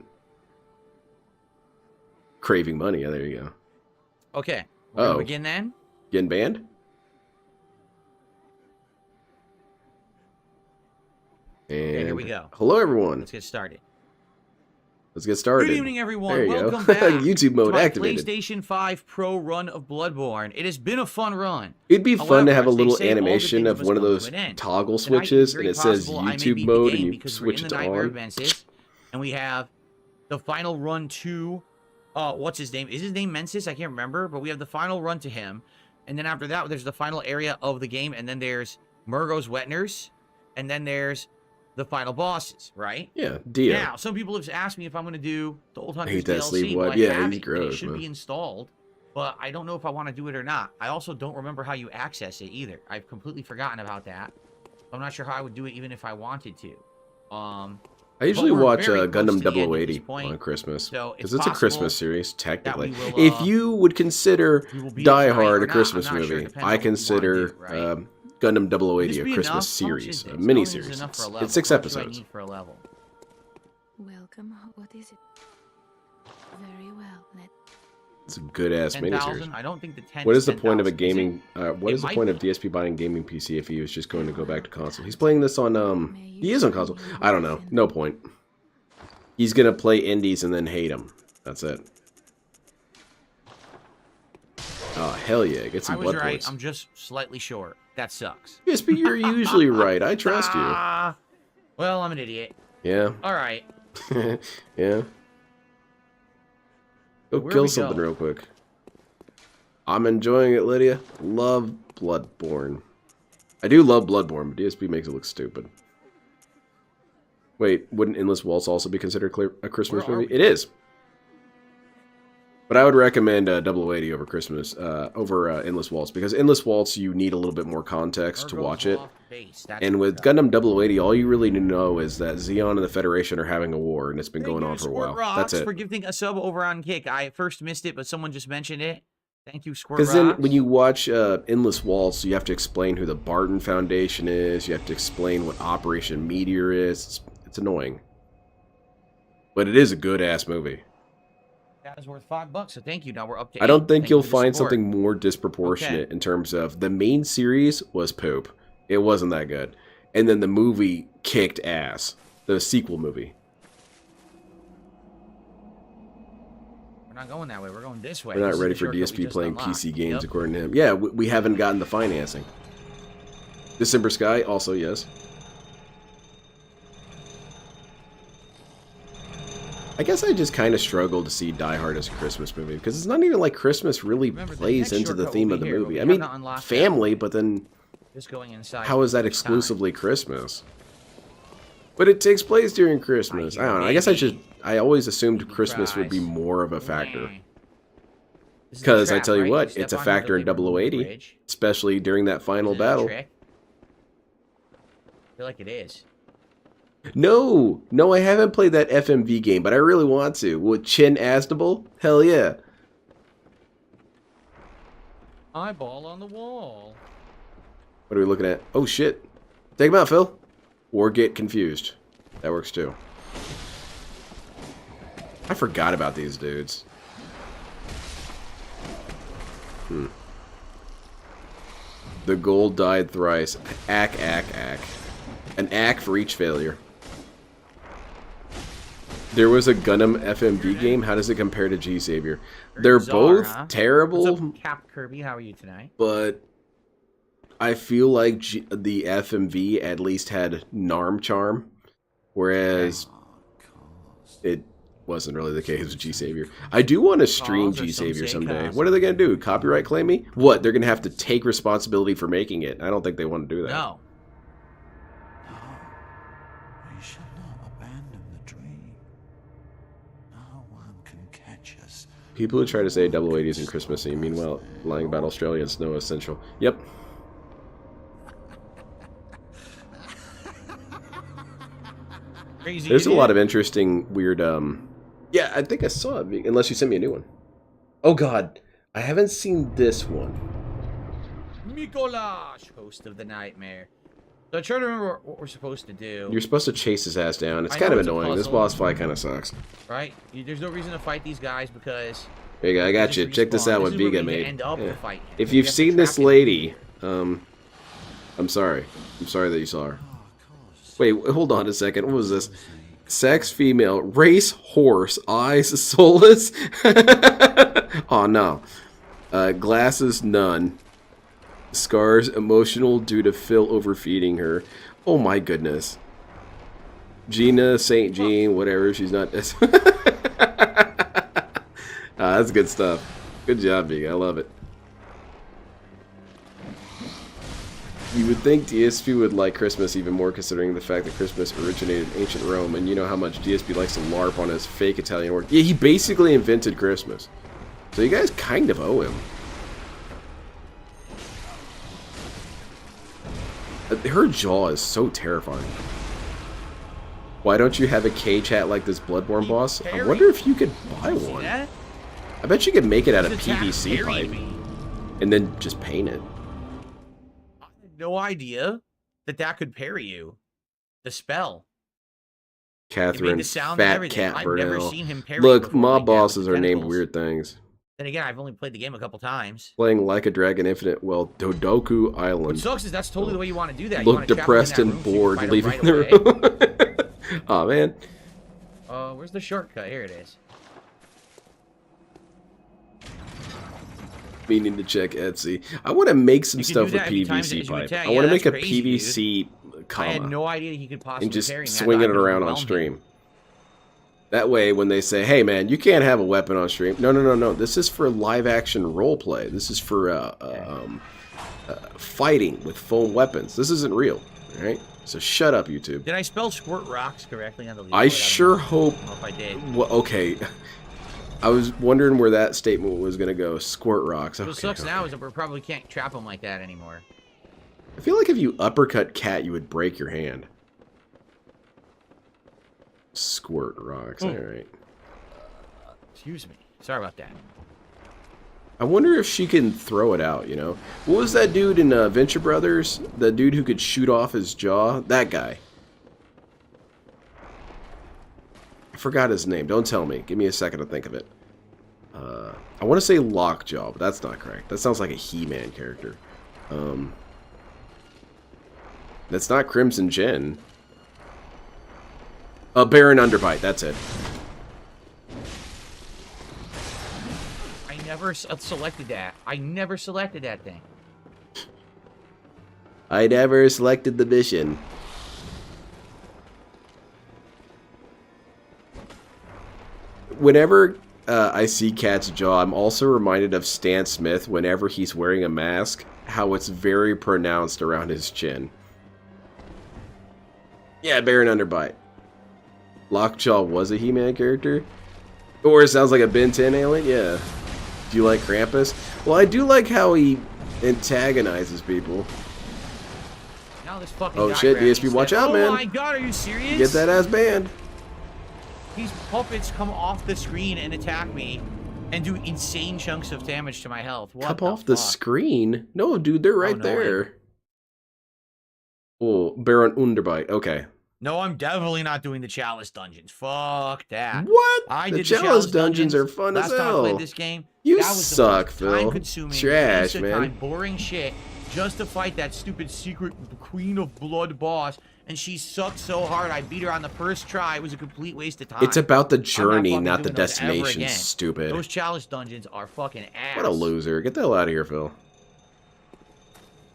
Craving money. Yeah, there you go. Okay. We're gonna Oh. begin then. Getting banned? And here we go. Hello, everyone. Let's get started. Let's get started. Good evening, everyone. There you go. Welcome back YouTube mode to my activated. PlayStation 5 Pro run of Bloodborne. It has been a fun run. It'd be fun to have a However, as they little say, all good animation things of must one of come to those an end. toggle Tonight, it's switches, very and it says possible I may YouTube beat mode, the and game you because switch we're it in the to Nightmare on. Adventures, and we have the final run to what's his name? Is his name Mensis? I can't remember, but we have the final run to him, and then after that, there's the final area of the game, and then there's Murgo's Wetners, and then there's the final bosses, right? Yeah, Dio. Now, some people have asked me if I'm going to do the Old Hunters hate that DLC. sleeve Well, wipe. I Yeah, have he's it, and it gross, should man. be installed, but I don't know if I want to do it or not. I also don't remember how you access it either. I've completely forgotten about that. I'm not sure how I would do it even if I wanted to. I usually but we're watch very close Gundam to the end at 080 this point, on Christmas. so Because it's it's a possible Christmas series, technically. that we will, If you would consider we will beat it Die tonight or Hard a not. Christmas I'm not sure. movie, It depends on I what you wanna consider do, right? Gundam Would 080 this a be Christmas enough? How much series, is a this? How mini much is series. enough for a It's level? 6 How much do I episodes. need for a level? Welcome. What is it? Very well. It's a good ass mini series. 10,000? I don't think the 10 What is is the point of a 10,000, is it? gaming? What It is the might point be. of DSP buying gaming PC if he was just going to go back to console? He's playing this on He is on console. I don't know. No point. He's gonna play indies and then hate them. That's it. Oh hell yeah! Get I some was blood right. points. I'm just slightly short. That sucks. Yes, but you're usually right. I trust you. Ah, well, I'm an idiot. Yeah. All right. Yeah. Go Where kill we something go? real quick. I'm enjoying it, Lydia. Love Bloodborne. I do love Bloodborne, but DSP makes it look stupid. Wait, wouldn't Endless Waltz also be considered a Christmas Where are movie? we? It is. But I would recommend 080 over Christmas, over Endless Waltz, because Endless Waltz you need a little bit more context to Virgo's watch it. off base. That's And with what's up. Gundam 080, all you really need to know is that Xeon and the Federation are having a war, and it's been Thank going you on to for a Squirt while. Rocks That's it. for gifting a sub over on Kick. I first missed it, but someone just mentioned it. Thank you, Squirt Because Rocks. then when you watch Endless Waltz, you have to explain who the Barton Foundation is. You have to explain what Operation Meteor is. It's annoying. But it is a good-ass movie. That is worth $5, so thank you. Now we're up to I don't 8. think Thank you you'll for the find support. something more disproportionate in terms of the main series was poop. It wasn't that good. And then the movie kicked ass. The sequel movie. We're not going that way. We're going this way. We're not This is ready the for shortcut we DSP just playing unlocked. PC games, Yep. according to him. Yeah, we haven't gotten the financing. December Sky, also yes. I guess I just kind of struggle to see Die Hard as a Christmas movie, because it's not even like Christmas really Remember, the plays next into the shortcut theme will of the be here, but movie. we I have mean, not unlocked that. family, but then Just going inside. how is that each time. exclusively Christmas? But it takes place during Christmas. I don't know. I guess I always assumed Christmas would be more of a factor. This is a Because I trap, tell you right? what, step it's a onto factor the in Liverpool 080, Bridge. especially during that final Is it a battle. trick? I feel like it is. No, I haven't played that FMV game, but I really want to. With Chin Aznable? Hell yeah. Eyeball on the wall. What are we looking at? Oh shit. Take him out, Phil. Or get confused. That works too. I forgot about these dudes. The gold died thrice. Ack. An ack for each failure. There was a Gundam FMV game. How does it compare to G-Savior? They're bizarre, both huh? terrible, What's up, Cap Kirby? How are you tonight? but I feel like the FMV at least had Narm charm, whereas it wasn't really the case with G-Savior. I do want to stream Cause, or some G-Savior say someday. cause. What are they going to do? Copyright claim me? What? They're going to have to take responsibility for making it. I don't think they want to do that. No. We shall not abandon the dream. No one can catch us. People who try to say 080 isn't Christmassy, meanwhile lying about Australia and snow is essential. Yep. Crazy. There's a idiot. lot of interesting, weird, yeah, I think I saw it, unless you sent me a new one. Oh god. I haven't seen this one. Mikolash, host of the nightmare. So I try to remember what we're supposed to do. You're supposed to chase his ass down. It's I kind know of it's a annoying. This puzzle. boss fight kind of sucks. Right? There's no reason to fight these guys because... There you go. I got they you. just Check this respawn. out what This is where Viga we made. end up Yeah. the fight. If We you've have to seen this track it. lady, I'm sorry. I'm sorry that you saw her. Wait, hold on a second. What was this? Sex, female, race, horse, eyes, soulless. Oh no. Glasses, none. Scars, emotional due to Phil overfeeding her. Oh my goodness. Gina, Saint Jean, whatever. She's not. That's good stuff. Good job, Big. I love it. You would think DSP would like Christmas even more, considering the fact that Christmas originated in ancient Rome, and you know how much DSP likes to LARP on his fake Italian word. Yeah, he basically invented Christmas. So you guys kind of owe him. Her jaw is so terrifying. Why don't you have a cage hat like this Bloodborne boss? I wonder if you could buy one. That? I bet you could make it out of This attack PVC parried pipe me. and then just paint it. I had no idea that could parry you. The spell. Catherine, the sound and Fat everything. Cat I've never Burnell. seen him parry Look, before mob like that with bosses the are named tentacles. weird things. Then again, I've only played the game a couple times. Playing Like a Dragon Infinite, well, Dodoku What Island. sucks is that's totally the way you want to do that. You Look wanna trap them in depressed that and room so you can bored, fight 'em leaving right the away. room. Aw, man. Where's the shortcut? Here it is. Meaning to check Etsy. I want to make some You can stuff do with that every time as PVC you pipe. attack. I Yeah, want to that's make a crazy, dude. PVC I had comma no idea he could possibly and just parry me. swinging it around on stream. That way, when they say, "Hey, man, you can't have a weapon on stream," no. This is for live action role play. This is for fighting with foam weapons. This isn't real, all right? So shut up, YouTube. Did I spell squirt rocks correctly on the lead? I sure hope. I don't know if I did. Well, okay. I was wondering where that statement was going to go. Squirt rocks. What Okay, sucks okay. now is that we probably can't trap them like that anymore. I feel like if you uppercut Cat, you would break your hand. Squirt rocks. All right. Excuse me. Sorry about that. I wonder if she can throw it out, you know? What was that dude in Venture Brothers? The dude who could shoot off his jaw? That guy. I forgot his name. Don't tell me. Give me a second to think of it. I want to say Lockjaw, but that's not correct. That sounds like a He-Man character. That's not Crimson Jen. Baron Underbite. That's it. I never selected that. I never selected that thing. I never selected the mission. Whenever I see Cat's jaw, I'm also reminded of Stan Smith whenever he's wearing a mask, how it's very pronounced around his chin. Yeah, Baron Underbite. Lockjaw was a He-Man character? Or it sounds like a Ben 10 alien? Yeah. Do you like Krampus? Well, I do like how he antagonizes people. Now this fucking Oh guy shit, grabbed me DSP, watch said, out, man. Oh my god, are you serious? Get that ass banned. These puppets come off the screen and attack me and do insane chunks of damage to my health. What Cup the off the fuck? screen? No, dude, they're right no, there. Oh, Baron Underbite. Okay. No, I'm definitely not doing the Chalice dungeons. Fuck that. What? I The did Chalice dungeons are fun as last time I played hell. this game. You that was suck, the most Phil. time-consuming, Trash, waste of man. time, boring shit, just to fight that stupid secret Queen of Blood boss. And she sucked so hard, I beat her on the first try. It was a complete waste of time. It's about the I'm journey, fucking not the doing those ever destination, again. stupid. Those Chalice dungeons are fucking ass. What a loser. Get the hell out of here, Phil.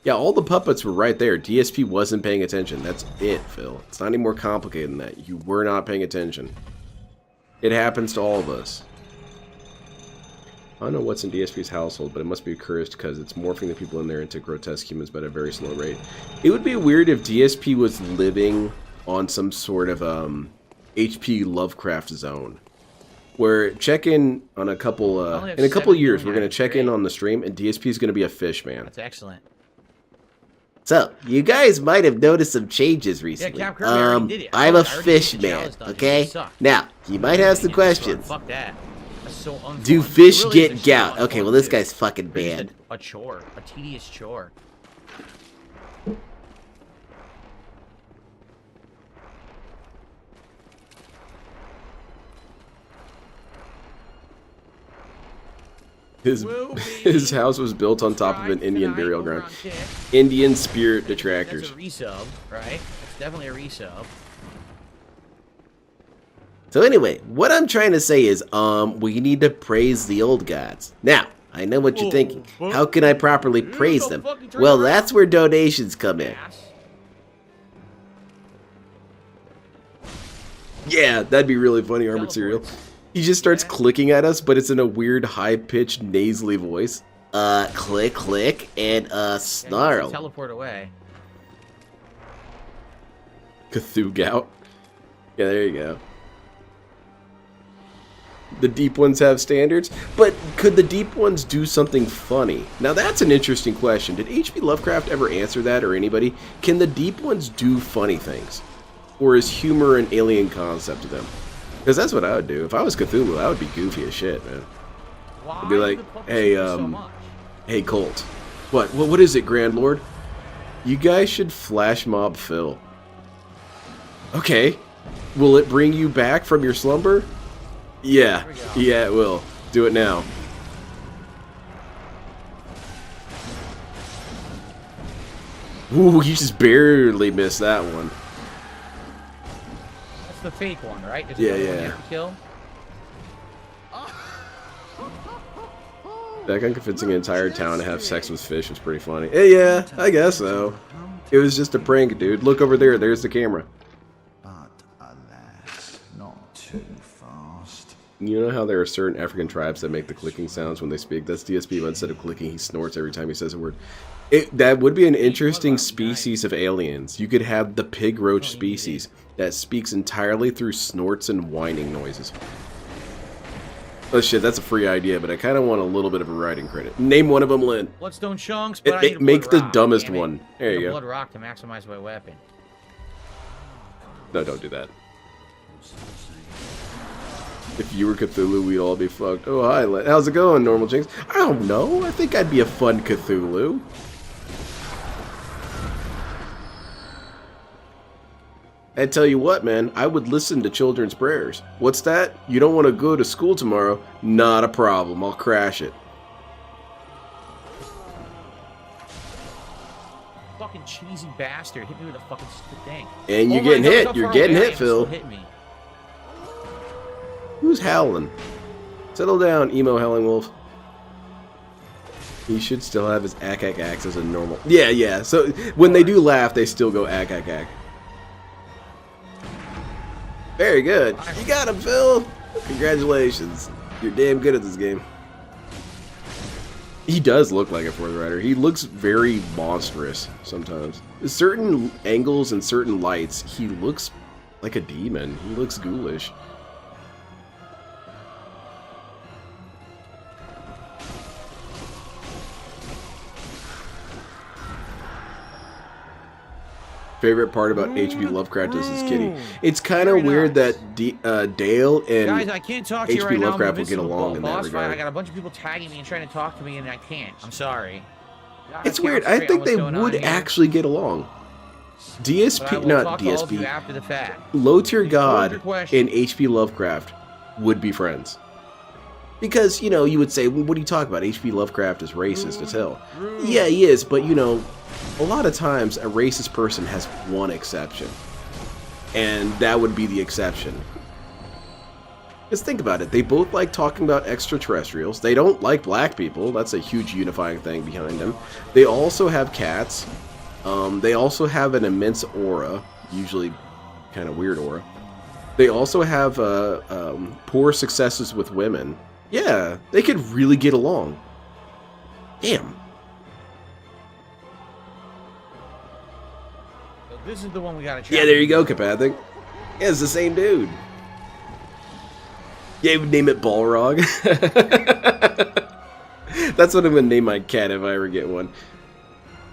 Yeah, all the puppets were right there. DSP wasn't paying attention. That's it, Phil. It's not any more complicated than that. You were not paying attention. It happens to all of us. I don't know what's in DSP's household, but it must be cursed because it's morphing the people in there into grotesque humans but at a very slow rate. It would be weird if DSP was living on some sort of HP Lovecraft zone. Where check in on a couple in a couple years, we're gonna check in on the stream, and DSP is gonna be a fish man. That's excellent. So, you guys might have noticed some changes recently. Cap Kirby already did it. I'm a I already did fish the man, Chalice dungeons. okay? They suck. Now, you might have some Yeah, questions. Fuck that. That's so unfun. Do It fish really get is so gout? Okay, well this unfun, guy's fucking dude. It's bad. a chore, a tedious chore. His house was built on top of an Indian burial ground. Indian spirit detractors. That's a resub, right? That's definitely a resub. So anyway, what I'm trying to say is, we need to praise the old gods. Now, I know what you're thinking. How can I properly praise them? Well, that's where donations come in. Yeah, that'd be really funny, Armored Cereal. He just starts clicking at us, but it's in a weird, high-pitched, nasally voice. Click, click, and, snarl. Teleport away. Cthulhu gout. Yeah, there you go. The deep ones have standards, but could the deep ones do something funny? Now that's an interesting question. Did H.P. Lovecraft ever answer that, or anybody? Can the deep ones do funny things? Or is humor an alien concept to them? Because that's what I would do. If I was Cthulhu, I would be goofy as shit, man. I'd be like, hey, hey, Colt. What is it, Grand Lord? You guys should flash mob Phil. Okay. Will it bring you back from your slumber? Yeah. Yeah, it will. Do it now. Ooh, you just barely missed that one. That's the fake one, right? There's Yeah, another one you yeah. have to kill. That guy convincing an entire town to have sex with fish was pretty funny. Yeah, I guess so. It was just a prank, dude. Look over there. There's the camera. But alas, not too fast. You know how there are certain African tribes that make the clicking sounds when they speak? That's DSP, but instead of clicking, he snorts every time he says a word. That would be an interesting species of aliens. You could have the pig roach species that speaks entirely through snorts and whining noises. Oh shit, that's a free idea, but I kind of want a little bit of a writing credit. Name one of them, Lynn. Bloodstone chunks, but I need a Make blood the rock, dumbest damn it. one. There I need you a go. blood rock to maximize my weapon. No, don't do that. If you were Cthulhu, we'd all be fucked. Oh, hi, Lynn. How's it going, Normal Jinx? I don't know. I think I'd be a fun Cthulhu. I tell you what, man, I would listen to children's prayers. What's that? You don't want to go to school tomorrow? Not a problem. I'll crash it. Fucking cheesy bastard hit me with a fucking stupid thing. And you're Oh my getting God, hit. how You're far getting away I hit, am, still Phil. hit me. Who's howling? Settle down, emo howling wolf. He should still have his ack as a normal. Yeah. So when they do laugh, they still go ack. Very good. You got him, Phil. Congratulations. You're damn good at this game. He does look like a fourth rider. He looks very monstrous sometimes. Certain angles and certain lights, he looks like a demon. He looks ghoulish. Favorite part about H.P. Lovecraft is his kitty. It's kind of weird that Dale and Guys, I can't talk to you H.P. right now. Lovecraft will get along in that Boss fight. I regard. got a bunch of people tagging me and trying to talk to me, and I can't. I'm sorry. It's weird. I think they would actually get along. DSP, not DSP. After the fact. Low tier god your question. and H.P. Lovecraft would be friends. Because, you know, you would say, what do you talk about? H.P. Lovecraft is racist as hell. Yeah, he is, but, you know, a lot of times a racist person has one exception. And that would be the exception. Just think about it. They both like talking about extraterrestrials. They don't like black people. That's a huge unifying thing behind them. They also have cats. They also have an immense aura. Usually kind of weird aura. They also have poor successes with women. Yeah, they could really get along. Damn. So this is the one we gotta try. Yeah, there you go, Kapathic. Yeah, it's the same dude. Yeah, you would name it Balrog. That's what I'm gonna name my cat if I ever get one.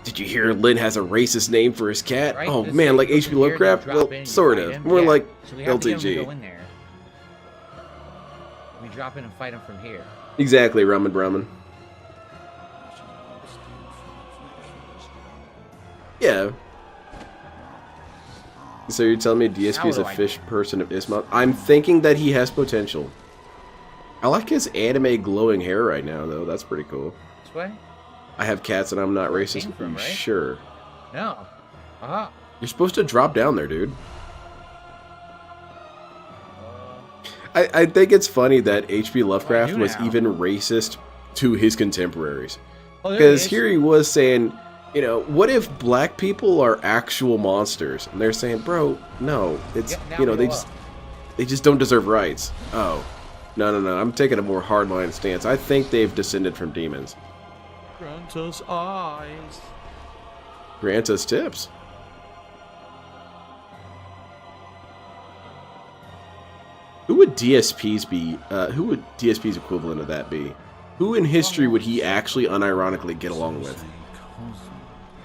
Did you hear Lynn has a racist name for his cat? Right, Oh this man, is like goes H.P. in here, you Lovecraft? drop Well, in, you sort fight of. him. More Yeah. like So we have to get him to LTG. go in there. We drop in and fight him from here. Exactly, ramen. Yeah. So you're telling me DSP is a fish person of Ismail? I'm thinking that he has potential. I like his anime glowing hair right now, though. That's pretty cool. This way? I have cats and I'm not racist. From, right? Sure. No. Uh-huh. You're supposed to drop down there, dude. I think it's funny that H.P. Lovecraft was even racist to his contemporaries. Because here he was saying, you know, what if black people are actual monsters? And they're saying, bro, no, it's, you know, they just don't deserve rights. Oh, no, I'm taking a more hardline stance. I think they've descended from demons. Grant us eyes. Grant us tips. Who would DSPs be? Who would DSP's equivalent of that be? Who in history would he actually unironically get along with?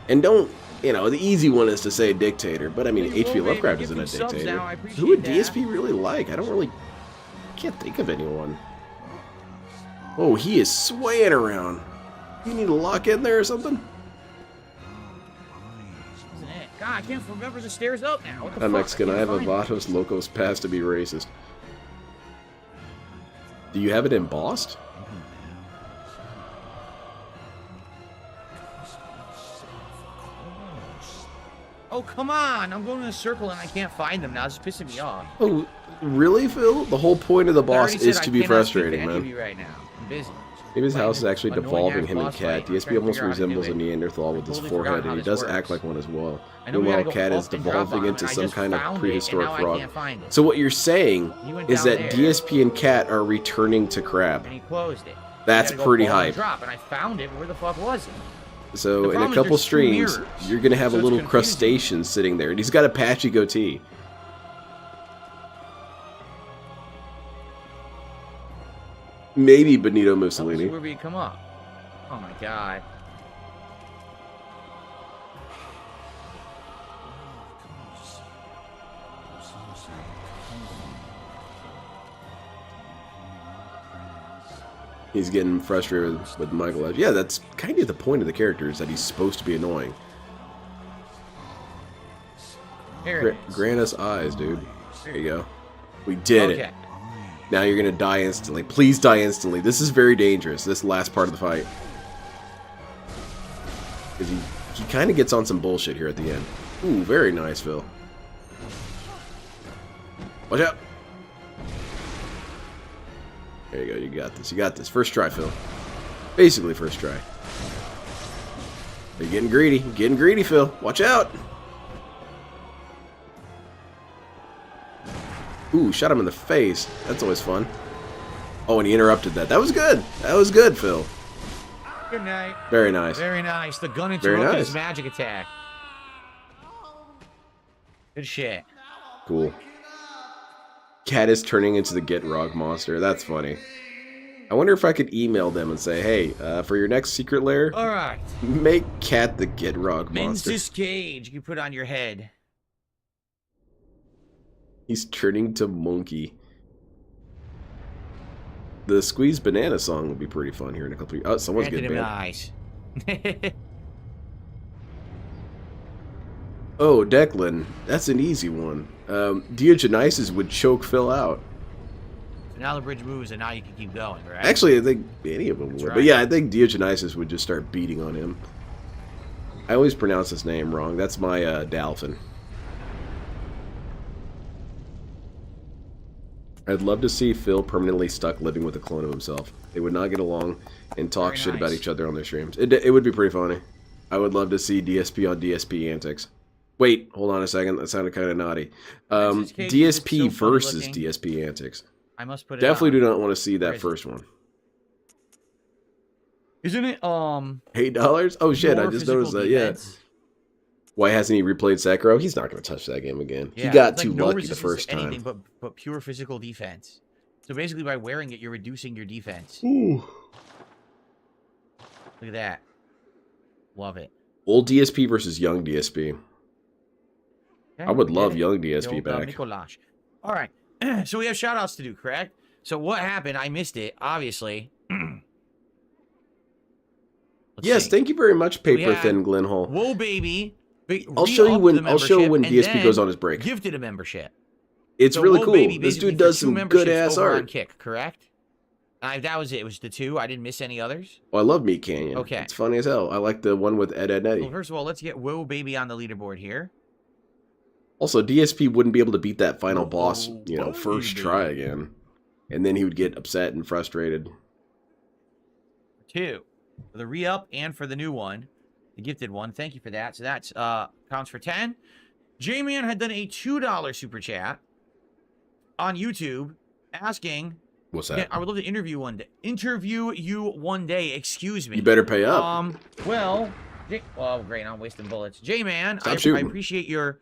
And don't, you know, the easy one is to say dictator, but I mean, H.P. Lovecraft isn't a dictator. Who would DSP really like? I can't think of anyone. Oh, he is swaying around. You need to lock in there or something? God, I can't remember the stairs up now. What the I'm fuck? Mexican. I have a Vatos Locos pass to be racist. Do you have it embossed? Oh, come on. I'm going in a circle and I can't find them now. It's pissing me off. Oh, really, Phil? The whole point of the boss is to be frustrating, man. Right now. I'm busy. Maybe his house is actually devolving him and Cat. DSP almost resembles a Neanderthal with his forehead, and he does act like one as well. Meanwhile, Cat is devolving into some kind of prehistoric frog. So what you're saying is that DSP and Cat are returning to Crab. And he closed it. That's pretty hype. And I found it. Where the fuck was it? So in a couple streams, you're going to have a little crustacean sitting there, and he's got a patchy goatee. Maybe Benito Mussolini. Where we come up? Oh my god. He's getting frustrated with Michael. Yeah, that's kind of the point of the character, is that he's supposed to be annoying. Grant us eyes, dude. There you go. We did it. Now you're gonna die instantly. Please die instantly. This is very dangerous, this last part of the fight. Because he kind of gets on some bullshit here at the end. Ooh, very nice, Phil. Watch out. There you go, you got this. You got this. First try, Phil. Basically first try. You're getting greedy. You're getting greedy, Phil. Watch out. Ooh, shot him in the face. That's always fun. Oh, and he interrupted that. That was good. That was good, Phil. Good night. Very nice. Very nice. The gun interrupted his magic attack. Good shit. Cool. Cat is turning into the Get Rog monster. That's funny. I wonder if I could email them and say, hey, for your next secret lair, alright, make Cat the Get Rog monster. Men's cage you put on your head. He's turning to monkey. The Squeeze Banana song will be pretty fun here in a couple of years. Oh, someone's getting banned. Nice. Oh, Declan. That's an easy one. Diogenesis would choke Phil out. So now the bridge moves and now you can keep going, right? Actually, I think any of them would. Right. But yeah, I think Diogenesis would just start beating on him. I always pronounce his name wrong. That's my Dalphin. I'd love to see Phil permanently stuck living with a clone of himself. They would not get along and talk shit about each other on their streams. It would be pretty funny. I would love to see DSP on DSP antics. Wait, hold on a second. That sounded kind of naughty. DSP versus DSP antics. I must put it Definitely do not want to see that first one. Isn't it $8? Oh shit, I just noticed that. Yeah. Why hasn't he replayed Sekiro? He's not going to touch that game again. Yeah, he got too lucky the first time. Anything but pure physical defense. So basically, by wearing it, you're reducing your defense. Ooh. Look at that. Love it. Old DSP versus young DSP. Okay, I would love young DSP back. All right. So we have shoutouts to do, correct? So what happened? I missed it, obviously. Yes, thank you very much, Paper Thin Glenhole. Whoa, baby. I'll show you when DSP goes on his break. Gifted a membership. It's so really Whoa cool. Baby This dude does some good ass over art. On Kick, correct? That was it. It was the 2. I didn't miss any others. Oh, I love Meat Canyon. Okay. It's funny as hell. I like the one with Ed Eddie. Well, first of all, let's get Whoa Baby on the leaderboard here. Also, DSP wouldn't be able to beat that final boss, first try again. And then he would get upset and frustrated. 2. For the re-up and for the new one. The gifted one. Thank you for that. So that's counts for 10. J-Man had done a $2 super chat on YouTube asking... What's that? I would love to interview you one day. Excuse me. You better pay up. Well, great. I'm wasting bullets. J-Man, I appreciate your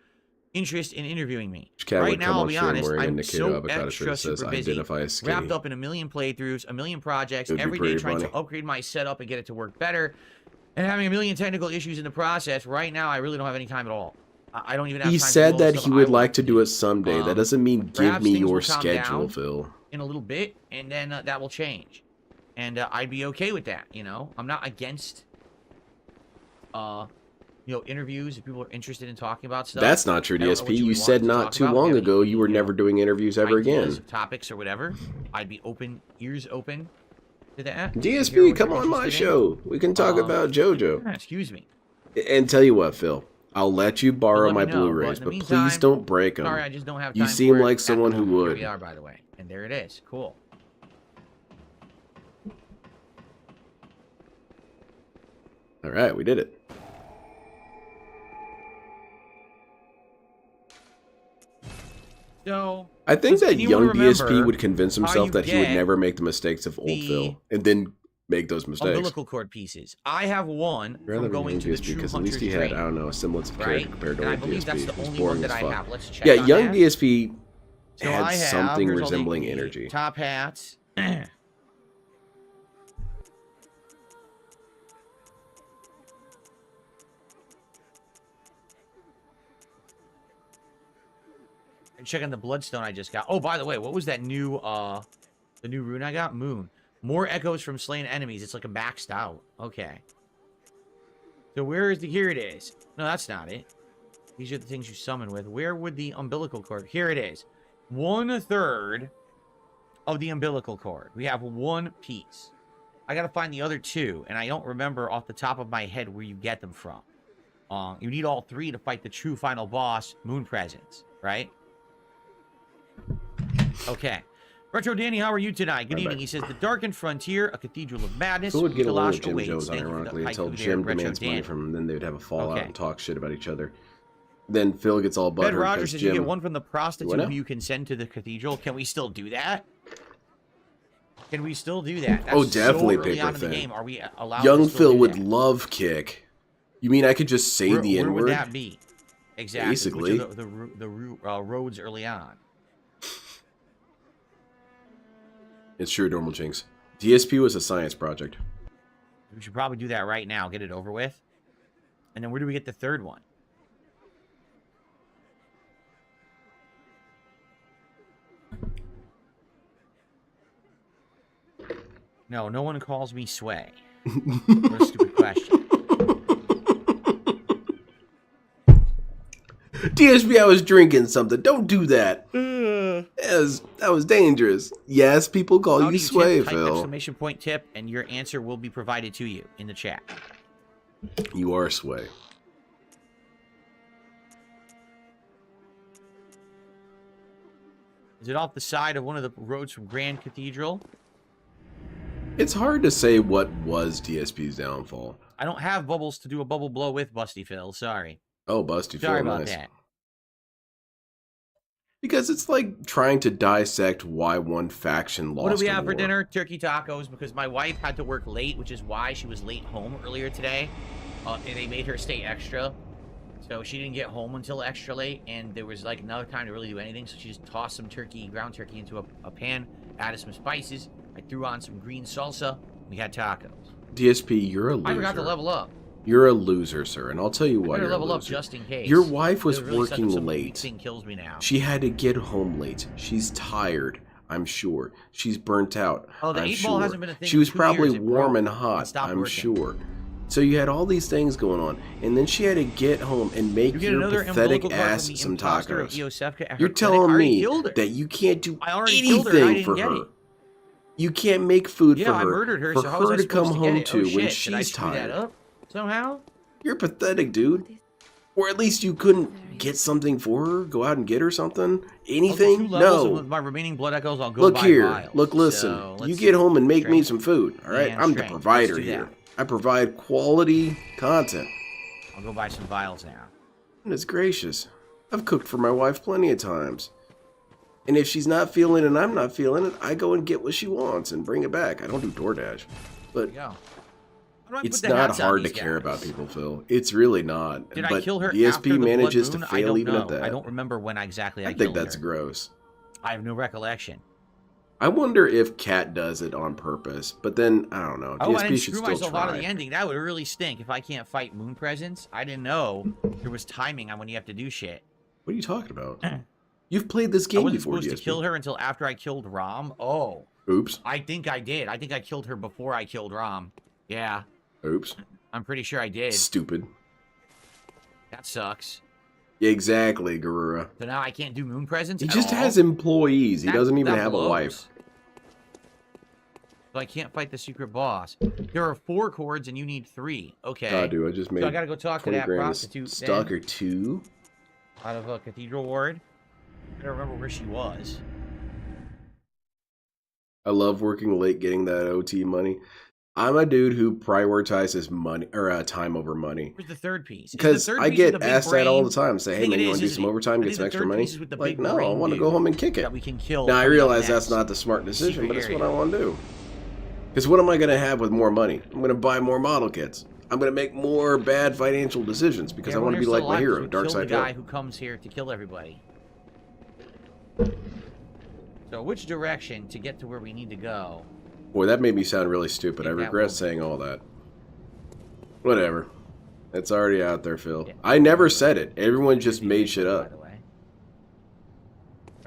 interest in interviewing me. Right now, I'll be honest, I'm so extra super busy, wrapped up in a million playthroughs, a million projects, every day trying to upgrade my setup and get it to work better, and having a million technical issues in the process. Right now, I really don't have any time at all. I don't even have time. He said that he would like to do it someday. That doesn't mean give me your schedule, Phil. In a little bit, and then that will change, and I'd be okay with that. I'm not against interviews if people are interested in talking about stuff. That's not true, DSP. You said not too long ago you were never doing interviews ever again. Topics or whatever. I'd be ears open to that. DSP, come on my show. We can talk about JoJo. Excuse me. And tell you what, Phil. I'll let you borrow my Blu-rays, but please don't break them. Sorry, I just don't have time. You seem like someone who would. Here we are, by the way. And there it is. Cool. All right, we did it. So I think that young DSP would convince himself that he would never make the mistakes of old Phil, and then make those mistakes. Umbilical cord pieces. I have one from going to the True because at Hunter's least he had, Dream, I don't know, a semblance of character compared to and I old believe DSP. that's the It's only boring one as that I fuck. have. Let's check. Yeah, on young that. DSP So had I have, something here's all the resembling energy. Top hats. And checking the bloodstone I just got. Oh, by the way, what was that new the new rune I got? Moon. More echoes from slain enemies. It's like a maxed out. Okay. So where is the... Here it is. No, that's not it. These are the things you summon with. Where would the umbilical cord... Here it is. 1/3 of the umbilical cord. We have one piece. I gotta find the other 2, and I don't remember off the top of my head where you get them from. You need all 3 to fight the true final boss, Moon Presence, right? Okay. Retro Danny, how are you tonight? Good evening. He says, the Darkened Frontier, a Cathedral of Madness. Who would get along with Kalash Jim awaits. Jones, Thank you for the ironically, haiku until there, Jim Retro demands money Danny. from him, then they would have a fallout Okay. and talk shit about each other. Then Phil gets all Ben butthurt Rogers because says Jim... you get one from the prostitute What now? who you can send to the cathedral. Can we still do that? Can we still do that? That's Oh, definitely, so early Paper on in the Thin. game. Are we allowed Young to still Phil do would that? love Kick. You mean I could just say the Where N-word? would that be? Exactly. Basically. Which are the roads early on. It's true, Normal Jinx. DSP was a science project. We should probably do that right now. Get it over with. And then where do we get the third one? No, no one calls me Sway. What a stupid question. DSP, I was drinking something. Don't do that. That was dangerous. Yes, people call How you do Sway, tip? Type Phil. exclamation point tip, and your answer will be provided to you in the chat. You are Sway. Is it off the side of one of the roads from Grand Cathedral? It's hard to say what was DSP's downfall. I don't have bubbles to do a bubble blow with, Busty Phil. Sorry. Oh, Busty Phil, Sorry about nice. that. Because it's like trying to dissect why one faction lost What do we a have for war. dinner? Turkey tacos, because my wife had to work late, which is why she was late home earlier today. And they made her stay extra. So she didn't get home until extra late, and there was like another time to really do anything. So she just tossed some ground turkey into a pan, added some spices. I threw on some green salsa. We had tacos. DSP, you're a loser. I forgot to level up. You're a loser, sir, and I'll tell you why Better you're level a up loser. just in case. Your wife was It really sucks if working some late. thing kills me now. She had to get home late. She's tired. I'm sure. She's burnt out. Oh, the I'm 8 sure. ball hasn't been a thing She in was 2 probably years. It warm broke and and hot. stopped I'm working. sure. So you had all these things going on, and then she had to get home and make You get your another pathetic umbilical card ass from the some imposter of tacos. Eosefka. Her You're clinic. I telling already me killed her. that you can't do I already killed her and I anything didn't for get her. it. You can't make food Yeah, for I her, murdered her, for so how was her I to come supposed to get home it? to Oh, when shit. Did I she's screw that tired. up somehow? You're pathetic, dude. Or at least you couldn't get something for her, go out and get her something, anything. I'll do 2 levels, and No. with my remaining blood echoes, I'll go Look buy here. vials. Look, listen. So, You let's get home and make me strength. some food. All right, And I'm the strength. provider Let's do here. that. I provide quality content. I'll go buy some vials now. Goodness gracious. I've cooked for my wife plenty of times. And if she's not feeling it and I'm not feeling it, I go and get what she wants and bring it back. I don't do DoorDash. But There you go. How do I it's put the not hats on hard to these care guys? about people, Phil. It's really not. Did but I kill her DSP after the manages blood moon? to I fail don't even know. at that. I don't remember when exactly I I killed think that's her. gross. I have no recollection. I wonder if Cat does it on purpose, but then I don't know. Oh, I DSP didn't should screw still myself out of try. the ending. That would really stink if I can't fight moon presence. I didn't know there was timing on when you have to do shit. What are you talking about? You've played this I game wasn't before, supposed DSP. to kill her until after I killed Rom. Oh. Oops. I think I did. I think I killed her before I killed Rom. Yeah. Oops. I'm pretty sure I did. Stupid. That sucks. Yeah, exactly, Garura. So now I can't do moon presence He at just all? has employees. He That- doesn't even that have a blows. wife. So I can't fight the secret boss. There are 4 chords and you need 3. Okay. God, dude, I just made So I gotta go talk to 20 that grand prostitute then, Stalker 2. out of a cathedral ward. I don't remember where she was. I love working late, getting that OT money. I'm a dude who prioritizes money or time over money. Where's the third piece? Is the Because third I piece with get the big asked that all the brain? time. Say, I hey think man, it you want is, to do isn't some it? overtime, I get think some the extra third money? piece is with the Like, big no, I brain want to dude go home and kick it. that we can kill. Now I coming up realize that's next. not the smart decision, Secret but it's what area. I want to do. Because what am I going to have with more money? I'm going to buy more model kits. I'm going to make more bad financial decisions because I Everyone want to be here's like still my alive hero, 'cause we killed Darkseid the guy Hill. who comes here to kill everybody. So which direction to get to where we need to go? Boy, that made me sound really stupid. I Think that regret will- saying all that. Whatever. It's already out there, Phil. Yeah. I never said it. Everyone just made shit By up. the way.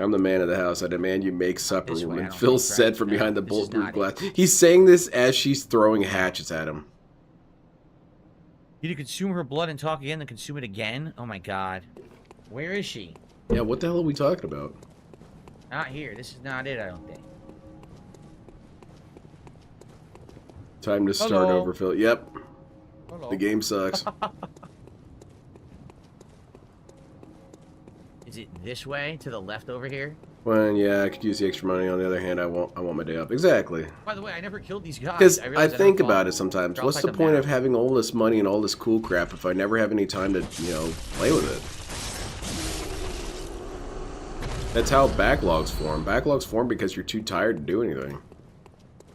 I'm the man of the house. I demand you make supper, This way, I woman. don't Phil think, said right? from No, behind the this is bulletproof not glass. it. He's saying this as she's throwing hatchets at him. You need to consume her blood and talk again, then consume it again? Oh my god. Where is she? Yeah, what the hell are we talking about? Not here. This is not it, I don't think. Time to start Hello. over, Phil. Yep, Hello. the game sucks. Is it this way to the left over here? Well, yeah, I could use the extra money. On the other hand, I want my day off. Exactly. By the way, I never killed these guys. Because I realized think never about fought it sometimes. They're all What's the like a point map. of having all this money and all this cool crap if I never have any time to, play with it? That's how backlogs form. Backlogs form because you're too tired to do anything.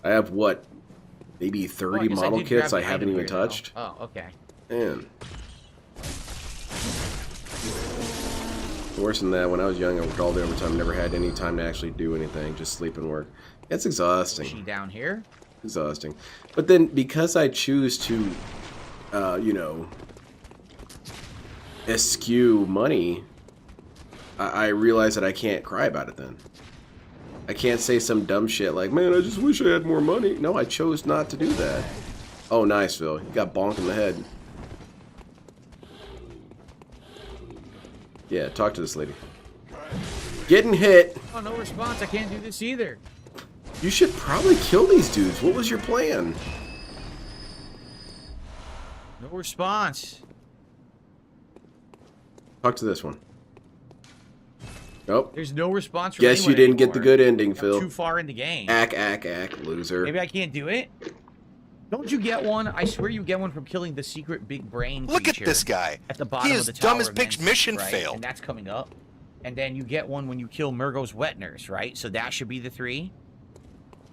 I have, what, maybe Oh, 30 I guess model did kits grab I the haven't item even here, though. touched. Oh, okay. Man. Worse than that, when I was young, I worked all day overtime, never had any time to actually do anything, just sleep and work. It's Is exhausting. she down here? Exhausting. But then, because I choose to, eschew money, I realize that I can't cry about it then. I can't say some dumb shit like, man, I just wish I had more money. No, I chose not to do that. Oh, nice, Phil. You got bonked in the head. Yeah, talk to this lady. Getting hit. Oh, no response. I can't do this either. You should probably kill these dudes. What was your plan? No response. Talk to this one. Nope. There's no response from Guess you anyone didn't get the anymore. good ending, I'm Phil. too far in the game. Ack, loser. Maybe I can't do it? Don't you get one? I swear you get one from killing the secret big brain Look at creature this guy. at the bottom He of is the dumb tower as pigs of mission right? failed. And that's coming up. And then you get one when you kill Murgo's wet nurse, right? So that should be the 3.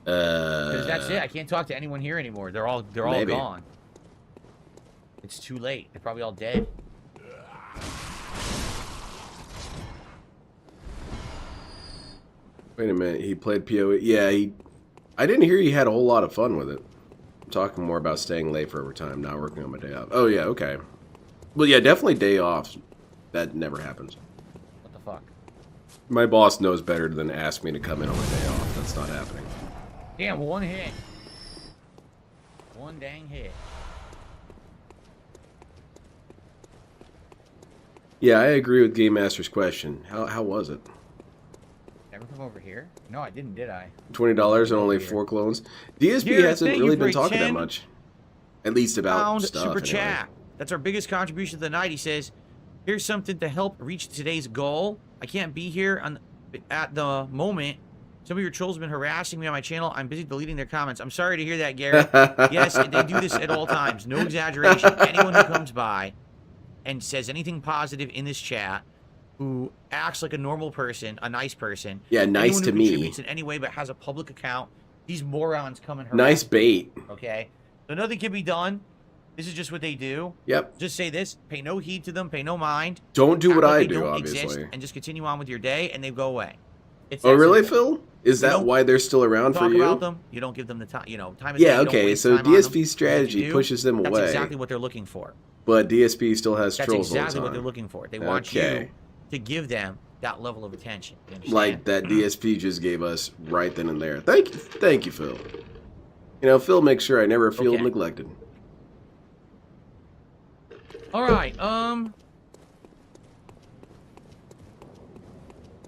Because that's it. I can't talk to anyone here anymore. They're all Maybe. gone. It's too late. They're probably all dead. Wait a minute. He played PoE. Yeah, I didn't hear he had a whole lot of fun with it. I'm talking more about staying late for overtime, not working on my day off. Oh, yeah, okay. Well, yeah, definitely day off. That never happens. What the fuck? My boss knows better than ask me to come in on my day off. That's not happening. Damn, one hit. One dang hit. Yeah, I agree with Game Master's question. How was it? Ever come over here? No, I didn't, did I? $20 and only 4 clones. DSP Here, hasn't thank really you for been a talking that 10 much. At least about pound stuff. super Anyway. chat. That's our biggest contribution of the night. He says, "Here's something to help reach today's goal. I can't be here at the moment. Some of your trolls have been harassing me on my channel. I'm busy deleting their comments." I'm sorry to hear that, Garrett. Yes, they do this at all times. No exaggeration. Anyone who comes by and says anything positive in this chat, who acts like a normal person, a nice person. Yeah, nice anyone to who me. contributes in any way but has a public account, these morons come and harass Nice bait. me, okay? So nothing can be done. This is just what they do. Yep. Just say this. Pay no heed to them. Pay no mind. Don't do Act what like I they do, don't obviously. exist, and just continue on with your day, and they go away. It's Oh, that really, simple. Phil? Is You that don't why they're still around for Talk you? about them. You don't give them the time. You know, time. Of Yeah, day, you don't okay, waste so time on them. DSP strategy If you do, pushes them that's away. exactly what they're looking for. But DSP still has That's trolls exactly all what the they're time. looking for. They want Okay. you to give them that level of attention. You understand? Like that DSP just gave us right then and there. Thank you, Phil. You know, Phil makes sure I never feel Okay. neglected. All right.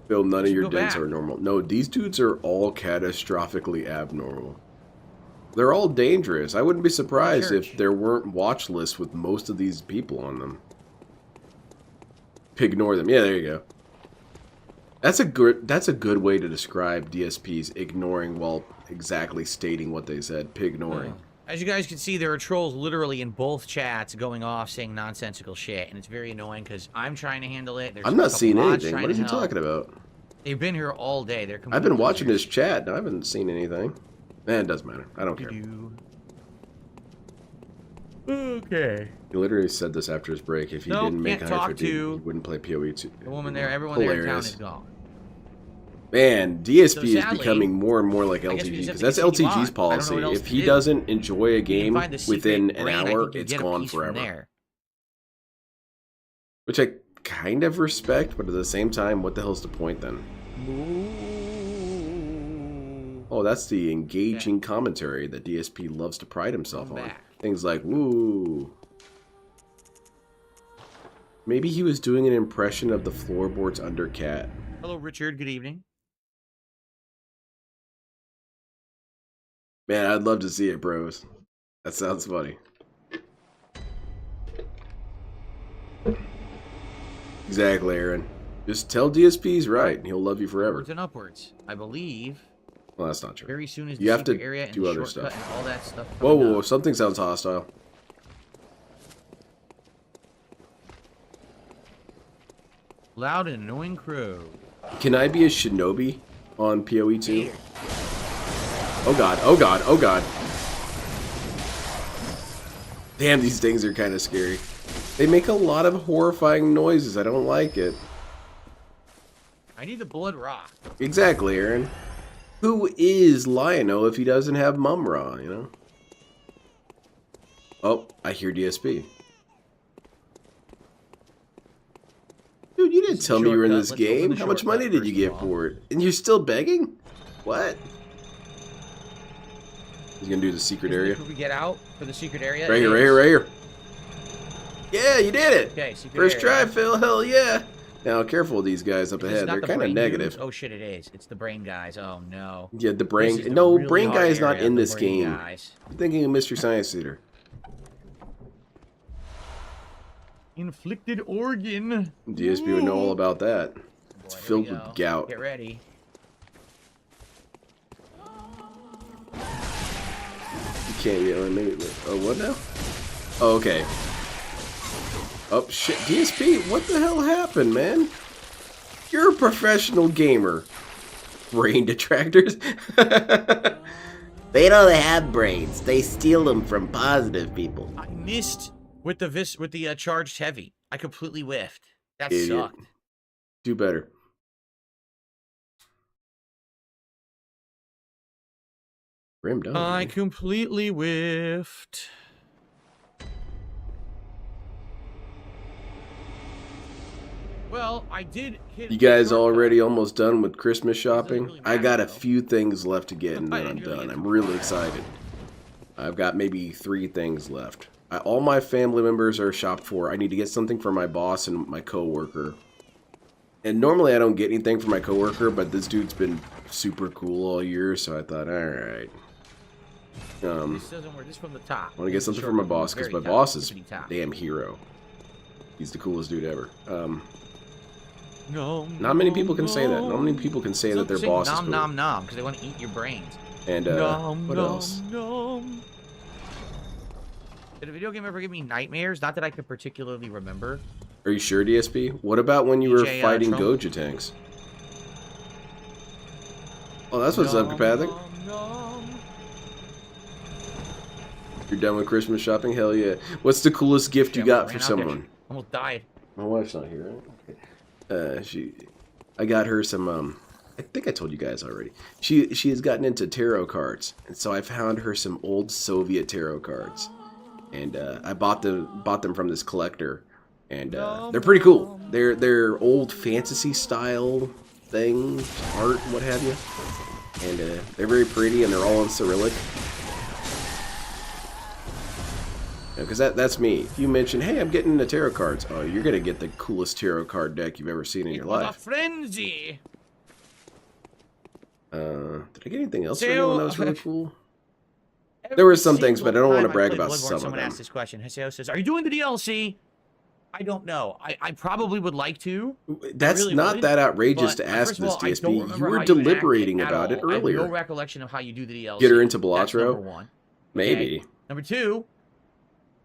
Phil, none of should your go dudes back. are normal. No, these dudes are all catastrophically abnormal. They're all dangerous. I wouldn't be surprised Church. if there weren't watch lists with most of these people on them. Ignore them. Yeah, there you go. That's a good way to describe DSPs ignoring while exactly stating what they said. Pignoring. As you guys can see, there are trolls literally in both chats going off saying nonsensical shit, and it's very annoying because I'm trying to handle it. There's I'm a not couple seeing mods anything. trying What to is he help. talking about? They've been here all day. They're I've been watching losers. his chat and I haven't seen anything. It doesn't matter. I don't care. Okay. He literally said this after his break. If he Nope, didn't make can't 150, talk he to wouldn't play PoE 2. The woman there, everyone there in town Hilarious. is gone. Man, DSP So is sadly, becoming more and more like I guess we LTG just have because to that's continue on. LTG's I don't know policy. what else If to he do. doesn't enjoy a You can game find the secret within an brain, I hour, think you it's get a gone piece from forever. there. Which I kind of respect, but at the same time, what the hell's the point then? Oh, that's the engaging commentary that DSP loves to pride himself Come on. back. Things like, woo. Maybe he was doing an impression of the floorboards under Cat. Hello, Richard. Good evening. Man, I'd love to see it, bros. That sounds funny. Exactly, Aaron. Just tell DSP he's right, and he'll love you forever. Upwards and upwards. I believe Well, that's not true. very soon is the You have secret to area and do the other shortcut stuff. and all that stuff. Whoa, coming whoa, whoa, up. something sounds hostile. Loud and annoying crow. Can I be a shinobi on PoE 2? Oh god, oh god, oh god. Damn, these things are kind of scary. They make a lot of horrifying noises. I don't like it. I need the blood rock. Exactly, Aaron. Who is Lionel if he doesn't have Mum-Ra, you know? Oh, I hear DSP. Dude, you didn't tell me you were in this Shortcut. Let's open game. the How much money shortcut did you first get of all. for it? And you're still begging? What? He's gonna do the secret area. Where we get out for the secret area? Right here, It right is- here, right here. Yeah, you did it! Okay, secret First area. try, Phil. Hell yeah! Now, careful with these guys up This is ahead. not They're the kind of brain negative. dudes. Oh shit, it is. It's the brain guys. Oh no. Yeah, the This brain. is the No, really brain hard guy is not area, in the this brain game. guys. I'm thinking of Mystery Science Theater. Inflicted organ. DSP would know all about that. It's Boy, here filled we with go. gout. Get ready. You can't get maybe. Oh, what now? Oh, okay. Oh shit, DSP, what the hell happened, man? You're a professional gamer. Brain detractors. They don't have brains. They steal them from positive people. I missed with the charged heavy. I completely whiffed. That Idiot. sucked. Do better. Grim done. I completely whiffed. Well, I did hit. You guys already almost done with Christmas shopping? I got a few things left to get and then I'm done. I'm really excited. I've got maybe 3 things left. All my family members are shopped for. I need to get something for my boss and my coworker. And normally I don't get anything for my coworker, but this dude's been super cool all year, so I thought, alright. This doesn't work. This is from the top. I want to get something for my boss, because my boss is a damn hero. He's the coolest dude ever. Not many people can say that. Not many people can say that their boss is cool. Nom nom, because they want to eat your brains. And, what else? Did a video game ever give me nightmares? Not that I could particularly remember. Are you sure, DSP? What about when you were fighting Trump? Goja tanks? Oh, that's what's up, Kapathic. You're done with Christmas shopping? Hell yeah. What's the coolest gift you got for someone? Almost died. My wife's not here, right? Okay. I got her some, I think I told you guys already. She has gotten into tarot cards, and so I found her some old Soviet tarot cards. And I bought them from this collector, and they're pretty cool. They're old fantasy style thing, art, what have you. And they're very pretty, and they're all in Cyrillic. Because that's me. If you mention, hey, I'm getting into tarot cards, oh, you're gonna get the coolest tarot card deck you've ever seen in your life. A frenzy. Did I get anything else for anyone that was really cool? There were some things, but I don't want to brag about some of them. Someone asked this question. Haseo says, "Are you doing the DLC?" I don't know. I probably would like to. That's really not that outrageous to ask this, DSP. You were deliberating about it earlier. I have no recollection of how you do the DLC. Get her into Balatro? Number 1. Maybe. Number 2.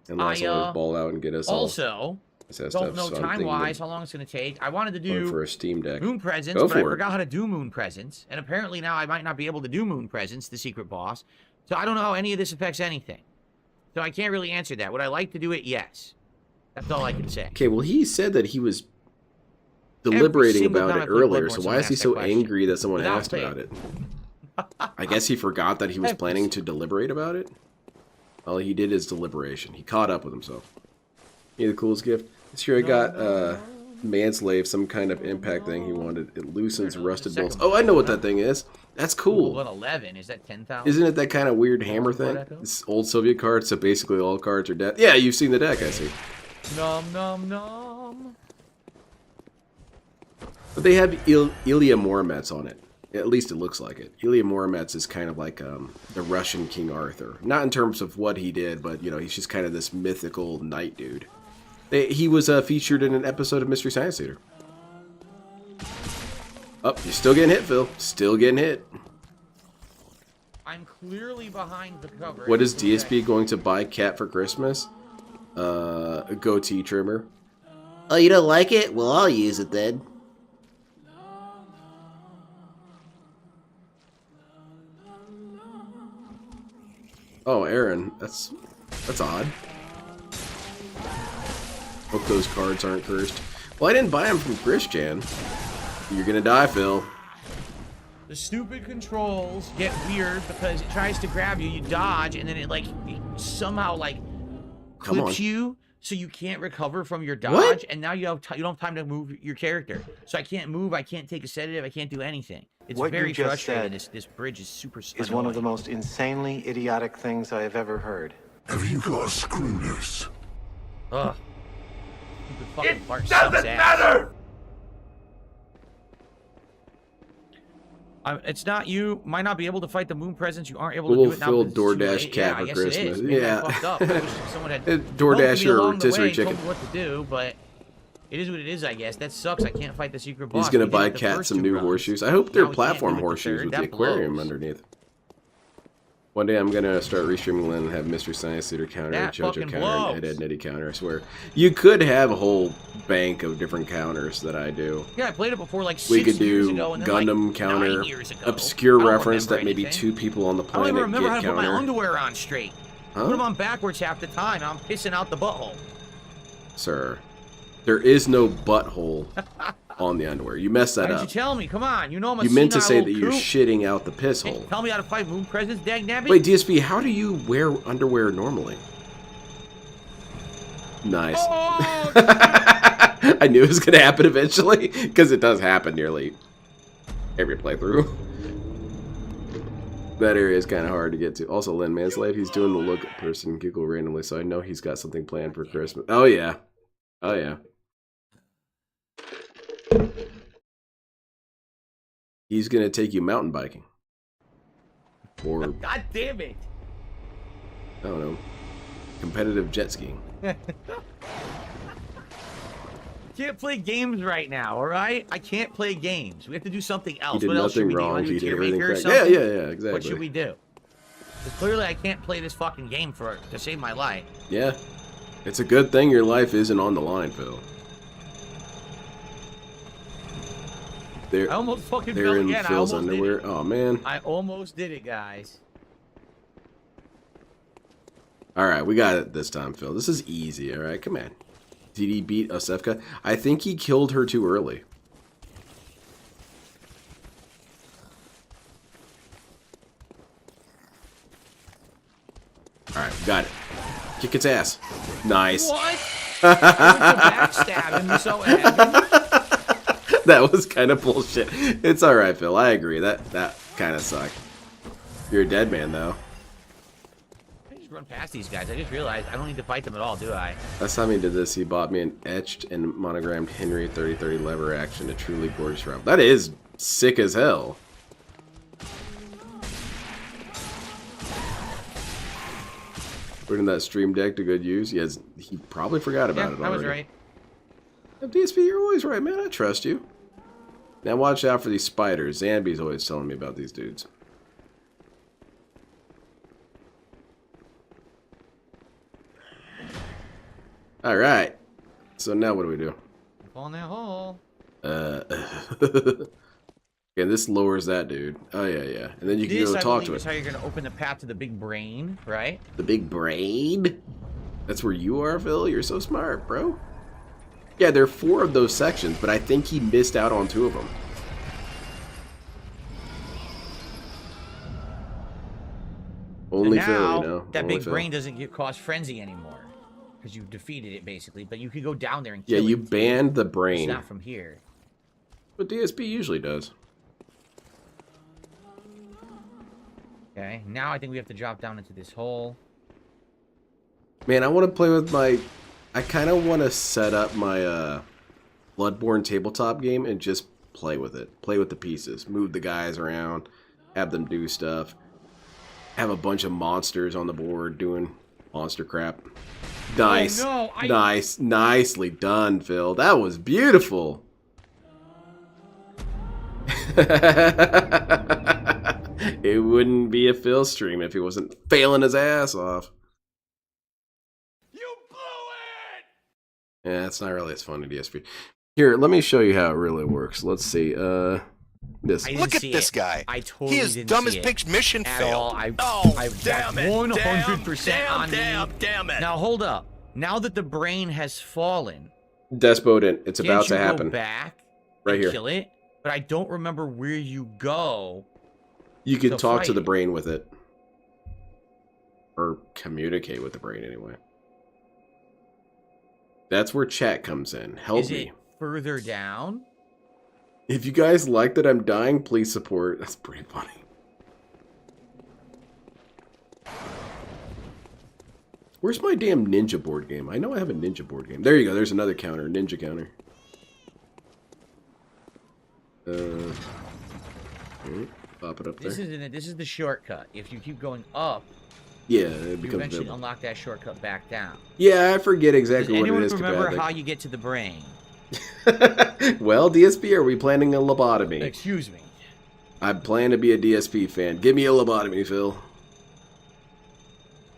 Unless I ball out and get us also don't know time-wise how long it's going to take. I wanted to do for a Steam Deck. Moon Presents, but I forgot how to do Moon Presents. And apparently now I might not be able to do Moon Presents, the secret boss. So I don't know how any of this affects anything. So I can't really answer that. Would I like to do it? Yes. That's all I can say. Okay, well, he said that he was deliberating about it earlier, so why is he so angry that someone asked about it? I guess he forgot that he was planning to deliberate about it? All he did is deliberation. He caught up with himself. Yeah, the coolest gift? This year I got Manslave, some kind of impact thing he wanted. It loosens rusted bolts. Oh, I know what that thing is. That's cool. 11, is that 10,000? Isn't it that kind of weird hammer thing? It's old Soviet cards, so basically all cards are dead. Yeah, you've seen the deck, I see. Nom nom nom. But they have Ilya Muromets on it. At least it looks like it. Ilya Muromets is kind of like the Russian King Arthur. Not in terms of what he did, but, you know, he's just kind of this mythical knight dude. He was featured in an episode of Mystery Science Theater. Oh, you're still getting hit, Phil. Still getting hit. I'm clearly behind the cover. What is DSP going to buy Cat for Christmas? A goatee trimmer. Oh, you don't like it? Well, I'll use it then. Oh, Aaron, that's odd. Hope those cards aren't cursed. Well, I didn't buy them from Christian. You're gonna die, Phil. The stupid controls get weird because it tries to grab you, you dodge, and then it somehow clips you, so you can't recover from your dodge. What? And now you don't have time to move your character. So I can't move, I can't take a sedative, I can't do anything. It's very frustrating. This bridge is super annoying. Is one of the most insanely idiotic things I have ever heard. Have you got a screw loose? Ugh. It doesn't matter! It's not you. Might not be able to fight the Moon Presence. You aren't able to do it now. We'll fill DoorDash Cat for Christmas. Yeah. I fucked up. I wish someone had DoorDash your rotisserie chicken. Told me what to do, but it is what it is, I guess. That sucks. I can't fight the secret boss. He's gonna buy Cat some new horseshoes. I hope they're platform horseshoes with the aquarium underneath. One day I'm gonna start restreaming and have Mystery Science Theater counter, JoJo counter, and Ed Netty counter. I swear, you could have a whole bank of different counters that I do. Yeah, I played it before, like 6 we could years do ago, and then, Gundam counter, obscure reference that maybe 2 people on the I don't planet even remember get how to counter. put my underwear on straight. Huh? Put them on backwards half the time. I'm pissing out the butthole. Sir, there is no butthole on the underwear. You messed that Why up. didn't you tell me? Come on, you know I'm a You meant to say senile that you're coot. shitting out the piss hole. Tell me how to fight Moon Presence, dag nabbit. Wait, DSP, how do you wear underwear normally? Nice. Oh, I I knew it was going to happen eventually, because it does happen nearly every playthrough. That area is kind of hard to get to. Also, Lin Man's Life, he's doing the look at person giggle randomly, so I know he's got something planned for Christmas. Oh, yeah. Oh, yeah. He's going to take you mountain biking. Or, God damn it. I don't know, competitive jet skiing. Can't play games right now, all right? I can't play games. We have to do something else. He did What else should nothing we do? wrong. Do He did tier everything maker or correct. something? Yeah, exactly. What should we do? 'Cause clearly I can't play this fucking game to save my life. Yeah. It's a good thing your life isn't on the line, Phil. I almost fucking they're fell in again. Phil's I almost underwear. did it. Oh, man. I almost did it, guys. All right, we got it this time, Phil. This is easy, all right? Come on. Did he beat Osefka? I think he killed her too early. All right, got it. Kick its ass. Nice. What? Backstab him so heavy. That was kind of bullshit. It's all right, Phil. I agree. That kind of sucked. You're a dead man, though. I just run past these guys. I just realized I don't need to fight them at all, do I? Last time he did this, he bought me an etched and monogrammed Henry 3030 lever action, a truly gorgeous round. That is sick as hell. Putting that stream deck to good use. He probably forgot about it already. I was right. DSP, you're always right, man. I trust you. Now watch out for these spiders. Zambi's always telling me about these dudes. All right. So now what do we do? Fall in that hole. Okay, this lowers that dude. Oh yeah. And then you can go talk to it. This is how you're gonna open the path to the big brain, right? The big brain? That's where you are, Phil? You're so smart, bro. Yeah, there are 4 of those sections, but I think he missed out on 2 of them. Only now, Phil, you know. That Only big Phil. brain doesn't cause frenzy anymore. Because you defeated it, basically. But you could go down there and Yeah, kill you it. banned the brain. It's not from here. But DSP usually does. Okay, now I think we have to drop down into this hole. Man, I want to play with my... I kind of want to set up my Bloodborne tabletop game and just play with it. Play with the pieces. Move the guys around. Have them do stuff. Have a bunch of monsters on the board doing monster crap. Nice. Oh, no, Nice. Nicely done, Phil. That was beautiful. It wouldn't be a Phil stream if he wasn't failing his ass off. You blew it! Yeah, it's not really as fun to DSP. Here, let me show you how it really works. Let's see. This. Look at this guy. I totally He is didn't dumb see as it Pig's mission at failed. all. I damn it. 100% on me. Damn it. Now hold up. Now that the brain has fallen, Despotent. It's can't about you to happen. Go back Right and here. kill it? But I don't remember where you go. You can to talk to fight the it. brain with it. Or communicate with the brain anyway. That's where chat comes in. Help Is me. it further down? If you guys like that I'm dying, please support. That's pretty funny. Where's my damn ninja board game? I know I have a ninja board game. There you go. There's another counter. Ninja counter. Pop it up there. This is the shortcut. If you keep going up, Yeah, it you becomes eventually available. unlock that shortcut back down. Yeah, I forget exactly Does what it anyone is. remember Kapathic. how you get to the brain? Well, DSP, are we planning a lobotomy? Excuse me. I plan to be a DSP fan. Give me a lobotomy, Phil.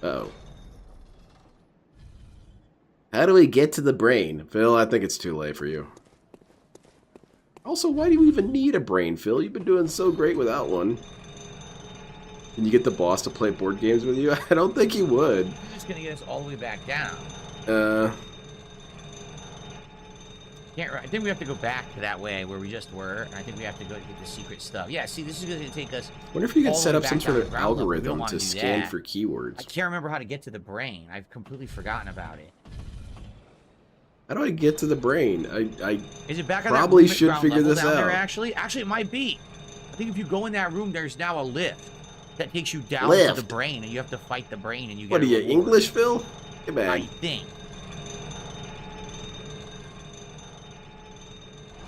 Uh-oh. How do we get to the brain? Phil, I think it's too late for you. Also, why do you even need a brain, Phil? You've been doing so great without one. Can you get the boss to play board games with you? I don't think he would. You're just gonna get us all the way back down. I think we have to go back to that way where we just were. And I think we have to go get the secret stuff. Yeah, see, this is going to take us. Wonder if you could all the set way up back some down sort to of ground level. We don't algorithm wanna to do scan that. for keywords. I can't remember how to get to the brain. I've completely forgotten about it. How do I get to the brain? I Is it back on probably that room at should ground figure level this down out. there, actually? Actually, it might be. I think if you go in that room, there's now a lift that takes you down to the Lift? brain, and you have to fight the brain, and you get What are a you, reward. English, Phil? Get back. I think.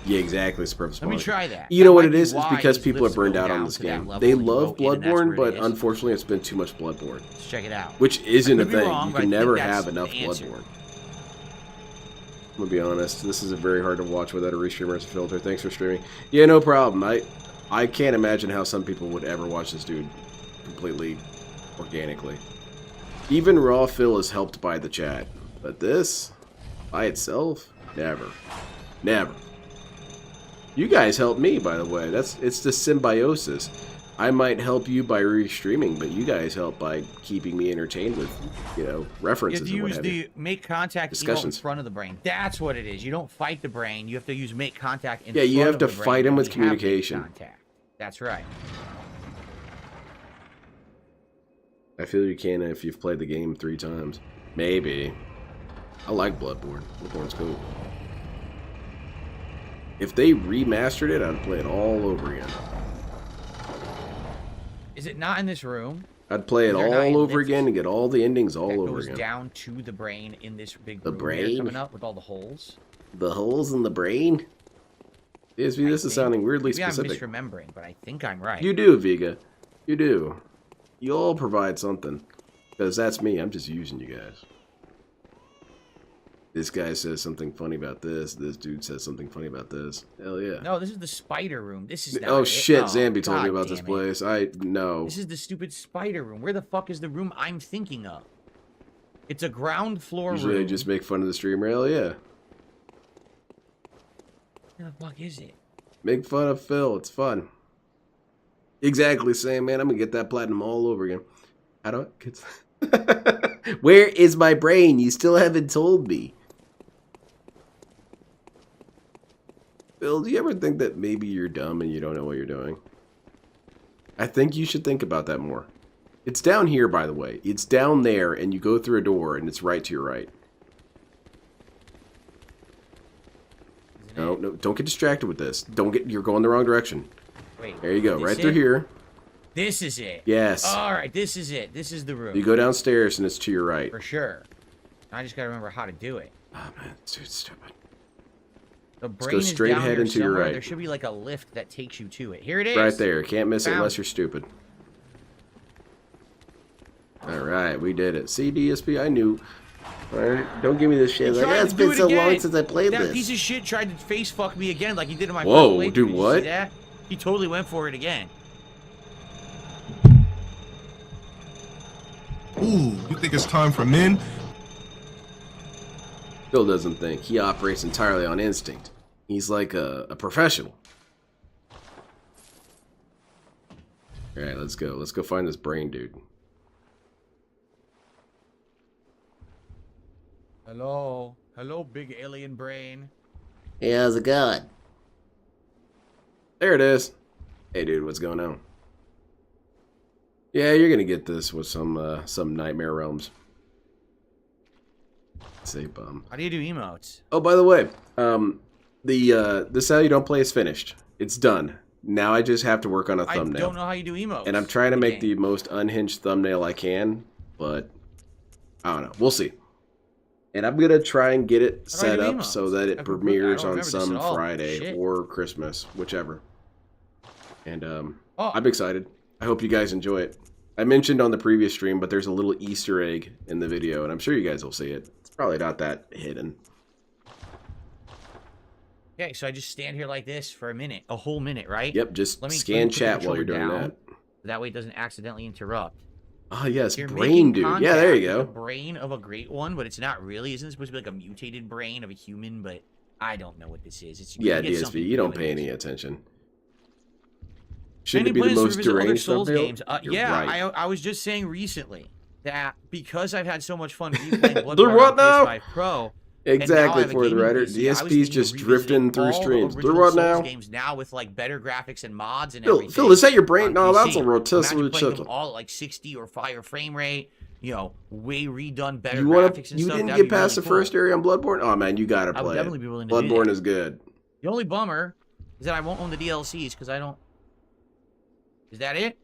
Yeah, exactly. It's perfect. Let me try that. You know That what might it be is? It's why because these people are lifts burned go out on down this to that game. level They and you love go in and that's Bloodborne, where but it is. unfortunately, it's been too much Bloodborne. Let's check it out. Which isn't I a could be thing. wrong, You but I can think never that's have enough the answer. Bloodborne. I'm gonna be honest. This is very hard to watch without a restreamer as a filter. Thanks for streaming. Yeah, no problem. I can't imagine how some people would ever watch this dude completely organically. Even Raw Phil is helped by the chat, but this by itself, never, never. You guys help me, by the way. It's the symbiosis. I might help you by restreaming, but you guys help by keeping me entertained with, references You and have what to have use you. the make contact Discussions. in front of the brain. That's what it is. You don't fight the brain. You have to use make contact in Yeah, front you have of to the brain. fight him and with we have make communication. Contact. That's right. I feel you can if you've played the game 3 times. Maybe. I like Bloodborne. Bloodborne's cool. If they remastered it, I'd play it all over again. Is it not in this room? I'd play it They're not in all over lifts. again and get all the endings all That over goes again. down to the brain in this big The room brain? here coming up with all the holes. The holes in the brain? DSP, this is sounding weirdly Maybe specific. I'm misremembering, but I think I'm right. You do, Vega. You do. You all provide something. Because that's me. I'm just using you guys. This guy says something funny about this. This dude says something funny about this. Hell yeah. No, this is the spider room. This is not Oh it. shit, Oh, Zambi told me God about this damn it. place. I know. This is the stupid spider room. Where the fuck is the room I'm thinking of? It's a ground floor Usually room. I just make fun of the streamer. Hell yeah. Where the fuck is it? Make fun of Phil. It's fun. Exactly, Sam, man. I'm gonna get that platinum all over again. How do I get... Where is my brain? You still haven't told me. Phil, do you ever think that maybe you're dumb and you don't know what you're doing? I think you should think about that more. It's down here, by the way. It's down there, and you go through a door, and it's right to your right. No, no, don't get distracted with this. You're going the wrong direction. Wait. There you go, this right through it? here. This is it. Yes. All right, this is it. This is the room. You go downstairs, and it's to your right. For sure. I just gotta remember how to do it. Oh, man, dude, stupid. The Let's brain go is straight down ahead here into your somewhere. right. There should be like a lift that takes you to it. Here it is. Right there. Can't miss it Found unless you're stupid. Alright, we did it. See, DSP, I knew. Alright, don't give me this shit. He Like, tried it's to do been it so long again. since I played that this. piece of shit tried to face fuck me again like he did in my Whoa, first playthrough. dude, Did you what? see that? He totally went for it again. Ooh, you think it's time for men? Phil doesn't think. He operates entirely on instinct. He's like a professional. Alright, let's go. Let's go find this brain dude. Hello. Hello, big alien brain. Hey, how's it going? There it is. Hey, dude, what's going on? Yeah, you're gonna get this with some Nightmare Realms. Say bum. How do you do emotes? Oh, by the way, this How You Don't Play is finished. It's done. Now I just have to work on a thumbnail. I don't know how you do emotes. And I'm trying to make the most unhinged thumbnail I can, but I don't know. We'll see. And I'm gonna try and get it set up so that it premieres on some Friday or Christmas, whichever. And I'm excited. I hope you guys enjoy it. I mentioned on the previous stream, but there's a little Easter egg in the video, and I'm sure you guys will see it. It's probably not that hidden. Okay, so I just stand here like this for a whole minute, right? Yep, just Let me scan put the chat while you're controller doing down, that. That way it doesn't accidentally interrupt. Oh, yes, You're brain making dude. Yeah, contact there you with go. The brain of a great one, but it's not really. Isn't it supposed to be like a mutated brain of a human? But I don't know what this is. It's Yeah, you get DSP, something you don't doing pay this. any attention. Shouldn't Any it be the plans to most revisit other deranged Souls thumbnail? games? You're Yeah, right. I was just saying recently that because I've had so much fun replaying Bloodborne The what on now? PS5 Pro. Exactly, and now I have a for the gaming writer. PC, I was DSP's thinking just of drifting revisiting through all streams. the The original what Souls now? games now with like better graphics and mods and Phil, everything. Phil, is that your brain? on No, that's PC. a rotisserie Imagine playing chicken. them all at like 60 or higher frame rate. you know, way redone better You graphics and you stuff. didn't that'd get be past really the cool. first area on Bloodborne? Oh man, you gotta play I would it. definitely be willing to do Bloodborne that. is good. The only bummer is that I won't own the DLCs because I don't. Is that it?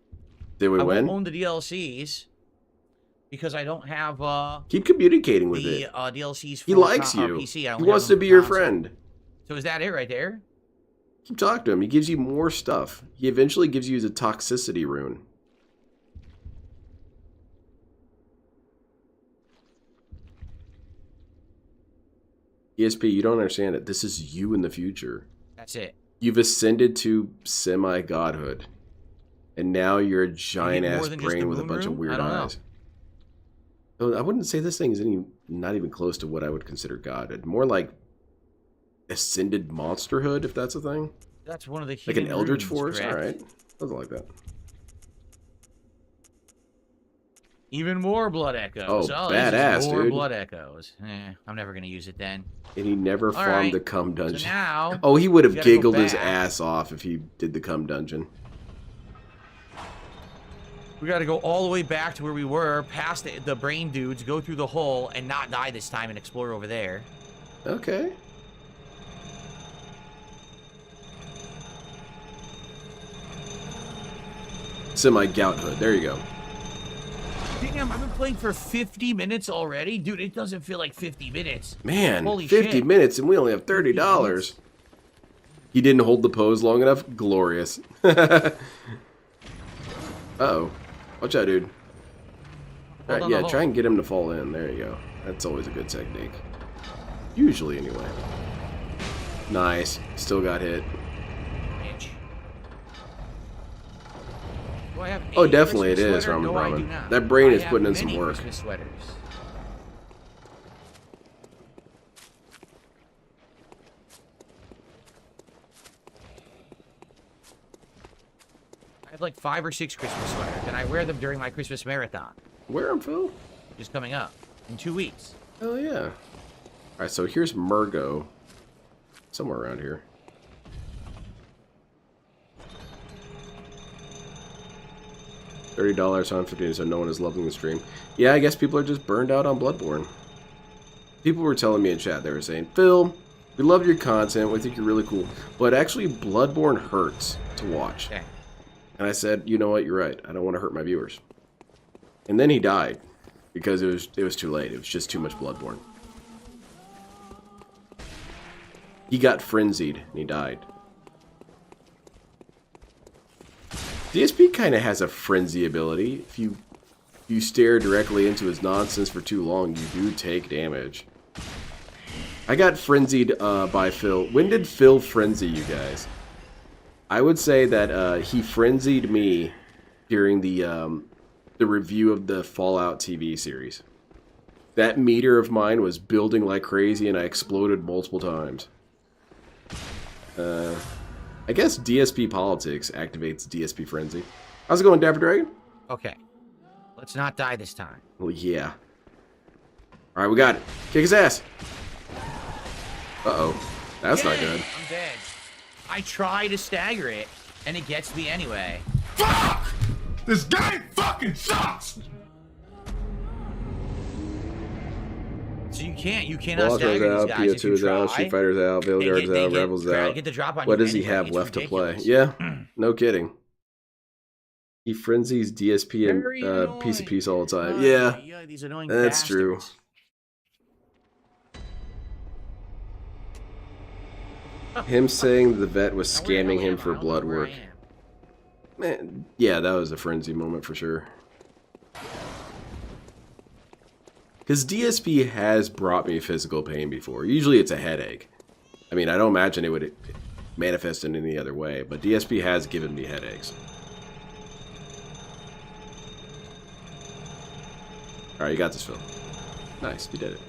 Did we I win? won't own the DLCs because I don't have Keep communicating with the it. DLCs for He likes you. PC. I He only wants have to them be for your console. friend. So is that it right there? Keep talking to him. He gives you more stuff. He eventually gives you the toxicity rune. ESP, you don't understand it. This is you in the future. That's it. You've ascended to semi-godhood. And now you're a giant-ass brain with a bunch of weird eyes. So I wouldn't say this thing is not even close to what I would consider godhood. More like ascended monsterhood, if that's a thing. That's one of the Like an hidden eldritch runes, force? correct? Alright. Something like that. Even more blood echoes. Oh, this is badass, more dude. blood echoes. I'm never gonna use it then. And he never All farmed right. the Cum Dungeon. So now, oh, he would have we gotta go giggled his back. ass off if he did the Cum Dungeon. We got to go all the way back to where we were, past the brain dudes, go through the hole, and not die this time and explore over there. Okay. Semi-gouthood. There you go. Damn, I've been playing for 50 minutes already? Dude, it doesn't feel like 50 minutes. Man, Holy 50 shit. minutes and we only have $30. He didn't hold the pose long enough? Glorious. Uh-oh. Watch out, dude. Alright, yeah, try and get him to fall in. There you go. That's always a good technique. Usually, anyway. Nice. Still got hit. Bitch. Do I have Oh, a definitely it Christmas is, sweater? Ramen No, I do Ramen. not. That brain I is have putting in some many work. Christmas sweaters. I have like 5 or 6 Christmas sweaters, and I wear them during my Christmas marathon. Wear them, Phil. Just coming up in 2 weeks. Oh, yeah. Alright, so here's Murgo. Somewhere around here. $30, $150, so no one is loving the stream. Yeah, I guess people are just burned out on Bloodborne. People were telling me in chat, they were saying, Phil, we love your content, we think you're really cool, but actually Bloodborne hurts to watch. Okay. And I said, you know what, you're right, I don't want to hurt my viewers. And then he died, because it was too late, it was just too much Bloodborne. He got frenzied, and he died. DSP kind of has a frenzy ability. If you stare directly into his nonsense for too long, you do take damage. I got frenzied by Phil. When did Phil frenzy you guys? I would say that he frenzied me during the review of the Fallout TV series. That meter of mine was building like crazy, and I exploded multiple times. I guess DSP Politics activates DSP Frenzy. How's it going, Dapper Dragon? Okay. Let's not die this time. Well, yeah. Alright, we got it. Kick his ass. Uh-oh. That's not good. I'm dead. I try to stagger it, and it gets me anyway. Fuck! This game fucking sucks! So you cannot Walker's stagger out, these guys if you PO2's out, try. Street Fighter's out, Veilguard's they out, get- Rebel's try to out. get the drop on What you does he anyway. have It's left to play? ridiculous. Yeah, no kidding. He frenzies DSP and Very piece of peace all the time. annoying. Yeah, These annoying that's true. bastards. Him saying the vet was Now, where the scamming hell him am I? for I don't know blood where I work. am. Man, yeah, that was a frenzy moment for sure. Because DSP has brought me physical pain before. Usually it's a headache. I mean, I don't imagine it would manifest in any other way, but DSP has given me headaches. Alright, you got this, Phil. Nice, you did it.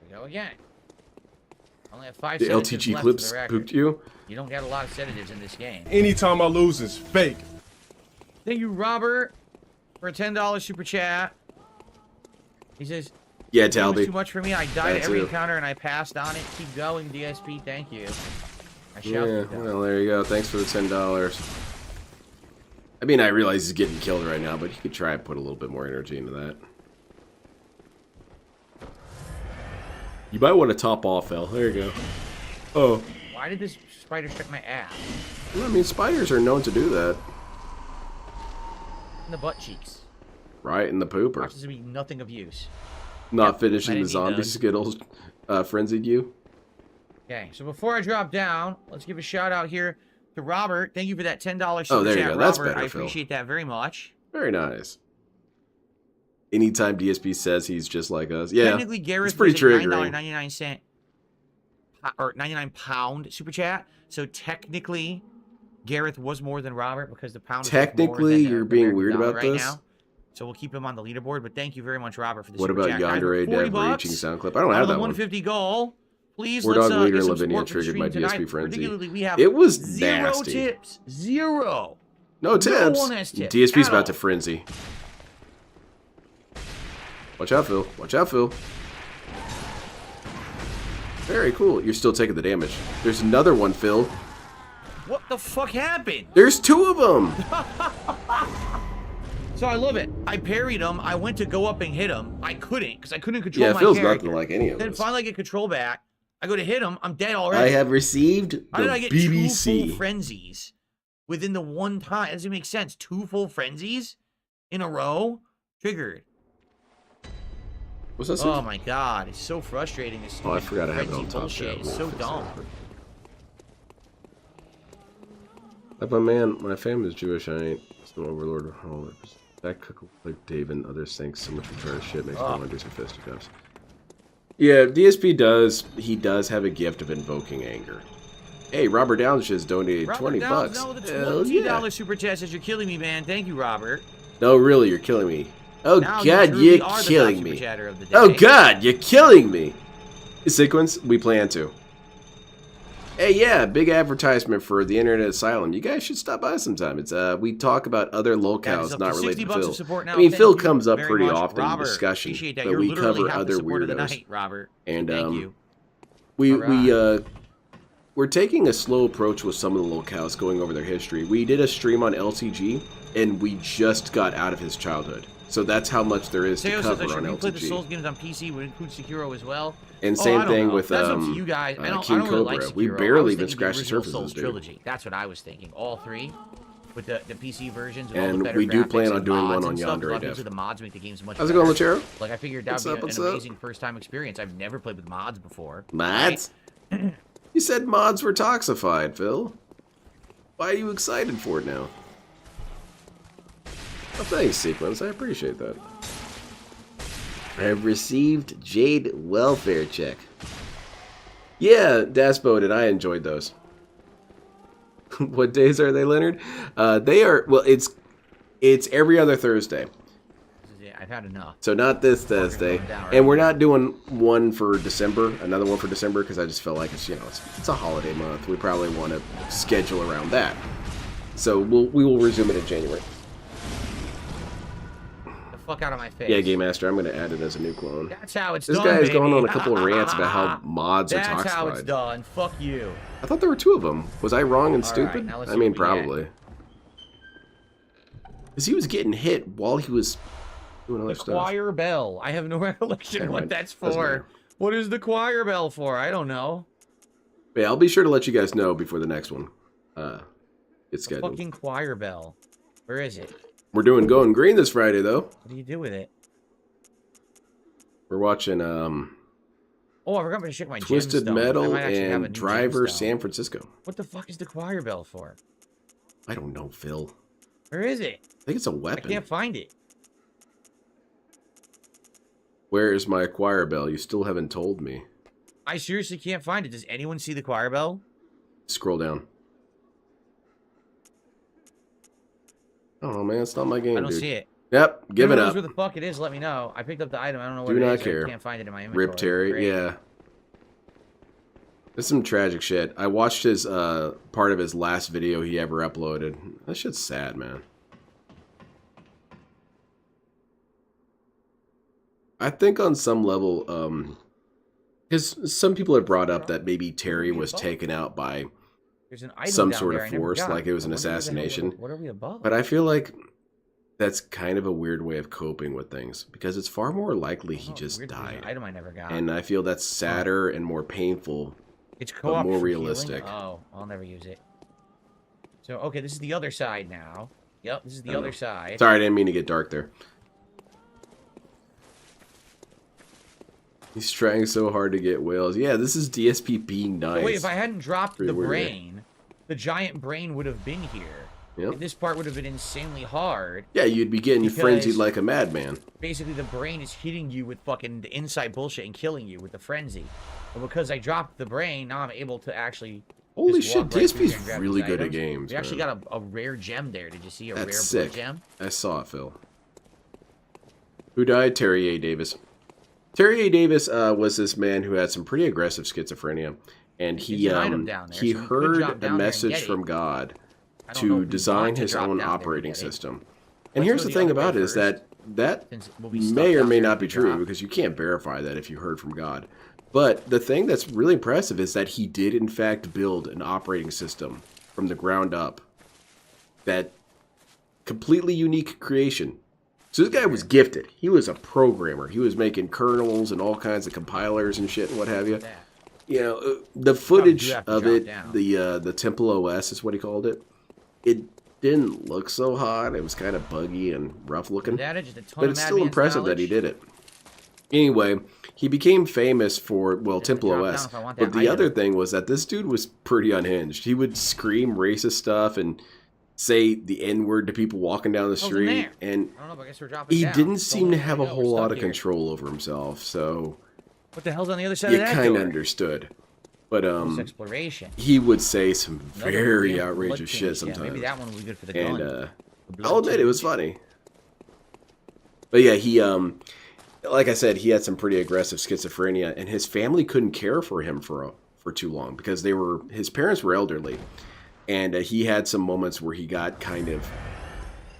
Here we go again. I only have 5 The sedatives LTG left clips for the record. spooked you? You don't get a lot of sedatives in this game. Anytime I lose is fake. Thank you, Robert, for a $10 super chat. He says, Yeah, "It was Talby. too much for me. I died That at every too. encounter and I passed on it. Keep going, DSP. Thank you." I shout Yeah, you down. well, there you go. Thanks for the $10. I mean, I realize he's getting killed right now, but you could try and put a little bit more energy into that. You might want to top off, Phil. There you go. Oh. Why did this spider strike my ass? Well, I mean, spiders are known to do that. In the butt cheeks. Right, in the pooper. Watches to be nothing of use. Not finishing the zombie Skittles frenzied you. Okay, so before I drop down, let's give a shout out here to Robert. Thank you for that $10 super Oh, there you chat, go. That's Robert. better, I appreciate that very much. Very nice. Anytime DSP says he's just like us, yeah, Technically, Gareth it's pretty was triggering. $9.99 or 99 pound super chat. So technically, Gareth was more than Robert because the pound. Technically, is more than you're being American weird dollar about right this. now. So we'll keep him on the leaderboard. But thank you very much, Robert, for the What super about chat. Yandere Guys, Dev reaching sound clip? I don't out have of the that one. 150 goal. Please, War let's Dog Leader get some Lavinia support for the triggered my stream DSP tonight. frenzy. Particularly, we have It was zero nasty. tips. Zero. No tips. No one has tips DSP's at about all. to frenzy. Watch out, Phil. Watch out, Phil. Very cool. You're still taking the damage. There's another one, Phil. What the fuck happened? There's two of them. So I love it. I parried him. I went to go up and hit him. I couldn't because I couldn't control Yeah, my Phil's character. nothing like any of Then this. finally I get control back. I go to hit him. I'm dead already. I have received How did the I get BBC. 2 full frenzies within the one time? It doesn't make sense. 2 full frenzies in a row? Triggered. What's that? Oh my god. It's so frustrating. This Oh, I forgot I have it frenzy on top. bullshit. It's so dumb. Like my man, my family's Jewish. I ain't some overlord of all that. That cook like Dave and others think so much retarded shit makes me want to do some fisticuffs. Yeah, DSP does. He does have a gift of invoking anger. Hey, Robert Downs just donated Robert 20 Downs, bucks. no, the Hell $20 yeah. super chat says you're killing me, man. Thank you, Robert. No, really, you're killing me. Oh Now God, truly you're are the killing top me. super chatter of the day. Oh God, you're killing me. Sequence, we plan to. Hey, yeah, big advertisement for the Internet Asylum. You guys should stop by sometime. It's we talk about other locales not related to Phil. Support now. I mean, Thank Phil you comes up very pretty much. often Robert, in discussion, appreciate that. but You're we literally cover half the other support of the weirdos. night, Robert. And Thank you. we're taking a slow approach with some of the locales, going over their history. We did a stream on LCG, and we just got out of his childhood. So that's how much there is to Teo cover says I on should replay the LCG. Souls games on PC, would include Sekiro as well. And I same don't thing know. with That's up to you guys. I King don't really Cobra. like Sekiro. We I barely was even thinking scratched the original surface of Souls this dude. trilogy. That's what I was thinking. All 3 with the PC versions. With all And the better we do graphics plan on and doing mods one on and stuff. Yandere Love Dev. the mods make the games much How's it better. going, Luchero? Like I figured that would be an amazing first time experience. I've never played with mods before. Mods? Right? You said mods were toxified, Phil. Why are you excited for it now? Oh, thanks, Sequence. I appreciate that. I have received Jade welfare check. Yeah, Daspo did. I enjoyed those. What days are they, Leonard? They are, well, it's every other Thursday. I've had enough. So not this Thursday. And we're not doing one for December, another one for December, because I just felt like it's, you know, it's a holiday month. We probably want to schedule around that. So we will resume it in January. The fuck out of my face. Yeah, Game Master, I'm going to add it as a new clone. That's how it's this done, guy is baby. going on a couple of rants about how mods are toxified. That's how it's done. Fuck you. I thought there were 2 of them. Was I wrong and All stupid? right, now let's I see mean, what we get. probably. Because he was getting hit while he was doing other The stuff. choir bell. I have no recollection Never what mind. that's Doesn't for. matter. What is the choir bell for? I don't know. Yeah, I'll be sure to let you guys know before the next one gets scheduled. Fucking choir bell. Where is it? We're doing Going Green this Friday, though. What do you do with it? We're watching Oh, I forgot to check my Twisted gemstones. I Metal might actually have a and new Driver gemstone. San Francisco. What the fuck is the choir bell for? I don't know, Phil. Where is it? I think it's a I weapon. can't find it. Where is my choir bell? You still haven't told me. I seriously can't find it. Does anyone see the choir bell? Scroll down. Oh man, it's not my game, I don't dude. see it. Yep, give it Whoever knows up. where the fuck it is, let me know. I picked up the item. I don't know what Do it not is. care. I can't find it in my inventory. Rip Terry, Great. yeah. There's some tragic shit. I watched his part of his last video he ever uploaded. That shit's sad, man. I think on some level, because some people have brought up that maybe Terry was taken out by There's an item some down sort there of I never force, got. like it was I an wonder where the hell- assassination. What are we above? But I feel like that's kind of a weird way of coping with things, because it's far more likely he just weird, there's an died. item I never got. And I feel that's sadder and more painful, It's but co-op more for healing? realistic. Oh, I'll never use it. So, okay, this is the other side now. Yep, this is the other side. Sorry, I didn't mean to get dark there. He's trying so hard to get whales. Yeah, this is DSP being nice. Oh, wait, if I hadn't dropped Pretty the weird, eh? brain, the giant brain would have been here. Yep. And this part would have been insanely hard. Yeah, you'd be getting because frenzied like a madman. Basically, the brain is hitting you with fucking the inside bullshit and killing you with the frenzy. But because I dropped the brain, now I'm able to actually... Holy just shit, walk right through DSP's here and grab really these good at items. games, We actually man. got a rare gem there. Did you see a That's rare sick. blood gem? I saw it, Phil. Who died? Terry A. Davis. Terry A. Davis was this man who had some pretty aggressive schizophrenia, and he There's an item down there, he so we could heard drop a down there and message get it. from God I don't know if to we design want to his drop own down there to operating get it. system. And Let's here's go the the thing other way about it is first, that since we'll be stuck may or down may there not if be we true, drop. because you can't verify that if you heard from God. But the thing that's really impressive is that he did in fact build an operating system from the ground up. That completely unique creation. So this guy was gifted. He was a programmer. He was making kernels and all kinds of compilers and shit and what have you. You know, the footage have to of drop it, down. the Temple OS is what he called it. It didn't look so hot. It was kind of buggy and rough looking. That is just a ton But of it's Mad still Man's impressive that he knowledge. did it. Anyway, he became famous for, well, Temple drop down OS. if I want But that the item. other thing was that this dude was pretty unhinged. He would scream racist stuff and say the N-word to people walking down the Oh, it's in street. there. And I don't know, but I guess we're dropping he down. didn't It's the seem to only way have a to go. We're whole lot stuck of here. control over himself. So What the hell's on the other side you of that kind of door? understood. But This exploration. he would say some Another very weird outrageous blood shit change. sometimes. Yeah, maybe that one would be good for the And gun. The blood I'll admit it was change. funny. But yeah, he like I said, he had some pretty aggressive schizophrenia, and his family couldn't care for him for too long because his parents were elderly, and he had some moments where he got kind of,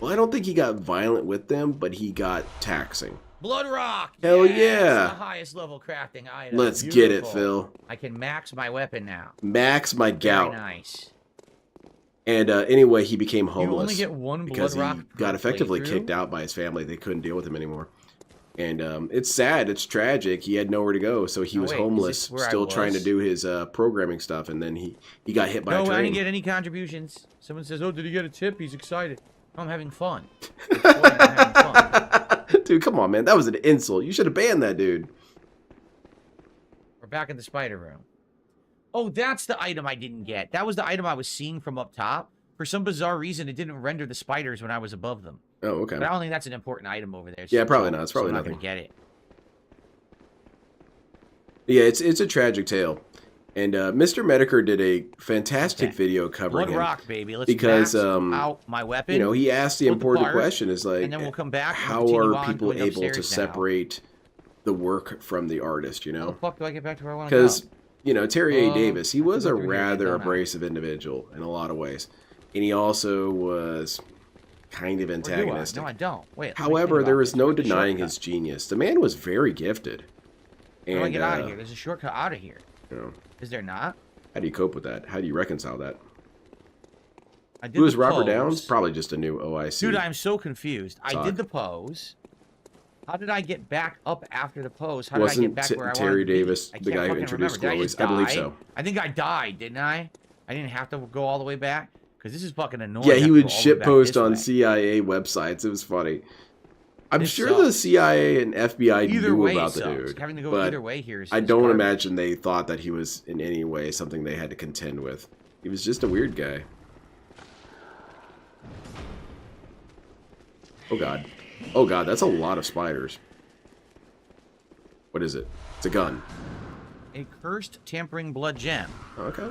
well, I don't think he got violent with them, but he got taxing. Blood rock. Hell Yes, yeah. The highest level crafting item. Let's get it, Beautiful. Phil. I can max my weapon now. Max my Very gout. nice. And anyway, he became homeless. only get one because blood rock he per got effectively playthrough? kicked out by his family. They couldn't deal with him anymore. And it's sad. It's tragic. He had nowhere to go, so he Oh, was wait, is homeless, this where I still trying to was? do his programming stuff. And then he got hit by a No, train. I didn't get any contributions. Someone says, "Oh, did he get a tip? He's excited." No, I'm having fun. I'm having fun. Dude, come on, man. That was an insult. You should have banned that dude. We're back in the spider room. Oh, that's the item I didn't get. That was the item I was seeing from up top. For some bizarre reason, it didn't render the spiders when I was above them. Oh, okay. But I don't think that's an important item over there. Yeah, probably not. It's probably I'm not nothing. gonna get it. Yeah, it's a tragic tale. And Mr. Medicare did a fantastic video covering Blood him. rock, baby. Let's because max out my weapon. you know, he asked the split important apart, question is like, and then we'll come back. and how continue are on people going able to upstairs now. separate the work from the artist, you How know? the fuck do I get back to where I want to go? Because, you know, Terry A. Davis, he was a go through here again, rather don't I? abrasive individual in a lot of ways. And he also was kind of Or do I? antagonistic. No, I don't. Wait. let me However, think there about was this. no Where's the denying shortcut? his genius. The man was very gifted. How do I And, get out of here? There's a shortcut out of here. you know, Is there not? how do you cope with that? How do you reconcile that? I did Who is the Robert pose. Downs? Probably just a new OIC. Dude, I'm so confused. I Sock. did the pose. How did I get back up after the pose? How did I Wasn't get back where I wanted Terry to be? Davis I the can't guy who fucking introduced remember. Did I glowies? just I believe die? so. I think I died, didn't I? I didn't have to go all the way back because this is fucking annoying. Yeah, to he have to would go all the way shit back post this on way. CIA websites. It was funny. I'm This sure sucks. the CIA and FBI Either knew way about the sucks. dude. Having to go but either way here is I is don't garbage. imagine they thought that he was in any way something they had to contend with. He was just a weird guy. Oh god. Oh god, that's a lot of spiders. What is it? It's a gun. A cursed tampering blood gem. Okay.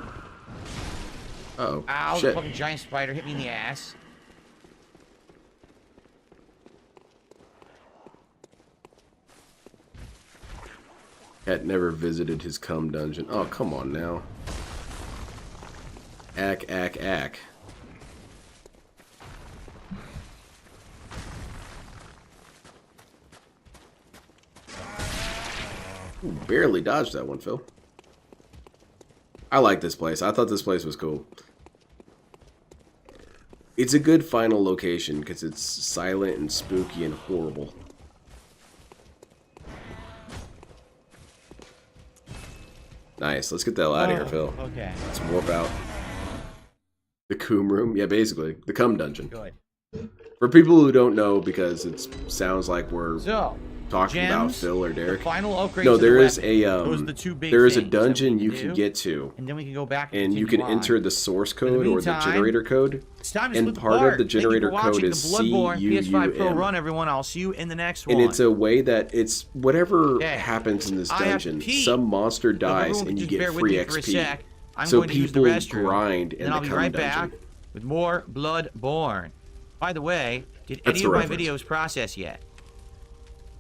Uh-oh. Ow, the Shit. fucking giant spider hit me in the ass. Had never visited his cum dungeon. Oh, come on now. Ack, ack, ack. Ooh, barely dodged that one, Phil. I like this place. I thought this place was cool. It's a good final location because it's silent and spooky and horrible. Nice. Let's get the hell out of here, Phil. Okay. Let's warp out. The Cum room? Yeah, basically. The Cum Dungeon. Good. For people who don't know, because it sounds like we're talking about gems, Phil or Derek. The final upgrades No, of the there is weapon. a Those are the two big there is a things that dungeon we you can can do, get to, and then we can go back and you can continue enter on. the source In code the or the meantime, generator code. It's time to And split the part of part. the generator Thank you for code watching is the Bloodborne PS5 Pro CUUM. run, everyone. I'll see you in the next And one. it's a way that it's whatever Okay. happens in this I have to dungeon, pee. some monster So if dies everyone and can you just get bear with free me for a XP. sec, I'm So going to use the people restroom, grind in and then the I'll be Cum right Dungeon. back with more Bloodborne. By the way, did That's any the of my reference. videos process yet?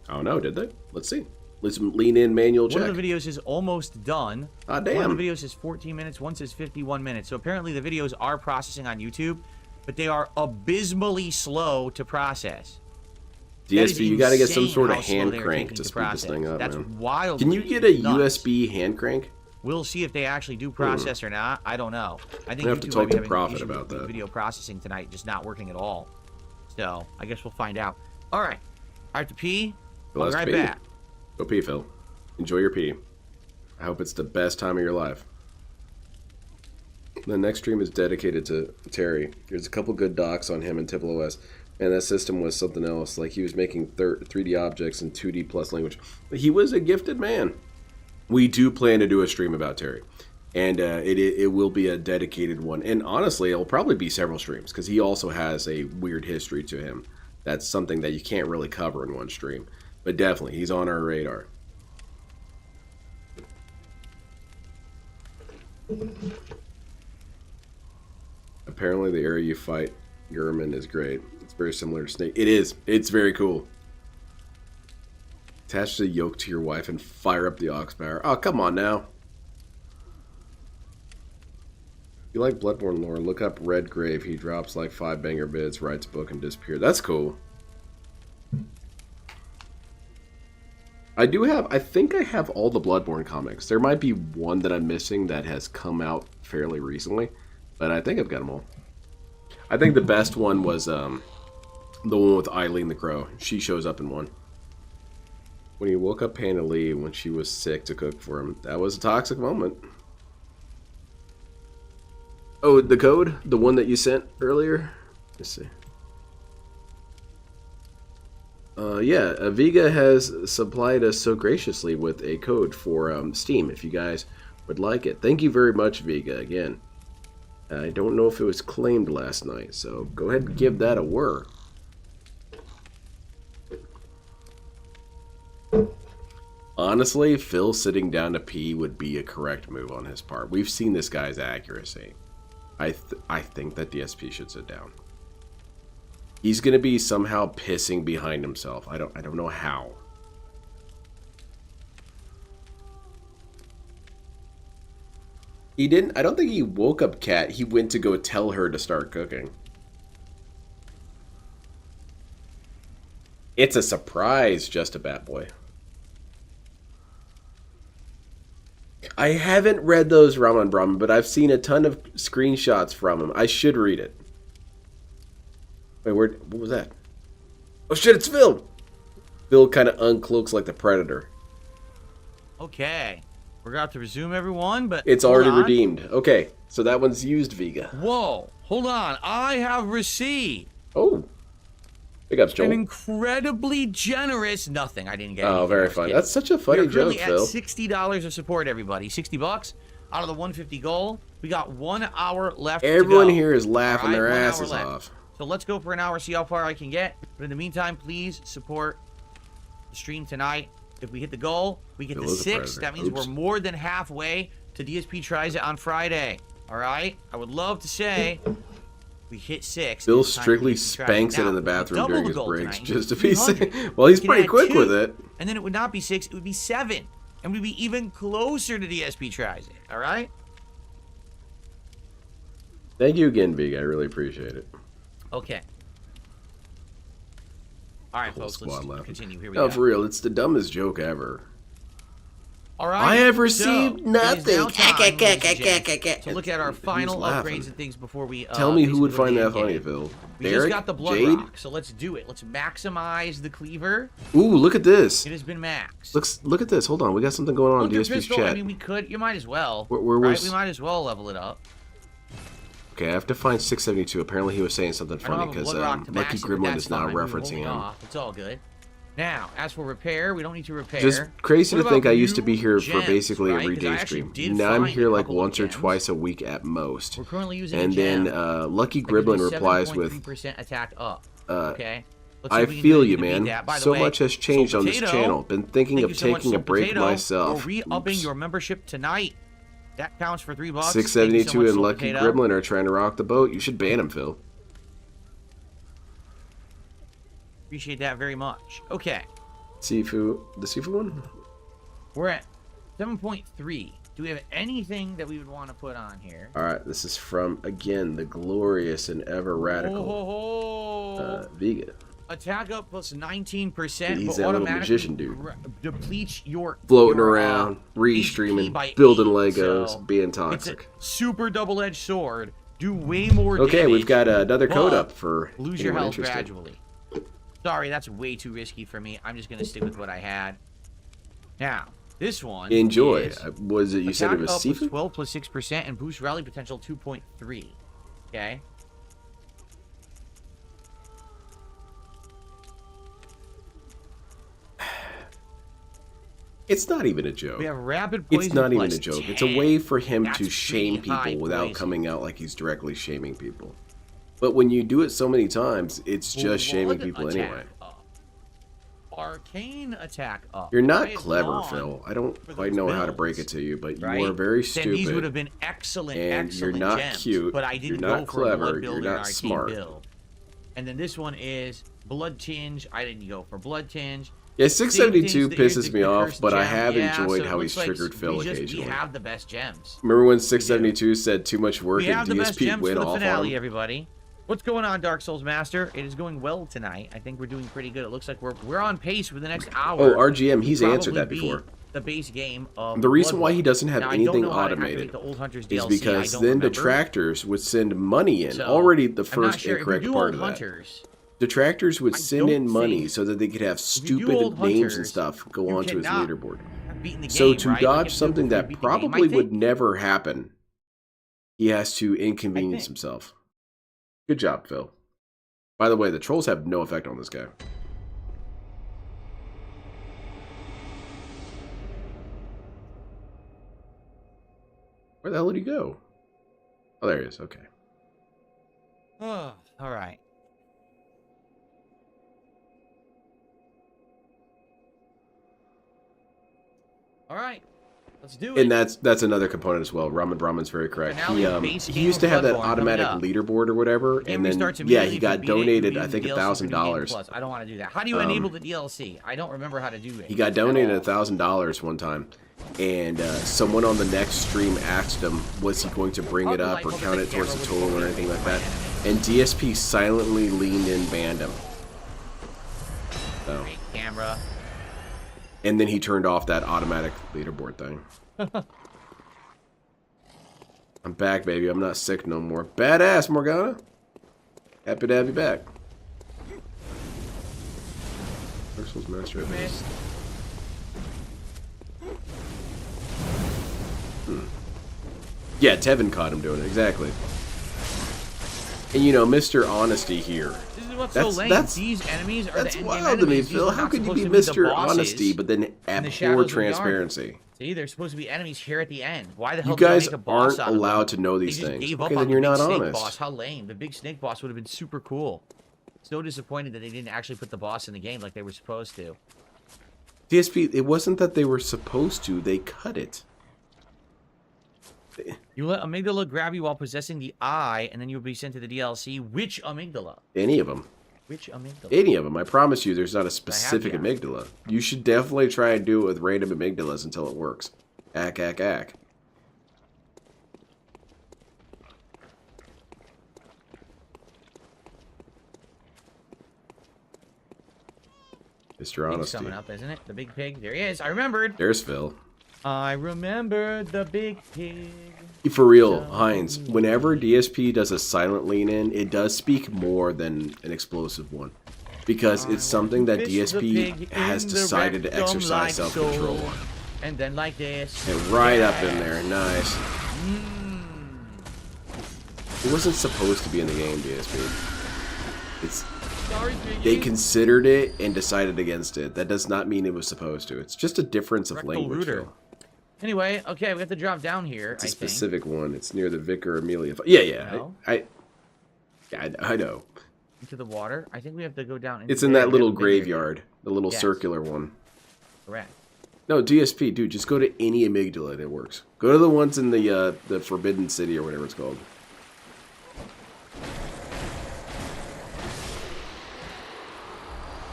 Oh no, did they? Let's see. Let's lean in manual check. One of the videos is almost done. Ah, damn. One of the videos is 14 minutes, one says 51 minutes. So apparently the videos are processing on YouTube, but they are abysmally slow to process. That is DSP, you got to get some insane sort of how slow hand they are crank taking to to speed this process. thing up, That's man. wild. Can you get a nuts. USB hand crank? We'll see if they actually do process or not. I don't know. I think We have to YouTube talk might be to having Prophet issues about with that. video processing tonight, just not working at all. So I guess we'll find out. All right, I have to pee. I'll be right back. Go pee, Phil. Enjoy your pee. I hope it's the best time of your life. The next stream is dedicated to Terry. There's a couple good docs on him and Tipple OS. And that system was something else. Like, he was making 3D objects in 2D plus language. But he was a gifted man. We do plan to do a stream about Terry. And it will be a dedicated one. And honestly, it'll probably be several streams. Because he also has a weird history to him. That's something that you can't really cover in one stream. But definitely, he's on our radar. Apparently the area you fight Gurman is great. It's very similar to Snake. It is. It's very cool. Attach the yoke to your wife and fire up the ox power. Oh, come on now. If you like Bloodborne lore, look up Red Grave. He drops like 5 banger bids, writes a book, and disappears. That's cool. I think I have all the Bloodborne comics. There might be one that I'm missing that has come out fairly recently, but I think I've got them all. I think the best one was the one with Eileen the Crow. She shows up in one. When he woke up Panda Lee when she was sick to cook for him. That was a toxic moment. Oh, the code? The one that you sent earlier? Let's see. Yeah, Vega has supplied us so graciously with a code for Steam, if you guys would like it. Thank you very much, Vega, again. I don't know if it was claimed last night, so go ahead and give that a whir. Honestly, Phil sitting down to pee would be a correct move on his part. We've seen this guy's accuracy. I think that DSP should sit down. He's gonna be somehow pissing behind himself. I don't know how. He didn't. I don't think he woke up Kat. He went to go tell her to start cooking. It's a surprise, just a bad boy. I haven't read those Ramen Brahman, but I've seen a ton of screenshots from him. I should read it. Wait, what was that? Oh shit, it's Phil! Phil kind of uncloaks like the Predator. Okay. We're about to resume, everyone, but It's hold already on. redeemed. Okay, so that one's used, Vega. Whoa, hold on. I have received Oh. Big ups, Joel. an incredibly generous nothing. I didn't get Oh, anything, I very was funny. kidding. That's such a funny We're joke, currently Phil. at $60 of support, everybody. $60 out of the 150 goal. We got 1 hour left Everyone to go. here is laughing All right, their 1 hour asses left. off. So let's go for an hour, see how far I can get. But in the meantime, please support the stream tonight. If we hit the goal, we get Phil to is a 6. predator. That means Oops. we're more than halfway to DSP Tries It on Friday. All right? I would love to say we hit 6. Bill It's time for strictly DSP Tries It. spanks it Now, in the if we bathroom double during the his goal breaks tonight, just to be 300. safe. Well, he's We can pretty add quick 2, with it. And then it would not be 6, it would be 7. And we'd be even closer to DSP Tries It. All right? Thank you again, Vig. I really appreciate it. Okay. All right, Whole folks, squad let's laughing. continue. Here we No, go. for real, it's the dumbest joke ever. All right. I have received so, nothing. To look at our final laughing? upgrades and things before we. Tell me who would basically find go to that the funny, end game. Phil. We Derek? just got the blood Jade? rock, so let's do it. Let's maximize the cleaver. Ooh, look at this. It has been maxed. Look at this. Hold on, we got something going on in DSP's pistol, chat. I mean, we could. You might as well. Where right? was- We might as well level it up. Okay, I have to find 672. Apparently, he was saying something I don't funny have a because blood rock to Lucky max it, but Gremlin that's is now fine. We're referencing holding him. off. It's all good. Now, as for repair, we don't need to repair. Just crazy What to think about I used to new be here for gems, basically right? every 'Cause I day actually stream. did Now I'm find here a like couple of once or gems. twice a week at most. We're currently using And a gem. then Lucky that gives Gremlin me replies with, 7.3% attack up. Okay. Let's see I if we can feel do you, anything to beat man. that. By the So way, much has changed Soul on this Potato, channel. Been thinking thank of you so much, taking a Soul break Potato, myself. for re-upping Oops. your membership tonight. That counts for $3. Thank you so 672 much, and Soul Lucky Potato. Gremlin are trying to rock the boat. You should ban him, Phil. Appreciate that very much. Okay. Sifu, the Sifu one? We're at 7.3. Do we have anything that we would want to put on here? All right, this is from, again, the glorious and ever radical Vega. Attack up plus 19%, He's but that little automatically magician dude. depletes your Floating your, around, restreaming, HP by building 8, Legos, so being it's toxic. a super double-edged sword. Do way more Okay, damage, we've got another code but up for lose your anyone health interested. gradually. Sorry, that's way too risky for me. I'm just going to stick with what I had. Now, this one Enjoy. is Was it, you said it was attack up Sifu? 12 plus 6% and boost rally potential 2.3. Okay. It's not even a joke. We have rapid poison. It's not even plus a joke. 10. It's a way for him That's to shame pretty high people without poison. coming out like he's directly shaming people. But when you do it so many times, it's just shaming Blood people attack anyway. up. Arcane attack up. You're not Right clever, on Phil. I don't for quite those know how to break builds, it to you, but right? you are very Then these would have stupid. been excellent, And excellent you're not gems, cute, but I didn't you're not go for a clever, blood build you're and an not arcane smart. build. And then this one is blood tinge. I didn't go for blood tinge. Yeah, Same 672 things, pisses the me off, cursed but I gem. have Yeah, enjoyed so it how looks he's like triggered Phil we occasionally. have the best gems. Remember when 672 said too much work We and have the best DSP gems went for the off on finale, him? everybody. What's going on, Dark Souls Master? It is going well tonight. I think we're doing pretty good. It looks like we're on pace for the next hour. Oh, RGM, he's to answered that probably before. beat The base game of The reason why Bloodborne. he doesn't have Now, I don't anything know how to activate automated the Old Hunters is DLC. because I don't then remember. detractors would send money in. So, Already the I'm not first sure. If you incorrect do part Old of that. Hunters, Detractors would I send don't in money think- so that they could have you do stupid Old names and Hunters, stuff go you onto his cannot leaderboard. have beaten the So game, to right? Like, you have dodge to do it something before you that beat the game. I probably would think- never happen, he has to inconvenience think. himself. Good job, Phil. By the way, the trolls have no effect on this guy. Where the hell did he go? Oh, there he is. Okay. Oh, all right. All right. Let's do it. And that's another component as well. Ramen's very correct. Finale base He game used to of have that Bloodborne automatic coming leaderboard or whatever, Game and then restarts yeah, immediately he if got you beat it, donated you I beat think the DLC for the game $1,000. plus. I don't want to do that. How do you enable the DLC? I don't remember how to do it. He got donated $1,000 one time, and someone on the next stream asked him, was he going to bring it up or count it towards the total or anything like that? And DSP silently leaned in, banned him. So, Great camera. and then he turned off that automatic leaderboard thing. I'm back, baby. I'm not sick no more. Badass, Morgana. Happy to have you back. Dark Souls Master. Yeah, Tevin caught him doing it, exactly. And you know, Mr. Honesty here. This is what's so lame. These enemies are That's the endgame wild to me, enemies. These Phil. are How not could you supposed be to the Mr. bosses Honesty, but then in the abhor shadows of the transparency? See, they're supposed to be enemies here at the end. Why the hell You did they guys make a boss aren't out of them? allowed to know They these just things. gave Okay, up then on you're the not big snake honest. boss. How lame. The big snake boss would have been super cool. So disappointed that they didn't actually put the boss in the game like they were supposed to. DSP, it wasn't that they were supposed to. They cut it. You let Amygdala grab you while possessing the eye, and then you'll be sent to the DLC. Which Amygdala? Any of them. Which Amygdala? Any of them. I promise you there's not a specific yeah. amygdala. You should definitely try and do it with random amygdalas until it works. Ack, ack, ack. Mr. Pig's Honesty. coming up, isn't it? The big pig. There he is. I remembered. There's Phil. I remember the big pig. For real, Heinz, whenever DSP does a silent lean in, it does speak more than an explosive one. Because it's something that DSP has decided to exercise self-control on. And then like this. And right up in there, nice. It wasn't supposed to be in the game, DSP. It's... They considered it and decided against it. That does not mean it was supposed to. It's just a difference of language. Anyway, okay, we have to drop down here. It's a specific one. It's near the Vicar Amelia. Yeah. No. I know. Into the water. I think we have to go down. It's in that little graveyard, the little circular one. Correct. No, DSP, dude, just go to any amygdala and it works. Go to the ones in the Forbidden City or whatever it's called.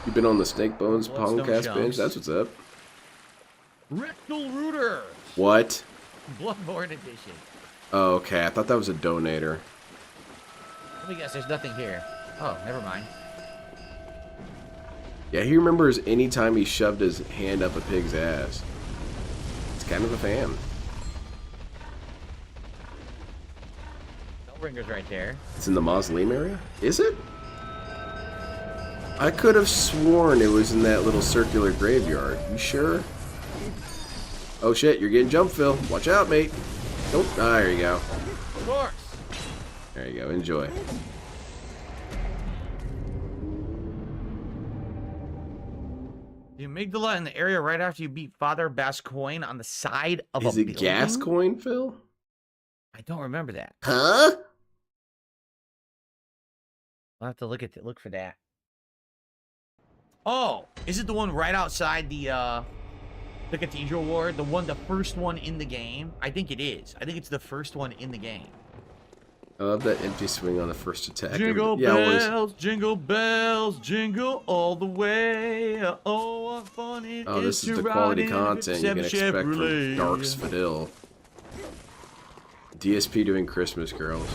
You've been on the Snake Bones podcast binge? That's what's up. Rectal Rooter. What? Bloodborne edition. Oh, okay. I thought that was a donator. Let me guess, there's nothing here. Oh, never mind. Yeah, he remembers any time he shoved his hand up a pig's ass. It's kind of a fan. Hellringer's right there. It's in the mausoleum area? Is it? I could have sworn it was in that little circular graveyard. You sure? Oh shit, you're getting jumped, Phil. Watch out, mate. Nope. Ah, there you go. Of course. There you go. Enjoy. The amygdala in the area right after you beat Father Bascoin on the side of Is a it building? Gascoigne, Phil? I don't remember that. Huh? I'll have to look for that. Oh, is it the one right outside the cathedral ward? The first one in the game? I think it is. I think it's the first one in the game. I love that empty swing on the first attack. Jingle bells, jingle bells, jingle all the way. Oh, what fun it is. This is the quality content you can expect from Dark's Fidel. DSP doing Christmas carols.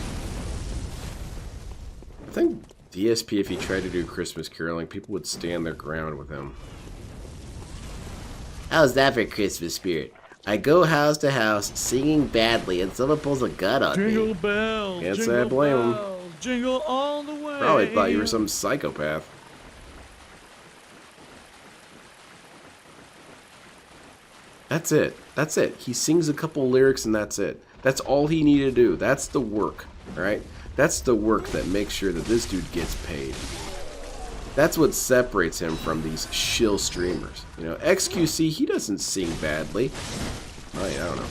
I think DSP, if he tried to do Christmas caroling, people would stand their ground with him. How's that for Christmas spirit? I go house to house singing badly and someone pulls a gun on me. Jingle bells, Can't say I blame him. Jingle all the way. Probably thought you were some psychopath. That's it. That's it. He sings a couple lyrics and that's it. That's all he needed to do. That's the work, alright? That's the work that makes sure that this dude gets paid. That's what separates him from these shill streamers. You know, XQC, he doesn't sing badly. I don't know.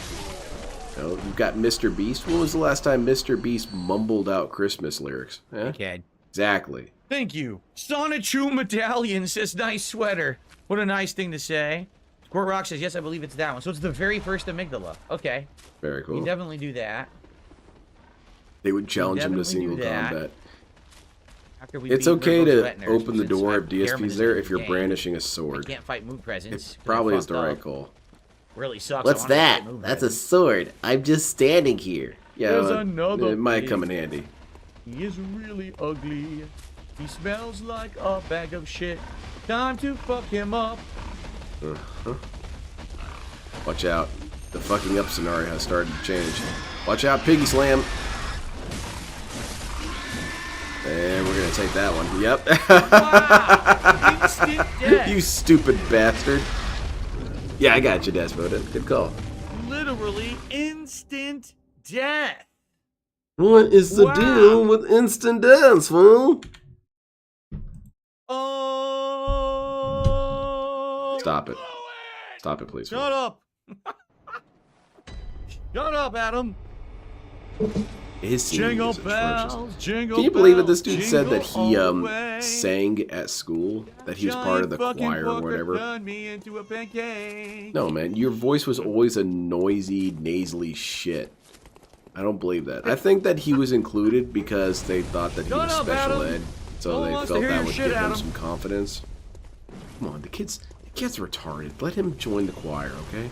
You know, you've got Mr. Beast. When was the last time Mr. Beast mumbled out Christmas lyrics? Eh? Okay. Exactly. Thank you. Sonichu Medallion says, nice sweater. What a nice thing to say. Squirt Rock says, yes, I believe it's that one. So it's the very first amygdala. Okay. Very cool. You definitely do that. They would challenge him to single combat. After It's okay to open the door if DSP's there if you're brandishing a sword. I can't fight move presence. It probably is the right call. Really sucks. What's that? That's a sword. I'm just standing here. Yeah, it might come in handy. He is really ugly. He smells like a bag of shit. Time to fuck him up. Watch out. The fucking up scenario has started to change. Watch out, Piggy Slam. And we're gonna take that one. Yep. Wow. Instant death. You stupid bastard. Yeah, I got you, Desmond. Good call. Literally instant death. What is the deal with instant death, fool? Oh. Stop it. Stop it, please. Shut up. Shut up, Adam. His singing Jingle is bells, atrocious. jingle Can you believe it? This bells, dude said that he jingle sang at school, that he was part of the choir or whatever. Turned me into a pancake. No, man, your voice was always a noisy, nasally shit. I don't believe that. I think that he was included because they thought that he was special ed, so they felt that would give him some confidence. Come on, the kid's retarded. Let him join the choir, okay?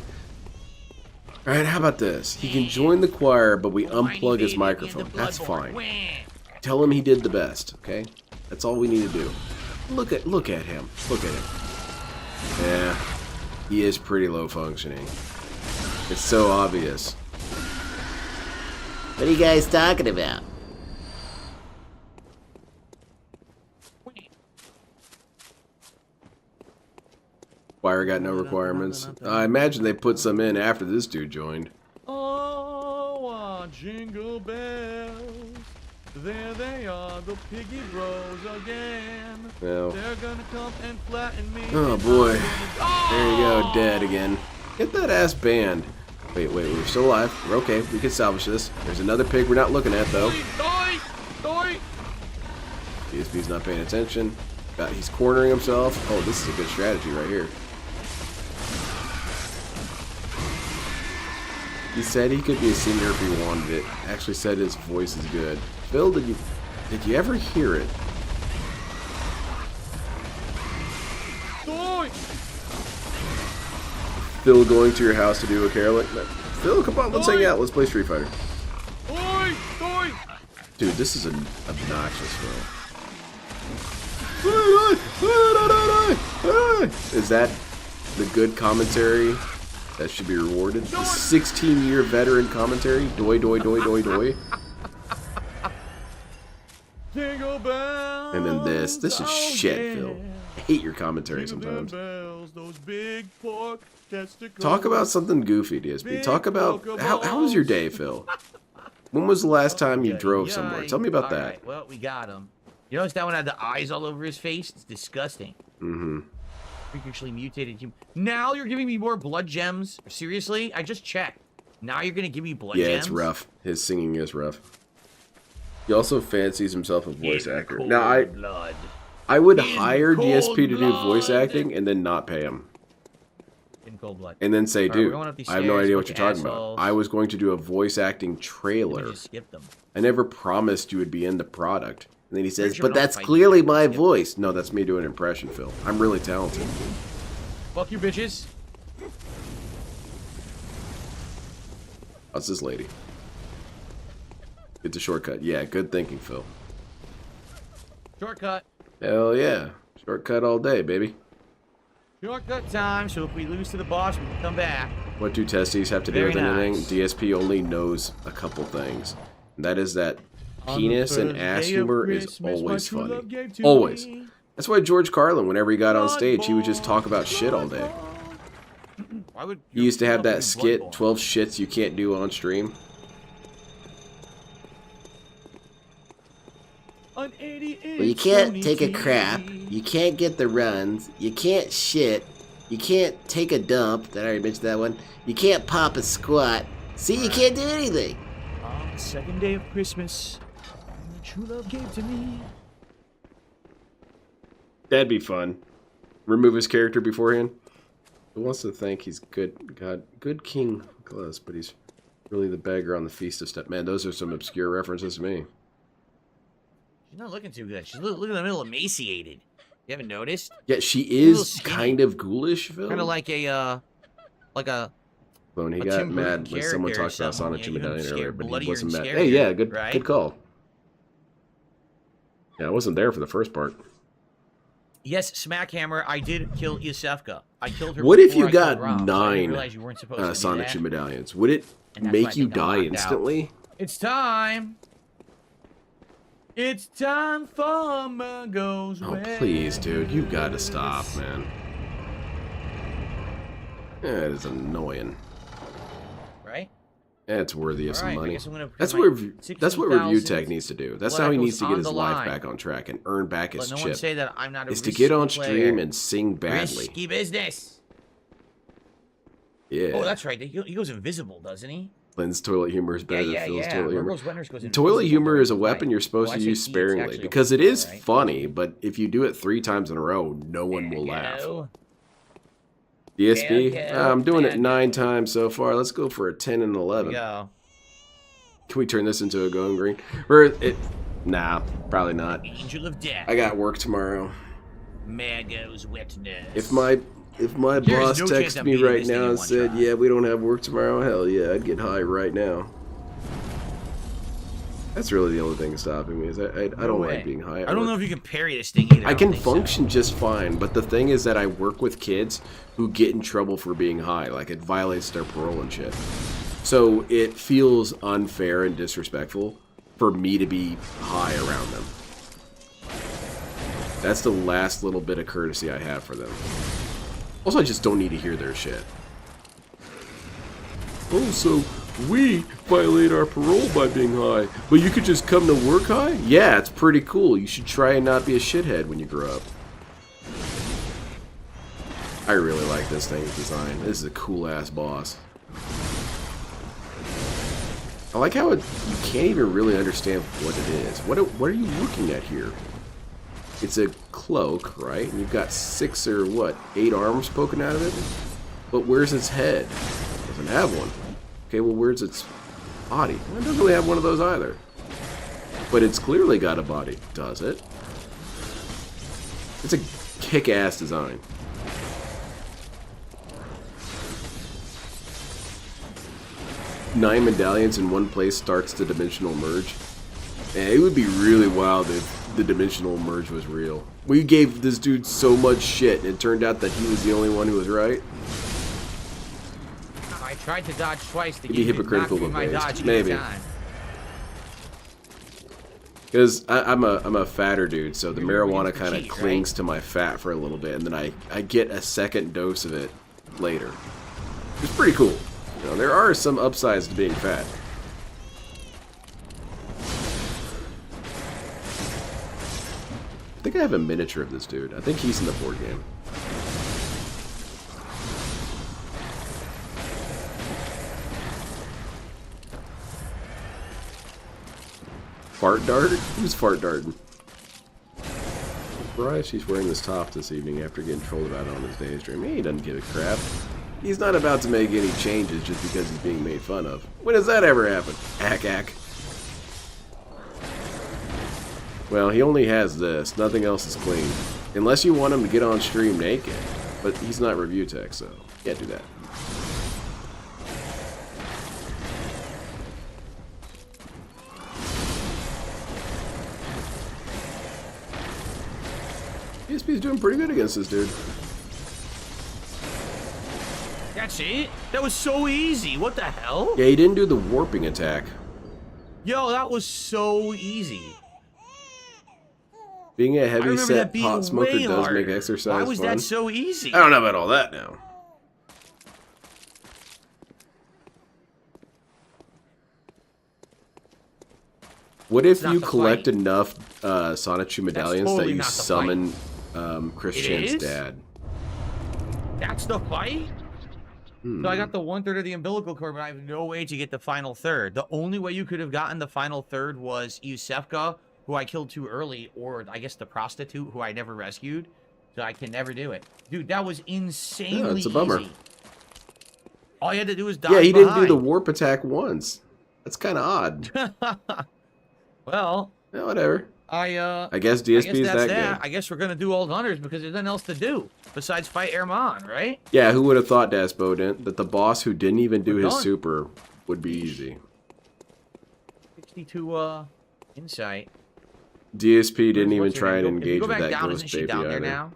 Alright, how about this? He can join the choir, but we unplug his microphone. That's fine. Tell him he did the best, okay? That's all we need to do. Look at him. Look at him. Yeah, he is pretty low functioning. It's so obvious. What are you guys talking about? Choir got no requirements. I imagine they put some in after this dude joined. Oh, jingle bells. There they are, the piggy bros again. No. They're gonna come and flatten me. Oh boy. There you go, dead again. Get that ass banned. Wait, we're still alive. We're okay. We can salvage this. There's another pig we're not looking at though. DSP's not paying attention. He's cornering himself. Oh, this is a good strategy right here. He said he could be a singer if he wanted it. Actually said his voice is good. Phil, did you ever hear it? Phil going to your house to do a Carolyn? Phil, come on, let's hang out. Let's play Street Fighter. Dude, this is an obnoxious Phil. Is that the good commentary that should be rewarded? The 16-year veteran commentary? Doi, doi, doi, doi, doi. And then this. This is shit, Phil. I hate your commentary sometimes. Talk about something goofy, DSP. Talk about... How was your day, Phil? When was the last time you drove somewhere? Tell me about that. Right, well, we got him. You notice that one had the eyes all over his face? It's disgusting. Mm-hmm. Freakishly mutated human. Now you're giving me more blood gems? Seriously? I just checked. Now you're gonna give me blood gems? Yeah, it's rough. His singing is rough. He also fancies himself a voice actor. Now, I would hire DSP to do voice acting and then not pay him. In cold blood. And then say, dude, I have no idea what you're talking assholes. about. I was going to do a voice acting trailer. Just skip them. I never promised you would be in the product. And then he says, but that's clearly my voice. No, that's me doing an impression, Phil. I'm really talented. Fuck you, bitches. How's this lady? Get the shortcut. Yeah, good thinking, Phil. Shortcut. Hell yeah. Shortcut all day, baby. Shortcut time, so if we lose to the boss, we can come back. What do testes have to do with anything? DSP only knows a couple things. And that is that penis and ass humor is always funny. Always. That's why George Carlin, whenever he got on stage, he would just talk about shit all day. He used to have that skit, 12 shits you can't do on stream. Well, you can't take a crap, you can't get the runs, you can't shit, you can't take a dump, that I already mentioned that one, you can't pop a squat, see, you can't do anything. On the second day of Christmas, my true love gave to me. That'd be fun. Remove his character beforehand. Who wants to think he's good? God, good king, close, but he's really the beggar on the Feast of Step. Man, those are some obscure references to me. She's not looking too good. She's looking in the middle emaciated. You haven't noticed? Yeah, she is kind of ghoulish, Phil. Kind of like a, When he got mad when someone talked about Sonic Medallion earlier, but he wasn't mad. scarier, Hey, yeah, good right? call. Yeah, I wasn't there for the first part. Yes, Smackhammer, I did kill Yosefka. I killed her. What if you before I got killed Rom, 9 so you weren't supposed to do Sonic that. Medallions? Would it And that's why I make you think I'm die locked out. instantly? It's time. It's time for Mungo's Oh, please, dude. You gotta stop, man. Yeah, it is annoying. Right? Yeah, it's worthy of some Alright, I money. guess I'm gonna put That's my what Review 16,000 Tech needs to do. That's blood how he echoes needs to get on his the life line. back on track and earn back his Let no chip. one say that I'm not a Is to get on stream player. and sing badly. Risky business. Yeah. Oh, that's right. He goes invisible, doesn't he? Lynn's toilet humor is better than Phil's toilet humor. Virgil's Winters goes Toilet invisible humor during is a the weapon fight. you're supposed Well, to I use say it's sparingly actually a because it weapon, is right? funny, but if you do it 3 times in a row, no one will laugh. Go. DSP, Go. I'm doing it Go. 9 times so far. Let's go for a 10 and 11. Go. Can we turn this into a going green? Or it? Nah, probably not. Angel of Death. I got work tomorrow. Mago's Witness. If my There is boss no chance texted I'm me beating right this thing now in and one said, try. "Yeah, we don't have work tomorrow," hell yeah, I'd get high right now. That's really the only thing stopping me. Is I don't like being high. I don't work- know if you can parry this thing either. I can don't think so. function just fine, but the thing is that I work with kids who get in trouble for being high. Like, it violates their parole and shit. So it feels unfair and disrespectful for me to be high around them. That's the last little bit of courtesy I have for them. Also, I just don't need to hear their shit. Oh, so we violate our parole by being high, but you could just come to work high? Yeah, it's pretty cool. You should try and not be a shithead when you grow up. I really like this thing's design. This is a cool-ass boss. I like how you can't even really understand what it is. What are you looking at here? It's a cloak, right? And you've got 6 or what, 8 arms poking out of it? But where's its head? It doesn't have one. Okay, well, where's its body? Well, it doesn't really have one of those either. But it's clearly got a body, does it? It's a kick-ass design. Nine medallions in one place starts the dimensional merge. And it would be really wild if the dimensional merge was real. We gave this dude so much shit, and it turned out that he was the only one who was right. I tried to dodge twice to It'd get be hypocritical to my based. dodge Maybe. time. Because I'm a fatter dude, so the marijuana kind of cheat, clings to my fat for a little bit, and then I get a second dose of it later. It's pretty cool. You know, there are some upsides to being fat. I think I have a miniature of this dude. I think he's in the board game. Fart dart? Who's fart darting? Surprised she's wearing this top this evening after getting trolled about it on his day stream. He doesn't give a crap. He's not about to make any changes just because he's being made fun of. When does that ever happen? Ack. Well, he only has this. Nothing else is clean. Unless you want him to get on stream naked. But he's not review tech, so can't do that. DSP's doing pretty good against this dude. That's it? That was so easy. What the hell? Yeah, he didn't do the warping attack. Yo, that was so easy. Being a I remember heavy-set that being pot smoker way does harder. make exercise Why was fun. that so easy? I don't know about all that now. What if you collect enough Sonichu medallions totally that you not the summon Christian's It is? dad? That's the fight? Hmm. So I got the 1/3 of the umbilical cord, but I have no way to get the final third. The only way you could have gotten the final third was Yusefka, who I killed too early, or I guess the prostitute, who I never rescued. So I can never do it. Dude, that was insanely Yeah, it's a bummer. easy. All you had to do was die Yeah, he didn't do the behind. warp attack once. That's kind of odd. Well, Yeah, whatever. I guess DSP is that's that good. I guess we're gonna do all hunters because there's nothing else to do besides fight Erman, right? Yeah, who would have thought, Daspo, that the boss who didn't even do We're his done. super would be easy? 62 insight. DSP didn't even What's her try name? and If you engage go with back that down, ghost isn't she baby down there either. now?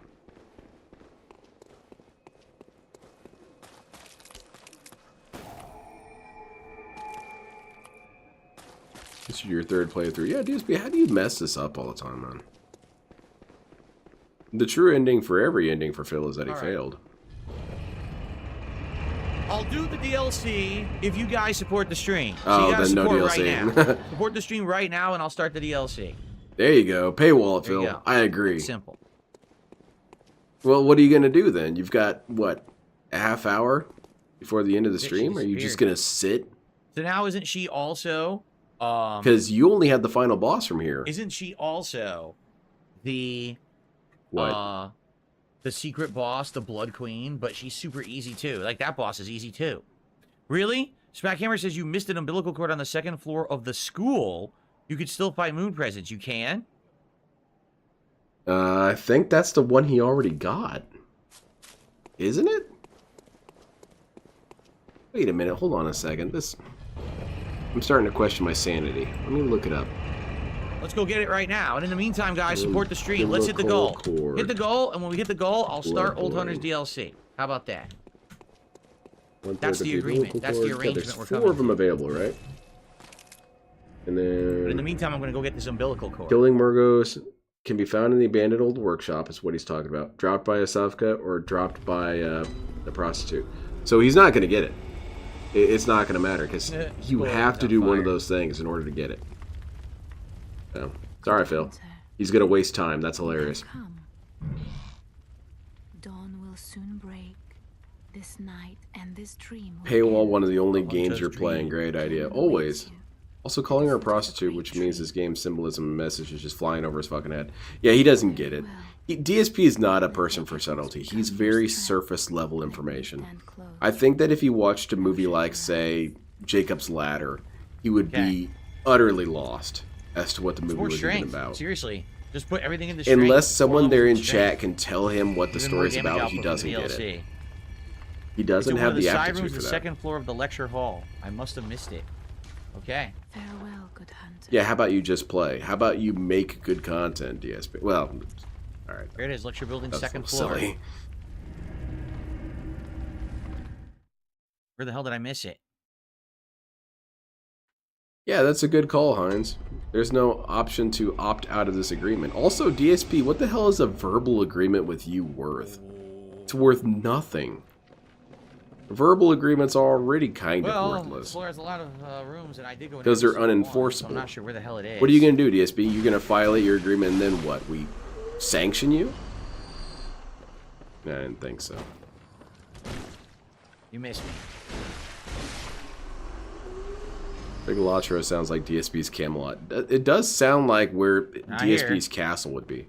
This is your third playthrough. Yeah, DSP, how do you mess this up all the time, man? The true ending for every ending for Phil is that he failed. I'll do the DLC if you guys support the stream. So Oh, you gotta then no support DLC. right now. Support the stream right now, and I'll start the DLC. There you go. Paywall it, There you Phil. go. I agree. Simple. Well, what are you going to do then? You've got, what, a half hour before the end of the Bitch, stream? she Are you just disappeared. going to sit? So now isn't she also Because you only have the final boss from here. isn't she also the What? the secret boss, the Blood Queen, but she's super easy too. Like that boss is easy too. Really? Smackhammer says you missed an umbilical cord on the second floor of the school. You could still fight Moon Presence. You can? I think that's the one he already got. Isn't it? Wait a minute. Hold on a second. This I'm starting to question my sanity. Let me look it up. Let's go get it right now. And in the meantime, guys, support the stream. Let's hit the goal. Hit the goal, and when we hit the goal, I'll start Old Hunters DLC. How about that? That's the agreement. That's the arrangement we're coming to. 4 of them available, right? And then... But in the meantime, I'm going to go get this umbilical cord. Killing Murgos can be found in the abandoned old workshop, is what he's talking about. Dropped by a Savka or dropped by the prostitute. So he's not going to get it. It's not going to matter, because you have to do one of those things in order to get it. So, sorry, Phil. He's going to waste time. That's hilarious. Dawn will soon break. This night and this dream. Paywall, one of the only games you're playing. Great idea. Always. Also calling her a prostitute, which means his game symbolism and message is just flying over his fucking head. Yeah, he doesn't get it. DSP is not a person for subtlety. He's very surface level information. I think that if he watched a movie like, say, Jacob's Ladder, he would be utterly lost as to what the movie was even about. Seriously. Just put everything in the strength. Unless someone there in chat can tell him what the story's about, he doesn't get it. He doesn't have the aptitude for that. The second floor of the lecture hall. I must have missed it. Okay. Farewell, good hunter. Yeah, how about you just play? How about you make good content, DSP? Well, all right. There it is, lecture building, That's second floor. Silly. Where the hell did I miss it? Yeah, that's a good call, Hines. There's no option to opt out of this agreement. Also, DSP, what the hell is a verbal agreement with you worth? It's worth nothing. Verbal agreements are already kind of worthless. The floor has a lot of rooms, and I did go because they're unenforceable. So I'm not sure where the hell it is. What are you going to do, DSP? You're going to violate your agreement, and then what? We sanction you? No, I didn't think so. You missed me. Bigalatro sounds like DSP's Camelot. It does sound like where DSP's castle would be.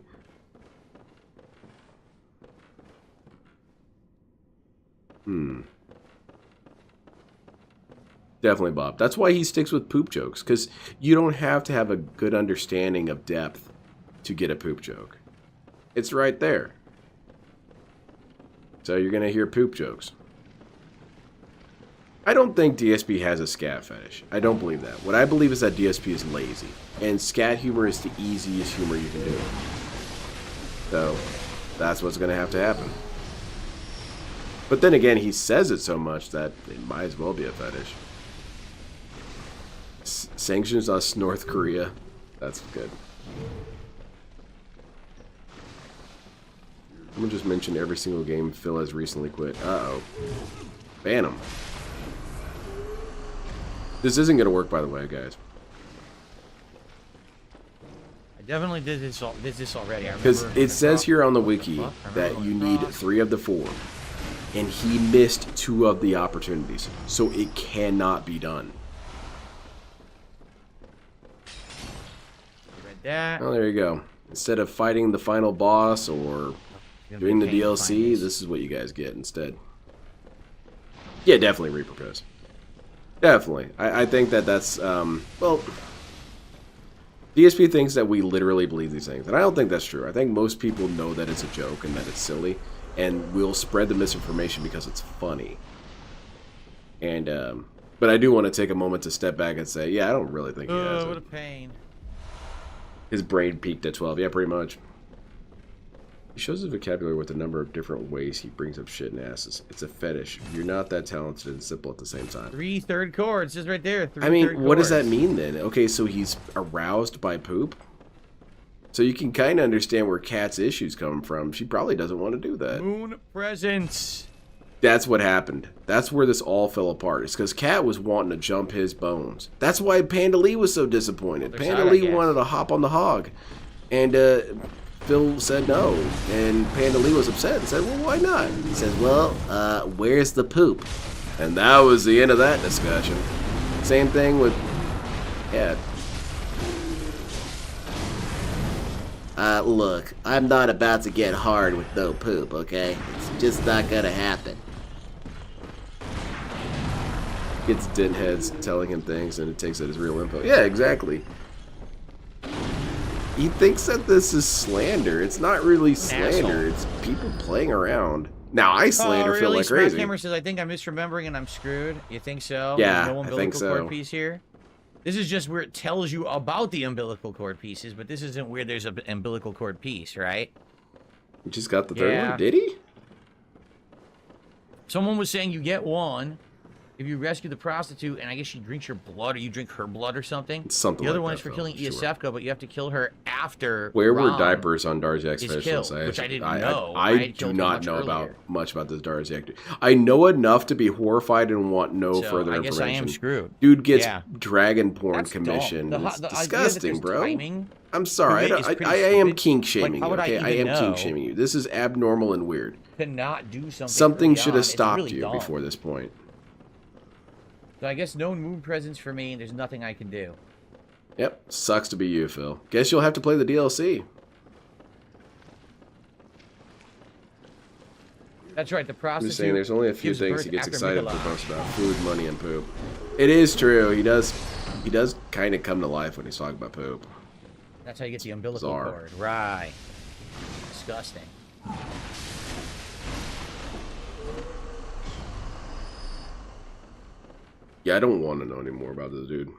Definitely, Bob. That's why he sticks with poop jokes, because you don't have to have a good understanding of depth to get a poop joke. It's right there. So you're going to hear poop jokes. I don't think DSP has a scat fetish. I don't believe that. What I believe is that DSP is lazy, and scat humor is the easiest humor you can do. So that's what's going to have to happen. But then again, he says it so much that it might as well be a fetish. Sanctions us, North Korea. That's good. I'm gonna just mention every single game Phil has recently quit. Uh-oh. Ban him. This isn't gonna work, by the way, guys. I definitely did this already. Because it says here on the wiki that you need 3 of the 4. And he missed 2 of the opportunities. So it cannot be done. Oh, there you go. Instead of fighting the final boss or doing the DLC, this is what you guys get instead. Yeah, definitely Reaper Piss. Definitely. I think that that's, well, DSP thinks that we literally believe these things. And I don't think that's true. I think most people know that it's a joke and that it's silly. And we'll spread the misinformation because it's funny. And, but I do want to take a moment to step back and say, yeah, I don't really think he has it. What a pain. His brain peaked at 12. Yeah, pretty much. He shows his vocabulary with a number of different ways he brings up shit and asses. It's a fetish. You're not that talented and simple at the same time. 3 third chords, just right there. 3 I mean, what does that mean then? Okay, so he's aroused by poop? So you can kind of understand where Kat's issues come from. She probably doesn't want to do that. Moon presence. That's what happened. That's where this all fell apart. It's because Kat was wanting to jump his bones. That's why Panda Lee was so disappointed. Panda Lee wanted to hop on the hog. And Phil said no. And Panda Lee was upset and said, well, why not? He says, well, where's the poop? And that was the end of that discussion. Same thing with Kat. Look, I'm not about to get hard with no poop, okay? It's just not gonna happen. Gets dent heads telling him things and it takes it as real info. Yeah, exactly. He thinks that this is slander. It's not really slander. It's people playing around. Now, I slander Phil like crazy. Camera says, I think I'm misremembering and I'm screwed. You think so? Yeah, no I think so. Piece here? This is just where it tells you about the umbilical cord pieces, but this isn't where there's an umbilical cord piece, right? You just got the third one, did he? Someone was saying you get one if you rescue the prostitute, and I guess she drinks your blood, or you drink her blood or something. Something the other like one that, is for though, killing sure. Iosefka, but you have to kill her after. Where were Rom diapers on Darziak's is specials? killed, which I didn't know. I had do killed her not know earlier. much about this Darziak. I know enough to be horrified and want no So, further I guess information. I am screwed. Dude gets Yeah. dragon porn That's commission. dumb. It's The idea that disgusting, there's bro. timing I'm sorry. to it is I pretty am stupid. kink shaming Like, how you. would I Okay, I even am kink know shaming you. This is abnormal and weird. to not do something. Something early should on. have It's stopped really you dumb. before this point. So I guess no moon presence for me, and there's nothing I can do. Yep, sucks to be you, Phil. Guess you'll have to play the DLC. That's right, the I'm prostitute. just saying, there's only a few gives things birth he gets after excited Amygdala. for most about: food, money, and poop. It is true. He does kind of come to life when he's talking about poop. That's how you get the umbilical Bizarre. cord. Right. Disgusting. Yeah, I don't want to know any more about this dude.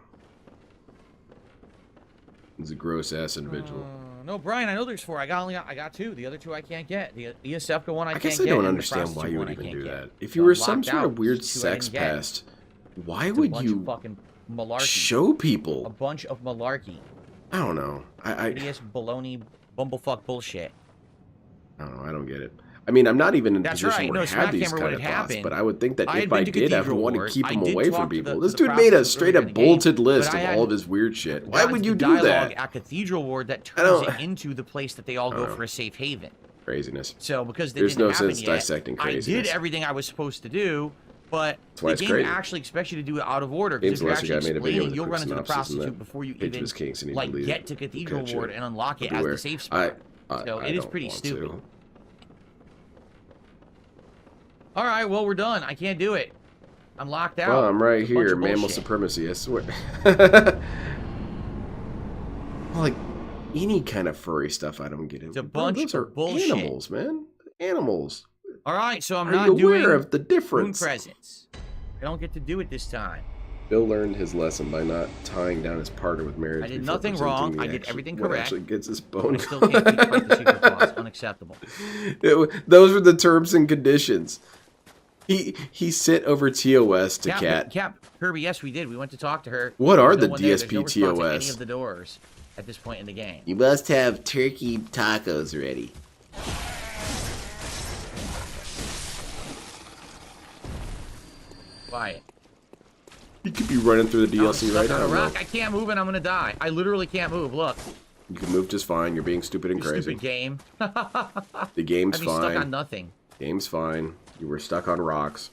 He's a gross ass individual. No, Brian, I know there's 4. I got 2. The other 2 I can't get. The Iosefka one I I can't guess get. I don't and the understand why prostitute you would one I even can't do get. that. If So you were I'm some locked sort out. of weird There's 2 I sex didn't get. pest, why It's a would bunch you of fucking malarkey. show A people? bunch of malarkey. I don't know. Hideous baloney bumblefuck bullshit. I don't know. I don't get it. I mean, I'm not even in a That's position right. where No, I have Smack these Hammer kind when of it thoughts, happened, but I would think that I had if I been to did, I would Cathedral want to Ward. keep I him did away talk from to the- people. to This the dude made a prostitute straight earlier up in the game, bolted list but I of had all of his weird shit. Why would you do dialogue that? at Cathedral Ward that I turns don't- it into the place that they all go for a safe haven. Craziness. So because they There's didn't no happen sense yet, dissecting I craziness. did everything I was supposed to do, but That's why the it's game crazy. actually expects you to do it out of order. Games Because if you're Lesser actually guy made a video explaining, with a you'll quick run into the synopsis and prostitute that before you page even was kinks and he like deleted get it. to Who Cathedral cares? Ward and unlock it I'll as do the it. safe spot. So I it is don't pretty want stupid. to. All right, well we're done. I can't do it. I'm locked out. Well, I'm right It's a bunch here. of Mammal bullshit. supremacy, I swear. Like, any kind of furry stuff I don't get into. It's a Bro, bunch those are of bullshit. animals, man. Animals. All right, so I'm Are not you doing aware of the moon difference? presents. I don't get to do it this time. Bill learned his lesson by not tying down his partner with marriage. I did before nothing presenting wrong. the I did action- everything what correct. actually gets his But bone. I still can't keep fight the secret clause. Unacceptable. Those were the terms and conditions. He sent over TOS to Cat. Cap, Kirby, yes, we did. We went to talk to her. What are There's the no one there. There's DSP no response at TOS? any of the doors at this point in the game. You must have turkey tacos ready. Quiet. You could be running through the I'm DLC stuck right on now. a rock. bro. I can't move and I'm gonna die. I literally can't move. Look. You can move just fine. You're being stupid and You crazy. stupid game. The game's I'd be fine. stuck on nothing. Game's fine. You were stuck on rocks.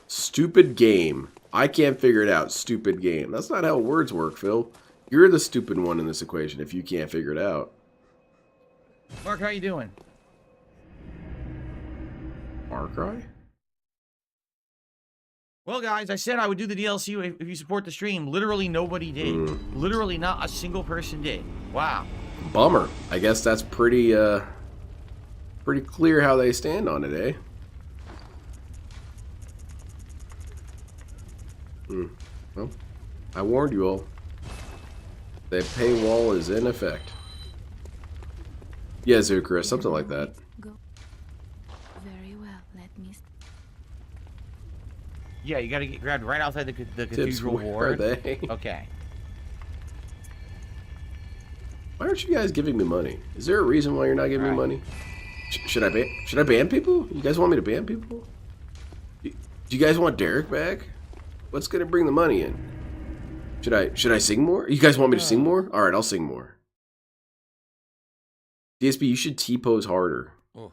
Stupid game. I can't figure it out. Stupid game. That's not how words work, Phil. You're the stupid one in this equation if you can't figure it out. Mark, how you doing? Far Cry? Well, guys, I said I would do the DLC if you support the stream. Literally nobody did. Literally not a single person did. Wow. Bummer. I guess that's pretty clear how they stand on it, eh? Well, I warned you all. The paywall is in effect. Yeah, Zucra, something like that. Go. Very well. Let me. Yeah, you gotta get grabbed right outside the Tips, cathedral where ward. are they? Okay. Why aren't you guys giving me money? Is there a reason why you're not giving me money? Should I ban people? You guys want me to ban people? Do you guys want Derek back? What's gonna bring the money in? Should I sing more? You guys want me to sing more? All right, I'll sing more. DSP, you should T-pose harder. Oh.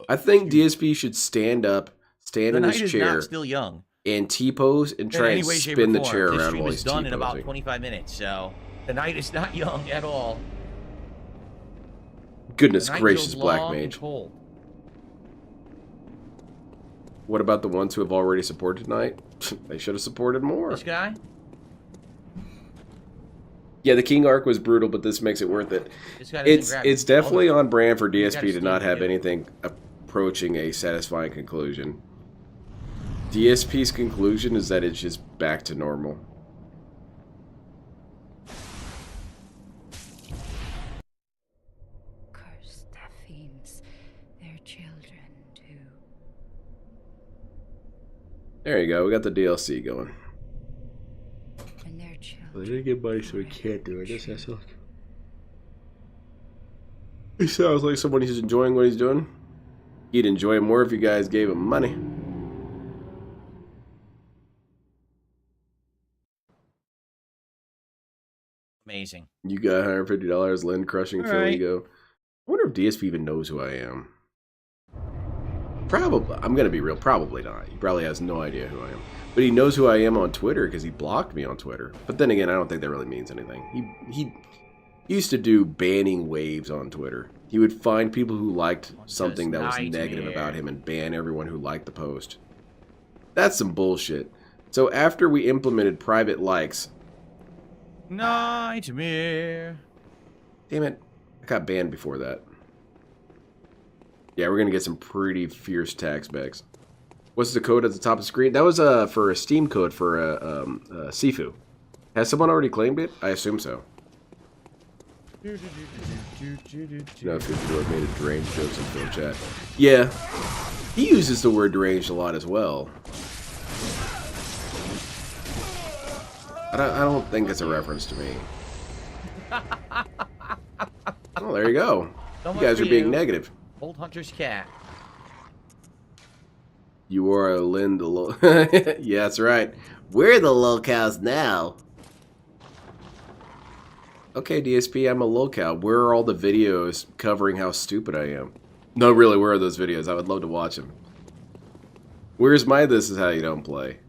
I think DSP should stand up, stand The in night his is chair, not still young. and T-pose and In try any and way, shape, spin or the form. chair This around stream while is he's done in about T-posing. 25 minutes, so the night is not young at all. Goodness The night gracious, goes Black long and Mage. cold. What about the ones who have already supported tonight? They should have supported more. This guy? Yeah, the King arc was brutal, but this makes it worth it. This guy doesn't It's grab it's it. definitely Hold on brand for You DSP gotta to not steal have it. anything approaching a satisfying conclusion. DSP's conclusion is that it's just back to normal. There you go. We got the DLC going. And their children. Well, they didn't get money, so we can't do it. Does that sound? He sounds like someone who's enjoying what he's doing. He'd enjoy it more if you guys gave him money. Amazing. You got $150, Lynn crushing All Phil right. ego. I wonder if DSP even knows who I am. Probably. I'm going to be real. Probably not. He probably has no idea who I am. But he knows who I am on Twitter because he blocked me on Twitter. But then again, I don't think that really means anything. He used to do banning waves on Twitter. He would find people who liked something that was negative about him and ban everyone who liked the post. That's some bullshit. So after we implemented private likes... Nightmare. Damn it. I got banned before that. Yeah, we're going to get some pretty fierce tax bags. What's the code at the top of the screen? That was for a Steam code for Sifu. Has someone already claimed it? I assume so. No, 50 made a deranged jokes in Phil chat. Yeah, he uses the word deranged a lot as well. I don't think it's a reference to me. Oh, there you go. You guys are being negative. Old Hunter's cat. You are a Lynn yeah, that's right. We're the locals now. Okay, DSP, I'm a locale. Where are all the videos covering how stupid I am? No, really, where are those videos? I would love to watch them. Where's my This Is How You Don't Play?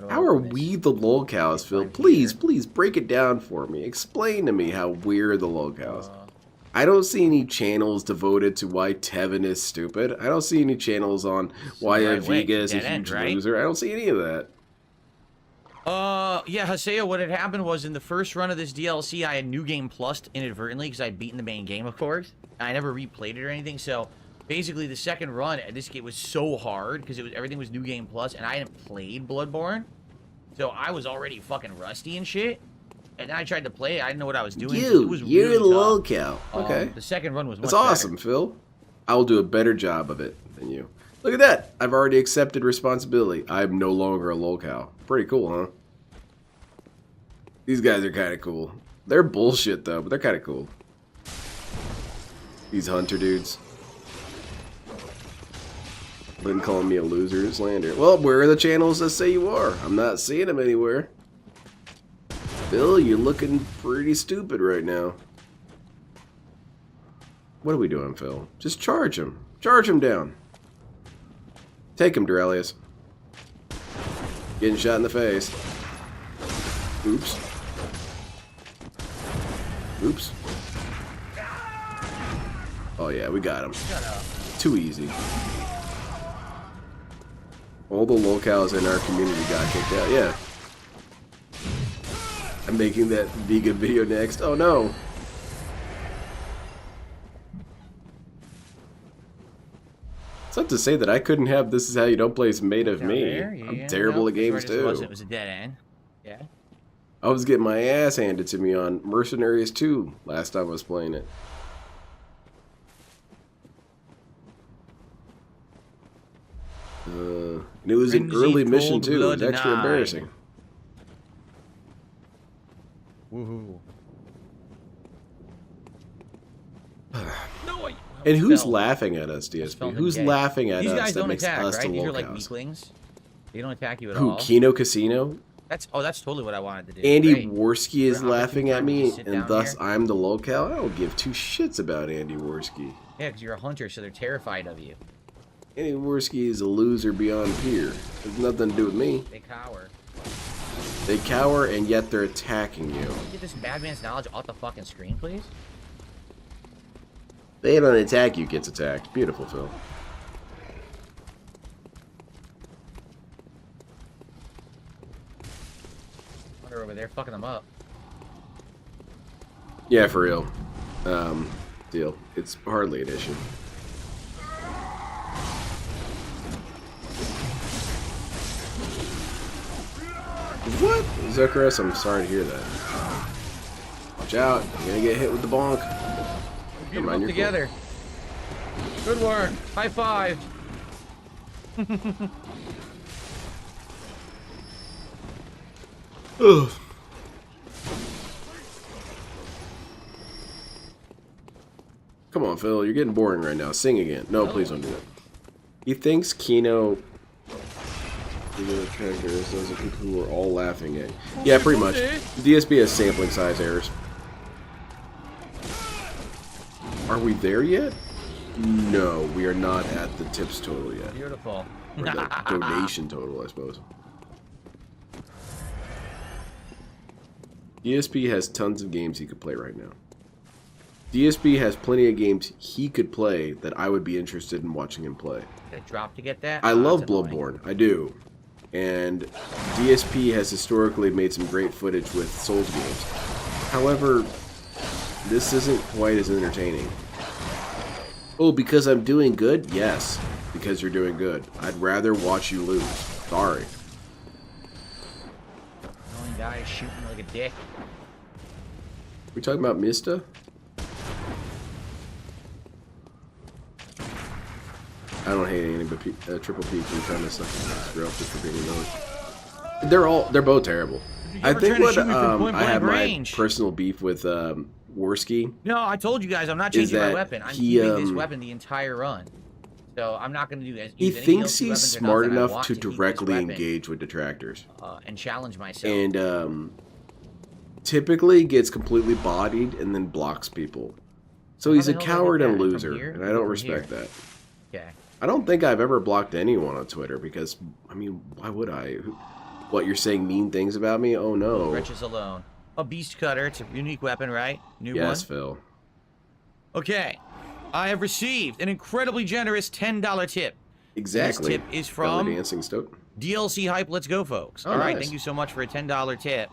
How are we the locals, Phil? Please, please break it down for me. Explain to me how we're the locals. I don't see any channels devoted to why Tevin is stupid. I don't see any channels on why Vega is a huge loser. I don't see any of that. Yeah, Haseo, what had happened was in the first run of this DLC, I had New Game Plus inadvertently because I'd beaten the main game, of course. I never replayed it or anything, so basically the second run, this game was so hard because everything was New Game Plus, and I hadn't played Bloodborne, so I was already fucking rusty and shit. And then I tried to play it. I didn't know what I was doing. You're the locale. Okay. The second run was much That's awesome, better. Phil. I will do a better job of it than you. Look at that. I've already accepted responsibility. I'm no longer a locale. Pretty cool, huh? These guys are kind of cool. They're bullshit, though, but they're kind of cool. These hunter dudes. Lynn calling me a loser and slander. Well, where are the channels that say you are? I'm not seeing them anywhere. Phil, you're looking pretty stupid right now. What are we doing, Phil? Just charge him. Charge him down. Take him, Durelius. Getting shot in the face. Oops. Oops. Oh yeah, we got him. Too easy. All the locales in our community got kicked out. Yeah. I'm making that vegan video next. Oh no. It's not to say that I couldn't have This Is How You Don't Play is made of me. I'm terrible at games too. It was a dead end. Yeah. I was getting my ass handed to me on Mercenaries 2 last time I was playing it. And it was an early mission too. It was extra embarrassing. Woohoo. And who's laughing at us, DSP? Who's laughing at These us guys that don't makes attack, us right? the These are like locals? weaklings. They don't attack you at Who, all. Kino Casino? That's totally what I wanted to do. Andy Great. Worski is laughing at me, and thus here. I'm the locale? I don't give two shits about Andy Worski. Yeah, because you're a hunter, so they're terrified of you. Andy Worski is a loser beyond peer. There's nothing to do with me. They cower. They cower, and yet they're attacking you. Can you get this bad man's knowledge off the fucking screen, please? They don't attack you, gets attacked. Beautiful, Phil. Hunter over there fucking them up. Yeah, for real. Deal. It's hardly an issue. What? Zuckerus, I'm sorry to hear that. Watch out. You're gonna get hit with the bonk. Come on, together. Cool. Good work. High five. Ugh. Come on, Phil. You're getting boring right now. Sing again. No, please don't do that. He thinks Kino... characters, those are people who are all laughing at. Yeah, pretty much. DSP has sampling size errors. Are we there yet? No, we are not at the tips total yet. Beautiful. Or the donation total, I suppose. DSP has tons of games he could play right now. DSP has plenty of games he could play that I would be interested in watching him play. Did it drop to get that? I love Bloodborne. I do. And DSP has historically made some great footage with Souls games. However, this isn't quite as entertaining. Oh, because I'm doing good? Yes, because you're doing good. I'd rather watch you lose. Sorry. Only guy is shooting like a dick. We talking about Mista? I don't hate any, but Triple P can kind of suck real just for being annoying. They're both terrible. I think what I have my personal beef with Worski. No, I told you guys I'm not changing my weapon. I'm keeping this weapon the entire run. So I'm not going to do this. He thinks he's smart enough to directly engage with detractors. And challenge myself. And typically gets completely bodied and then blocks people. So he's a coward and loser, and I don't respect that. Okay. I don't think I've ever blocked anyone on Twitter because, I mean, why would I? What, you're saying mean things about me? Oh no. Wretches alone. A beast cutter. It's a unique weapon, right? New one? Yes, Phil. Okay. I have received an incredibly generous $10 tip. Exactly. This tip is from Dancing Stoke. DLC Hype. Let's go, folks. Oh, all right. nice. Thank you so much for a $10 tip.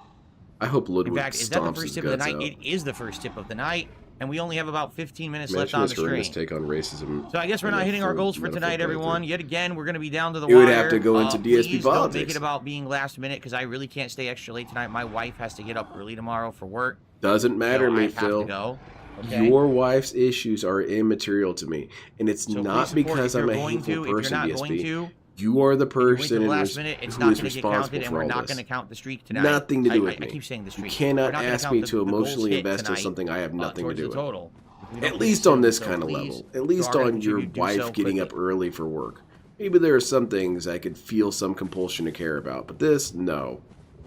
I hope Ludwig In fact, is that the stomps first his tip of the guts night? out. It is the first tip of the night. And we only have about 15 minutes left Imagine on his the horrendous stream. take on racism. So I guess we're not hitting our goals for metaphor tonight, right everyone. there. Yet again, we're going to be down to the You wire. would have to go into DSP please politics. Don't make it about being last minute because I really can't stay extra late tonight. My wife has to get up early tomorrow for work. Doesn't matter to so me, I have Phil. To go. Okay? Your wife's issues are immaterial to me, and it's So not please support because if I'm a you're going hateful to. If person, you're not DSP. going to, You are the wait till person the who last is minute. It's not going to get responsible counted, and for we're all not this. going to count the streak tonight. Nothing to do with me. I keep saying the streak. You cannot We're not gonna ask count me the to goals emotionally hit invest in tonight, something I have nothing to towards do the with. total. We don't At hit least the on this total, kind of so level. please, At least if you are on gonna your contribute, do wife so getting quickly. up early for work. Maybe there are some things I could feel some compulsion to care about, but this, no.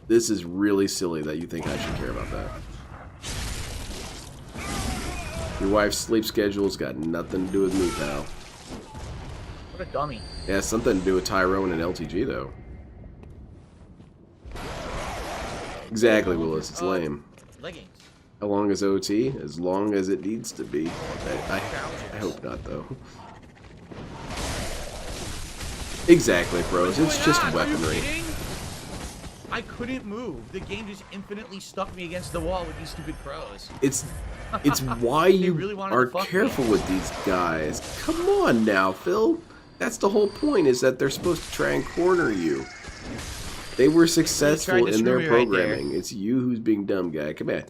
This is really silly that you think I should care about that. Your wife's sleep schedule's got nothing to do with me, pal. What a dummy. It has something to do with Tyrone and LTG, though. Exactly, Willis. It's lame. Leggings. How long is OT? As long as it needs to be. I hope not, though. Exactly, bros. It's just weaponry. I couldn't move. The game just infinitely stuck me against the wall with these stupid pros. It's why you really wanted are to fuck careful with these guys. Come on now, Phil. That's the whole point, is that they're supposed to try and corner you. They were successful in their programming. It's you who's being dumb, guy. Come here.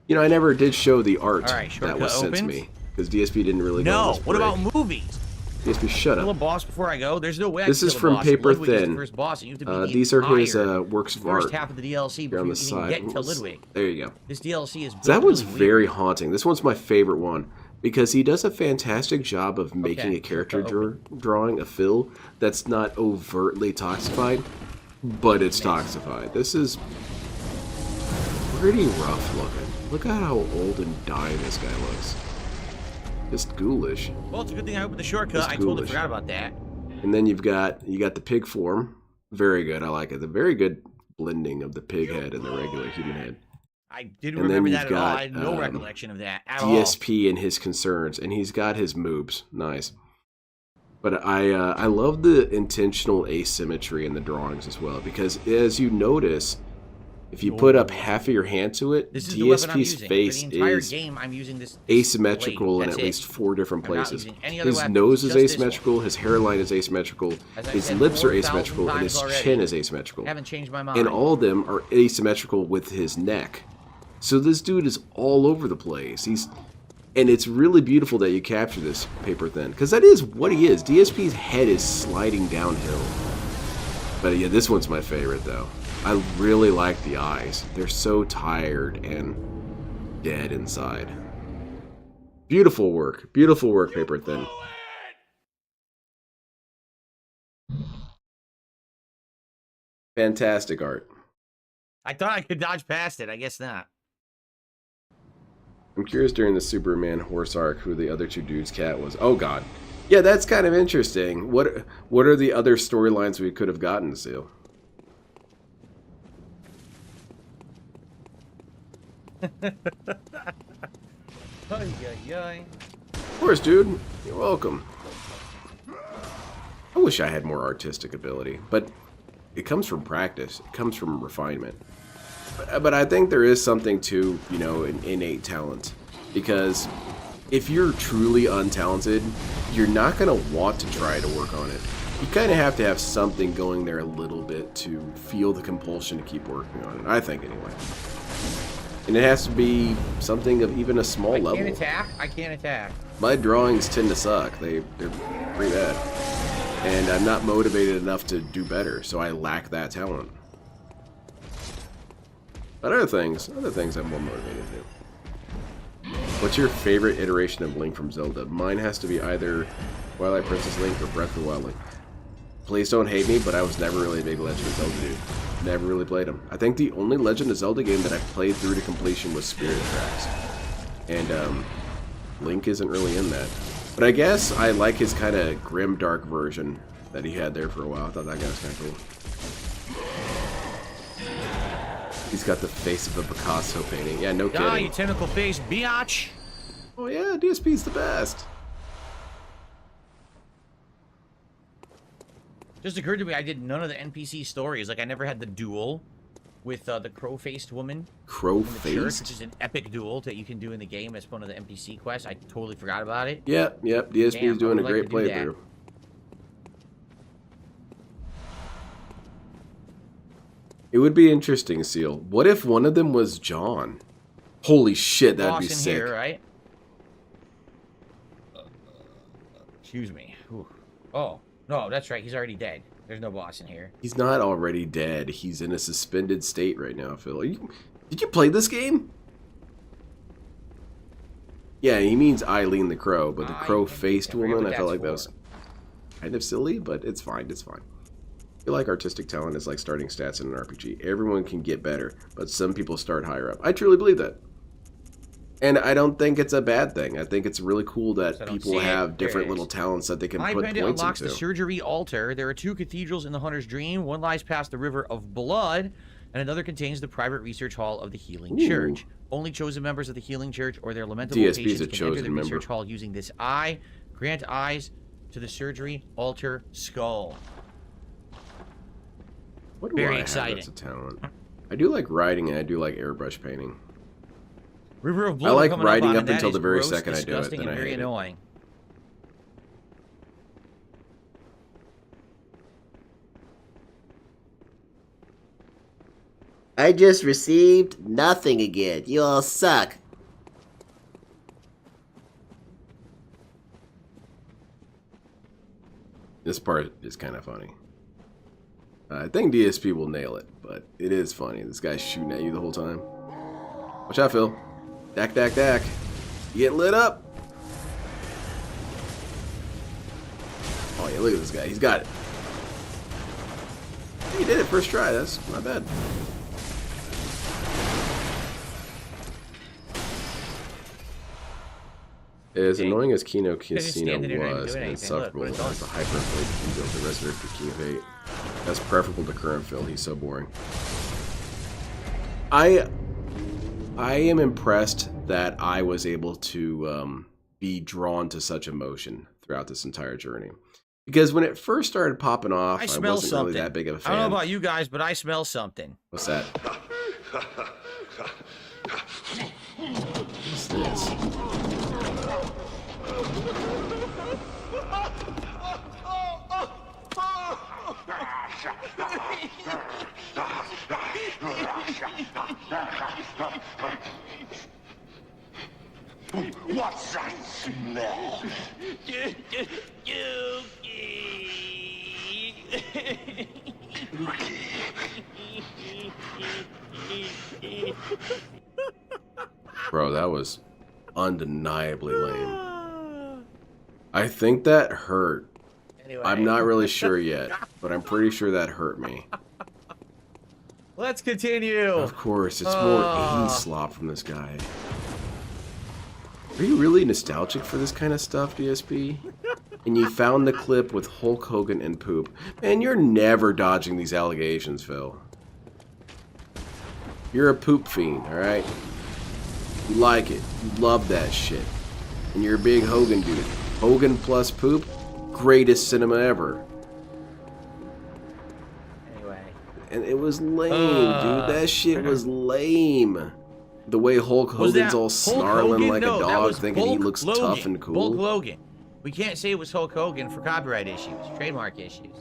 You know, I never did show the art that was sent to me, because DSP didn't really go on this what break. about movies? DSP, shut Kill a up. boss before I go. There's no way. This I can is kill a from boss. Paper Ludwig is the Thin. first boss, and you have to beat These are his works of first art. half of the DLC Here before on you the even side. get to Ludwig. There you go. This DLC is That one's really very weird. haunting. This one's my favorite one because he does a fantastic job of making a character drawing of Phil that's not overtly toxified, but it's toxified. This is pretty rough looking. Look at how old and dying this guy looks. Just ghoulish. Well, it's a good thing I opened the shortcut. Just I totally ghoulish. forgot about that. And then you got the pig form. Very good. I like it. The very good blending of the pig head and the regular human head. I didn't And then remember you've that at all. got, I had no recollection of that at all. DSP and his concerns, and he's got his moves. Nice. But I love the intentional asymmetry in the drawings as well, because as you notice, if you put up half of your hand to it, This is the weapon I'm DSP's using. face For the entire is game, I'm using this asymmetrical blade. in at That's least it. 4 different I'm not places. using any other His weapon, nose is just this asymmetrical, his hairline is asymmetrical, As I his said lips are 4,000 asymmetrical, and his times already. chin is asymmetrical. Haven't changed my mind. And all of them are asymmetrical with his neck. So this dude is all over the place. And it's really beautiful that you capture this Paper Thin, because that is what he is. DSP's head is sliding downhill. But yeah, this one's my favorite though. I really like the eyes. They're so tired and dead inside. Beautiful work, paper thin. Fantastic art. I thought I could dodge past it. I guess not. I'm curious during the Superman horse arc who the other two dudes' cat was. Oh god. Yeah, that's kind of interesting. What are the other storylines we could have gotten, Seal? Of course, dude. You're welcome. I wish I had more artistic ability, but it comes from practice. It comes from refinement. But I think there is something to, you know, an innate talent. Because if you're truly untalented, you're not going to want to try to work on it. You kind of have to have something going there a little bit to feel the compulsion to keep working on it. I think, anyway. And it has to be something of even a small level. I can't attack. My drawings tend to suck. They're pretty bad. And I'm not motivated enough to do better, so I lack that talent. But other things I'm more motivated to. What's your favorite iteration of Link from Zelda? Mine has to be either Twilight Princess Link or Breath of the Wild Link. Please don't hate me, but I was never really a big Legend of Zelda dude. Never really played them. I think the only Legend of Zelda game that I played through to completion was Spirit Tracks. And Link isn't really in that. But I guess I like his kind of grim, dark version that he had there for a while. I thought that guy was kind of cool. He's got the face of a Picasso painting. Yeah, no kidding. Ah, you tentacle face biatch. Oh yeah, DSP's the best. Just occurred to me I did none of the NPC stories. Like I never had the duel with the crow-faced woman. Crow-faced? Which is an epic duel that you can do in the game as one of the NPC quests. I totally forgot about it. Yep. DSP is doing a great playthrough. It would be interesting, Seal. What if one of them was John? Holy shit, that'd be sick. Here, right? Excuse me. Whew. Oh, no, that's right. He's already dead. There's no boss in here. He's not already dead. He's in a suspended state right now, Phil. Did you play this game? Yeah, he means Eileen the Crow, but the crow-faced woman, I felt like that was kind of silly, but it's fine. It's fine. I feel like artistic talent is like starting stats in an RPG. Everyone can get better, but some people start higher up. I truly believe that. And I don't think it's a bad thing. I think it's really cool that people have different little talents that they can put points into. Unlocks the surgery altar. There are 2 cathedrals in the Hunter's Dream. One lies past the River of Blood, and another contains the private research hall of the Healing Church. Only chosen members of the Healing Church or their lamentable patients can enter the research hall using this eye. Grant eyes to the surgery altar skull. What do I have as a talent? I do like writing and I do like airbrush painting. River of Blood. I like writing up until the very second I do it, then I hate it. Annoying. I just received nothing again. You all suck. This part is kind of funny. I think DSP will nail it, but it is funny. This guy's shooting at you the whole time. Watch out, Phil. Dak, dak, dak. You getting lit up? Oh yeah, look at this guy. He's got it. He did it first try. That's not bad. As annoying as Kino Casino was, and insufferable as the hyperinflated Kino, the resurrected King of 8, that's preferable to current Phil. He's so boring. I am impressed that I was able to be drawn to such emotion throughout this entire journey. Because when it first started popping off, I wasn't really that big of a fan. I don't know about you guys, but I smell something. What's that? What's this? What's that smell? undeniably lame. I think that hurt. Anyway. I'm not really sure yet, but I'm pretty sure that hurt me. Let's continue. Of course, it's more slop from this guy. Are you really nostalgic for this kind of stuff, DSP? And you found the clip with Hulk Hogan and poop. Man, you're never dodging these allegations, Phil. You're a poop fiend, alright? You like it. You love that shit. And you're a big Hogan dude. Hogan plus poop? Greatest cinema ever. Anyway. And it was lame, dude. That shit was lame. The way Hulk Hogan's all snarling like a dog, thinking he looks tough and cool. Hulk Hogan. We can't say it was Hulk Hogan for copyright issues, trademark issues.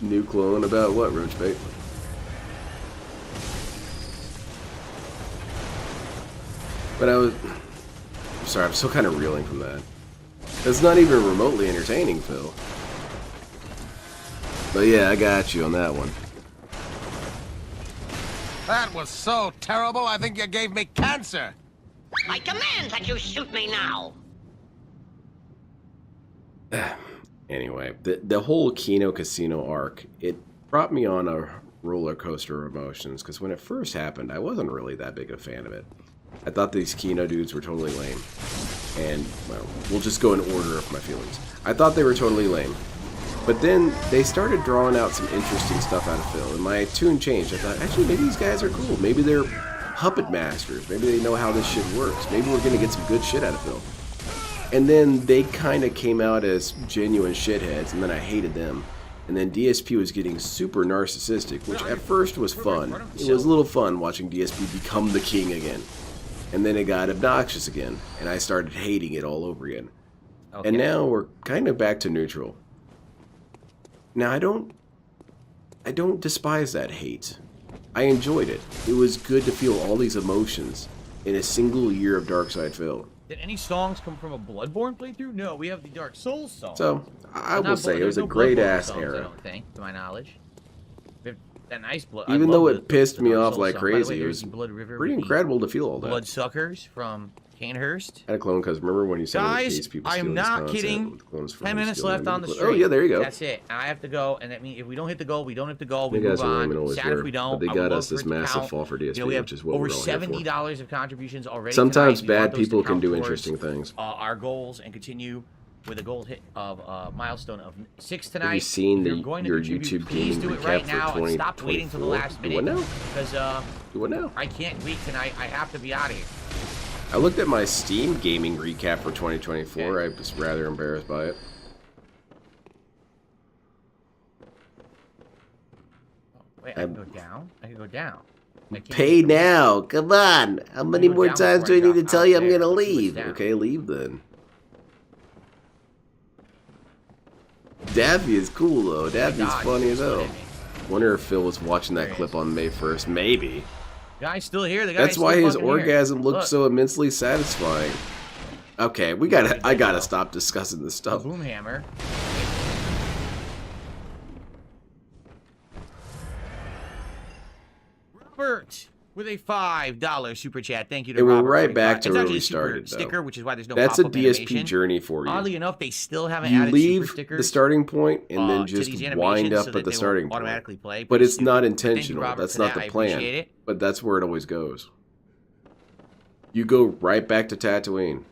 New clone about what, Roachbait? But I'm sorry, I'm still kind of reeling from that. That's not even remotely entertaining, Phil. But yeah, I got you on that one. That was so terrible, I think you gave me cancer. I command that you shoot me now. Anyway, the whole Kino Casino arc, it brought me on a roller coaster of emotions, because when it first happened, I wasn't really that big a fan of it. I thought these Kino dudes were totally lame. And, well, we'll just go in order of my feelings. I thought they were totally lame. But then they started drawing out some interesting stuff out of Phil, and my tune changed. I thought, actually, maybe these guys are cool. Maybe they're puppet masters. Maybe they know how this shit works. Maybe we're going to get some good shit out of Phil. And then they kind of came out as genuine shitheads, and then I hated them. And then DSP was getting super narcissistic, which at first was fun. It was a little fun watching DSP become the king again. And then it got obnoxious again, and I started hating it all over again. Okay. And now we're kind of back to neutral. Now I don't despise that hate. I enjoyed it. It was good to feel all these emotions in a single year of Darkside Phil. Did any songs come from a Bloodborne playthrough? No, we have the Dark Souls song. So I will say it was a great ass era. I don't think, to my knowledge. That nice blood. Even though it pissed me off like crazy, it was pretty incredible to feel all that. Bloodsuckers from Canehurst. I had a clone because remember when you said guys, people I'm not kidding. 10 minutes left on the stream. Oh yeah, there you go. That's it. I have to go, and that means if we don't hit the goal, we don't hit the goal. We move on. Sad if we don't. But they got us this massive fall for DSP, we have which is what over we're all here for. $70 of contributions already. Sometimes bad people can do interesting things. Our goals and continue with a goal hit of milestone of 6 tonight. Have you seen your YouTube gaming do it recap right for now 2024? and stop waiting till the last minute. Do what now? Because do what now? I can't wait tonight. I have to be out of here. I looked at my Steam gaming recap for 2024. Okay. I was rather embarrassed by it. Wait, I can go down? I can go down. Pay now. Come on. How many more times do I need to tell you I'm going to leave? Okay, leave then. Daffy is cool though. Daffy's funny as hell. Wonder if Phil was watching that clip on May 1st. Maybe. Guy's still here. The guy's That's why his orgasm looked so immensely satisfying. Okay, I gotta stop discussing this stuff. Boom hammer. Robert with a $5 super chat. Thank you to Robert. We're right back to where we started, though. Sticker, which is why there's no That's a pop-up DSP animation. journey for you. Oddly enough, they still haven't added super leave stickers. The starting point and then just wind up at the starting point. But it's not intentional. That's not the plan. But that's where it always goes. You go right back to Tatooine.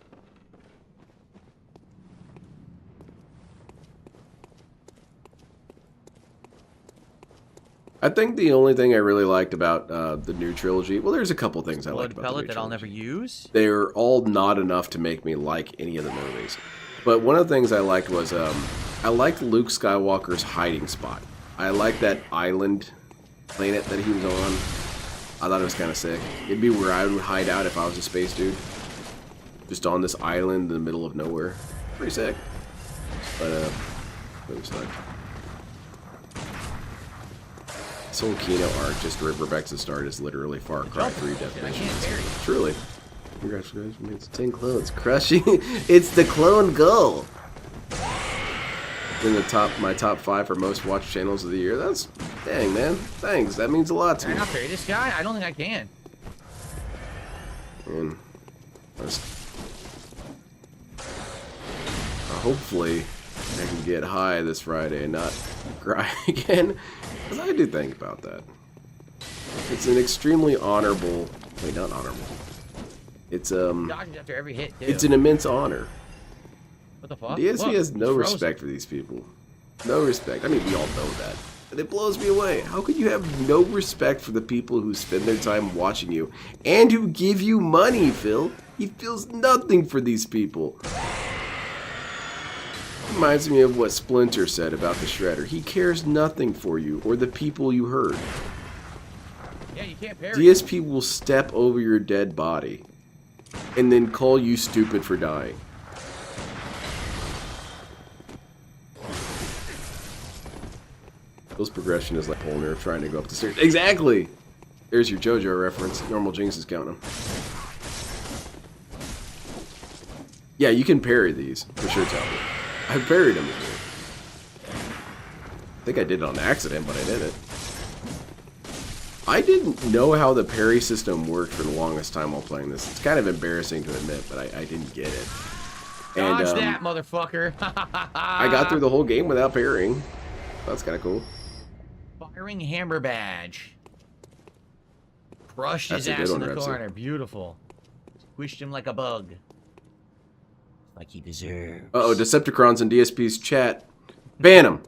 I think the only thing I really liked about the new trilogy, well, there's a couple things I liked about the new trilogy. That I'll never use. They're all not enough to make me like any of the movies. But one of the things I liked was I liked Luke Skywalker's hiding spot. I liked that island planet that he was on. I thought it was kind of sick. It'd be where I would hide out if I was a space dude. Just on this island in the middle of nowhere. Pretty sick. But it was fun. This whole Kino arc, just to rip back to the start, is literally Far Cry 3 definition. Truly. Congratulations, it's 10 clones. Crushing. It's the clone goal. In my top 5 for most watched channels of the year. That's, dang man. Thanks. That means a lot to me. Can I not parry this guy? I don't think I can. Man, Hopefully, I can get high this Friday and not cry again. Because I do think about that. It's an extremely honorable... Wait, not honorable. It's, After every hit, too. It's an immense honor. What the fuck? DSP Look, has no he's respect for these people. No respect. I mean, we all know that. And it blows me away. How could you have no respect for the people who spend their time watching you and who give you money, Phil? He feels nothing for these people. Reminds me of what Splinter said about the Shredder. He cares nothing for you or the people you hurt. Yeah, you can't parry. DSP will step over your dead body and then call you stupid for dying. Phil's progression is like pulling nerve trying to go up the stairs. Exactly! There's your JoJo reference. Normal Jinx is counting them. Yeah, you can parry these, for sure, tell me. I've parried them before. I think I did it on accident, but I did it. I didn't know how the parry system worked for the longest time while playing this. It's kind of embarrassing to admit, but I didn't get it. Dodge that, motherfucker. I got through the whole game without parrying. That's kind of cool. Firing hammer badge. Crushed his That's a ass good in one, the Repsy. corner. Beautiful. Squished him like a bug. Like he deserves. Uh-oh, Decepticons in DSP's chat. Ban him!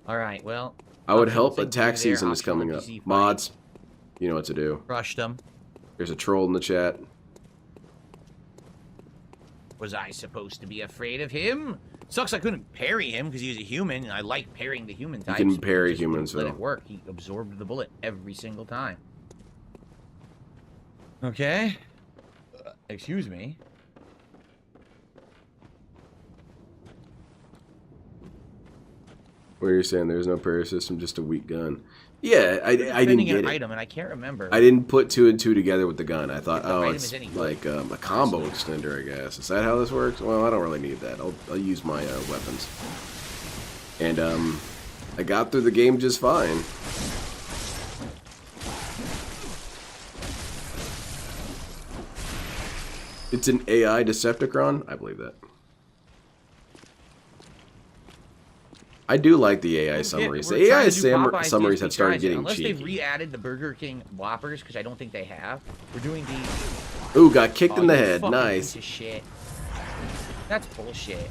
Alright, well. I would help, but tax season is coming up. Mods, you know what to do. Crushed him. There's a troll in the chat. Was I supposed to be afraid of him? Sucks I couldn't parry him because he was a human, and I like parrying the human types. You can parry humans, Let though. it work. He absorbed the bullet every single time. Okay. Excuse me. What are you saying? There's no parry system, just a weak gun. Yeah, I didn't get an it. item, and I can't remember. I didn't put 2 and 2 together with the gun. I thought, oh, item it's is any good. like a combo extender, I guess. Is that how this works? Well, I don't really need that. I'll use my weapons. And I got through the game just fine. It's an AI Decepticon? I believe that. I do like the AI summaries. The AI summaries have started getting Unless cheeky. they've re-added the Burger King Whoppers, because I don't think they have. We're doing these. Ooh, got kicked in the you head. fucking Nice. piece of shit. That's bullshit.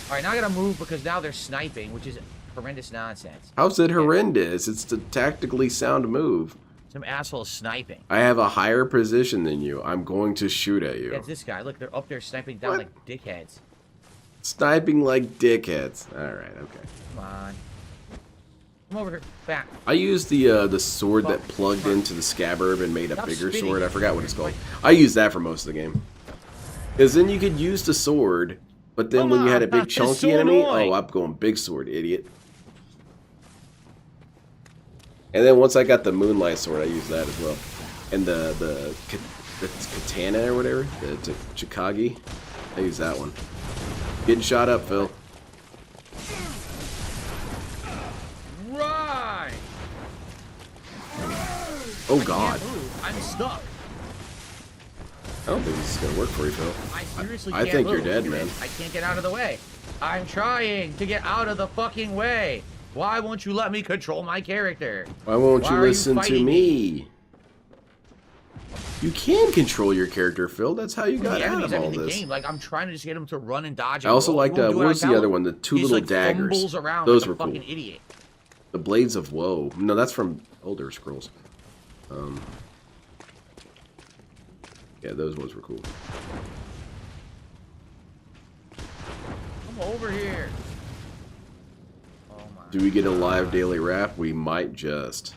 Alright, now I gotta move because now they're sniping, which is horrendous nonsense. How's it horrendous? It's the tactically sound move. Some asshole sniping. I have a higher position than you. I'm going to shoot at you. Yeah, it's this guy. Look, they're up there sniping down like dickheads. Sniping like dickheads. Alright, okay. Come on. Come over here. Back. I used the sword that plugged into the scabbard and made a Stop bigger spinning. sword. I forgot what it's called. I used that for most of the game. Because then you could use the sword, but then when you had a big It's chunky so enemy, annoying. oh, I'm going big sword, idiot. And then once I got the moonlight sword, I used that as well. And the katana or whatever, the Chikagi, I used that one. Getting shot up, Phil. Right. Oh God. I'm stuck. I don't think this is gonna work for you, Phil. I seriously I can't think move. you're dead, man. I can't get out of the way. I'm trying to get out of the fucking way. Why won't you let me control my character? Why won't you are listen to fighting me? You can control your character, Phil. That's how you got The out enemies of all in the this. game, like I'm trying to just get him to run and dodge. I and also roll. liked He won't do what was I the tell other him. one? The 2 He just, little like, daggers. fumbles around Those like were a cool. fucking idiot. The Blades of Woe. No, that's from Elder Scrolls. Yeah, those ones were cool. Come over here. Oh my. Do we get a live daily wrap? We might just.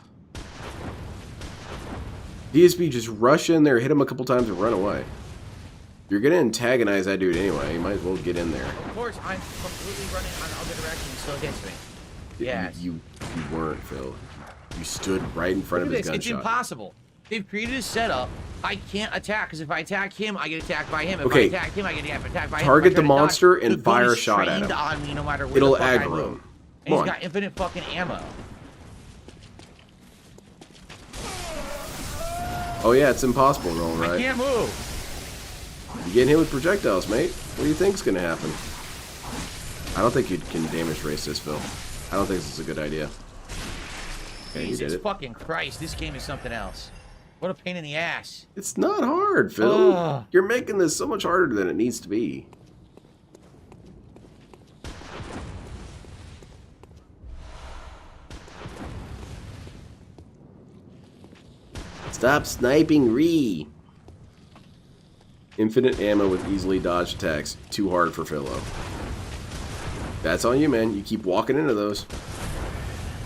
DSP, just rush in there, hit him a couple times, and run away. You're gonna antagonize that dude anyway. You might as well get in there. Of course, I'm completely running on the other direction. He still hits me. Yes. You weren't, Phil. You stood right in front of Look his at this. It's gunshot. impossible. They've created a setup. I can't attack because if I attack him, I get attacked by him. If Okay. I attack him, I get attacked by him. Target If I the try to monster dodge, and the gun fire a is shot at trained him. on me no matter where It'll the fuck I aggro move. him. And Come he's on. got infinite fucking ammo. Oh yeah, it's impossible, all I right. can't move. You're getting hit with projectiles, mate. What do you think's gonna happen? I don't think you can damage race this, Phil. I don't think this is a good idea. Okay, you did it. Fucking Christ, this game is something else. What a pain in the ass. It's not hard, Phil. You're making this so much harder than it needs to be. Stop sniping Ree. Infinite ammo with easily dodged attacks. Too hard for Philo. That's on you, man. You keep walking into those.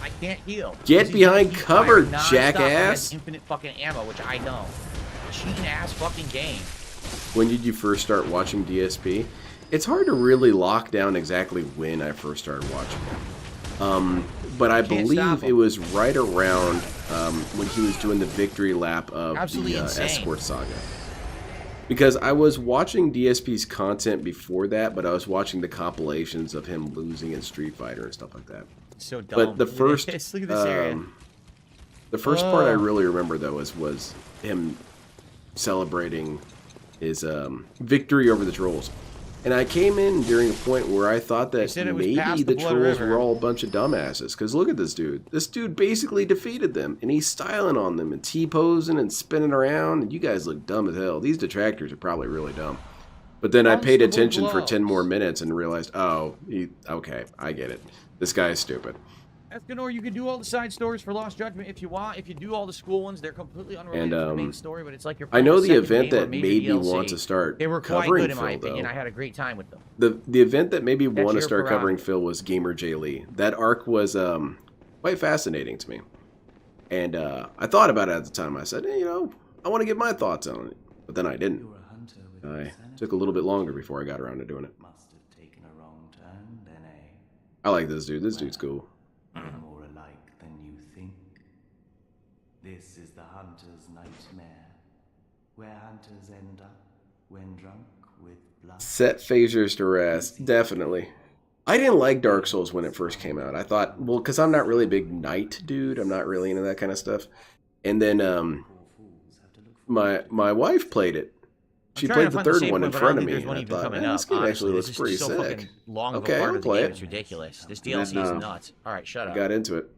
I can't heal. Get behind cover, jackass. Infinite fucking ammo, which I don't. Cheating ass fucking game. When did you first start watching DSP? It's hard to really lock down exactly when I first started watching it. But I believe it was right around when he was doing the victory lap of the Escort Saga. Because I was watching DSP's content before that, but I was watching the compilations of him losing in Street Fighter and stuff like that. So dumb. But the first, look at this area. The first part I really remember though was him celebrating his victory over the trolls. And I came in during a point where I thought that maybe the trolls were all a bunch of dumbasses. Because look at this dude. This dude basically defeated them. And he's styling on them and T-posing and spinning around. And you guys look dumb as hell. These detractors are probably really dumb. But then I paid attention for 10 more minutes and realized, oh, okay, I get it. This guy is stupid. Escanor, you can do all the side stories for Lost Judgment if you want. If you do all the school ones, they're completely unrelated to the main story, but it's like you're. I know the event that made me want to start they were quite covering good in my Phil, opinion. though. I had a great time with them. The event that made me want to start covering Phil was Gamer J. Lee. That arc was quite fascinating to me, and I thought about it at the time. I said, hey, I want to get my thoughts on it, but then I didn't. I took a little bit longer before I got around to doing it. I like this dude. This dude's cool. More alike than you think. This is the hunter's nightmare, where hunters end up when drunk with blood. Set phasers to rest, definitely. I didn't like Dark Souls when it first came out. I thought, well, because I'm not really a big knight dude. I'm not really into that kind of stuff. And then my wife played it. She played the third one in front of me, and I thought, man, this game actually looks pretty sick. Okay, I'll play it. It's ridiculous. This DLC is nuts. All right, shut up. Got into it.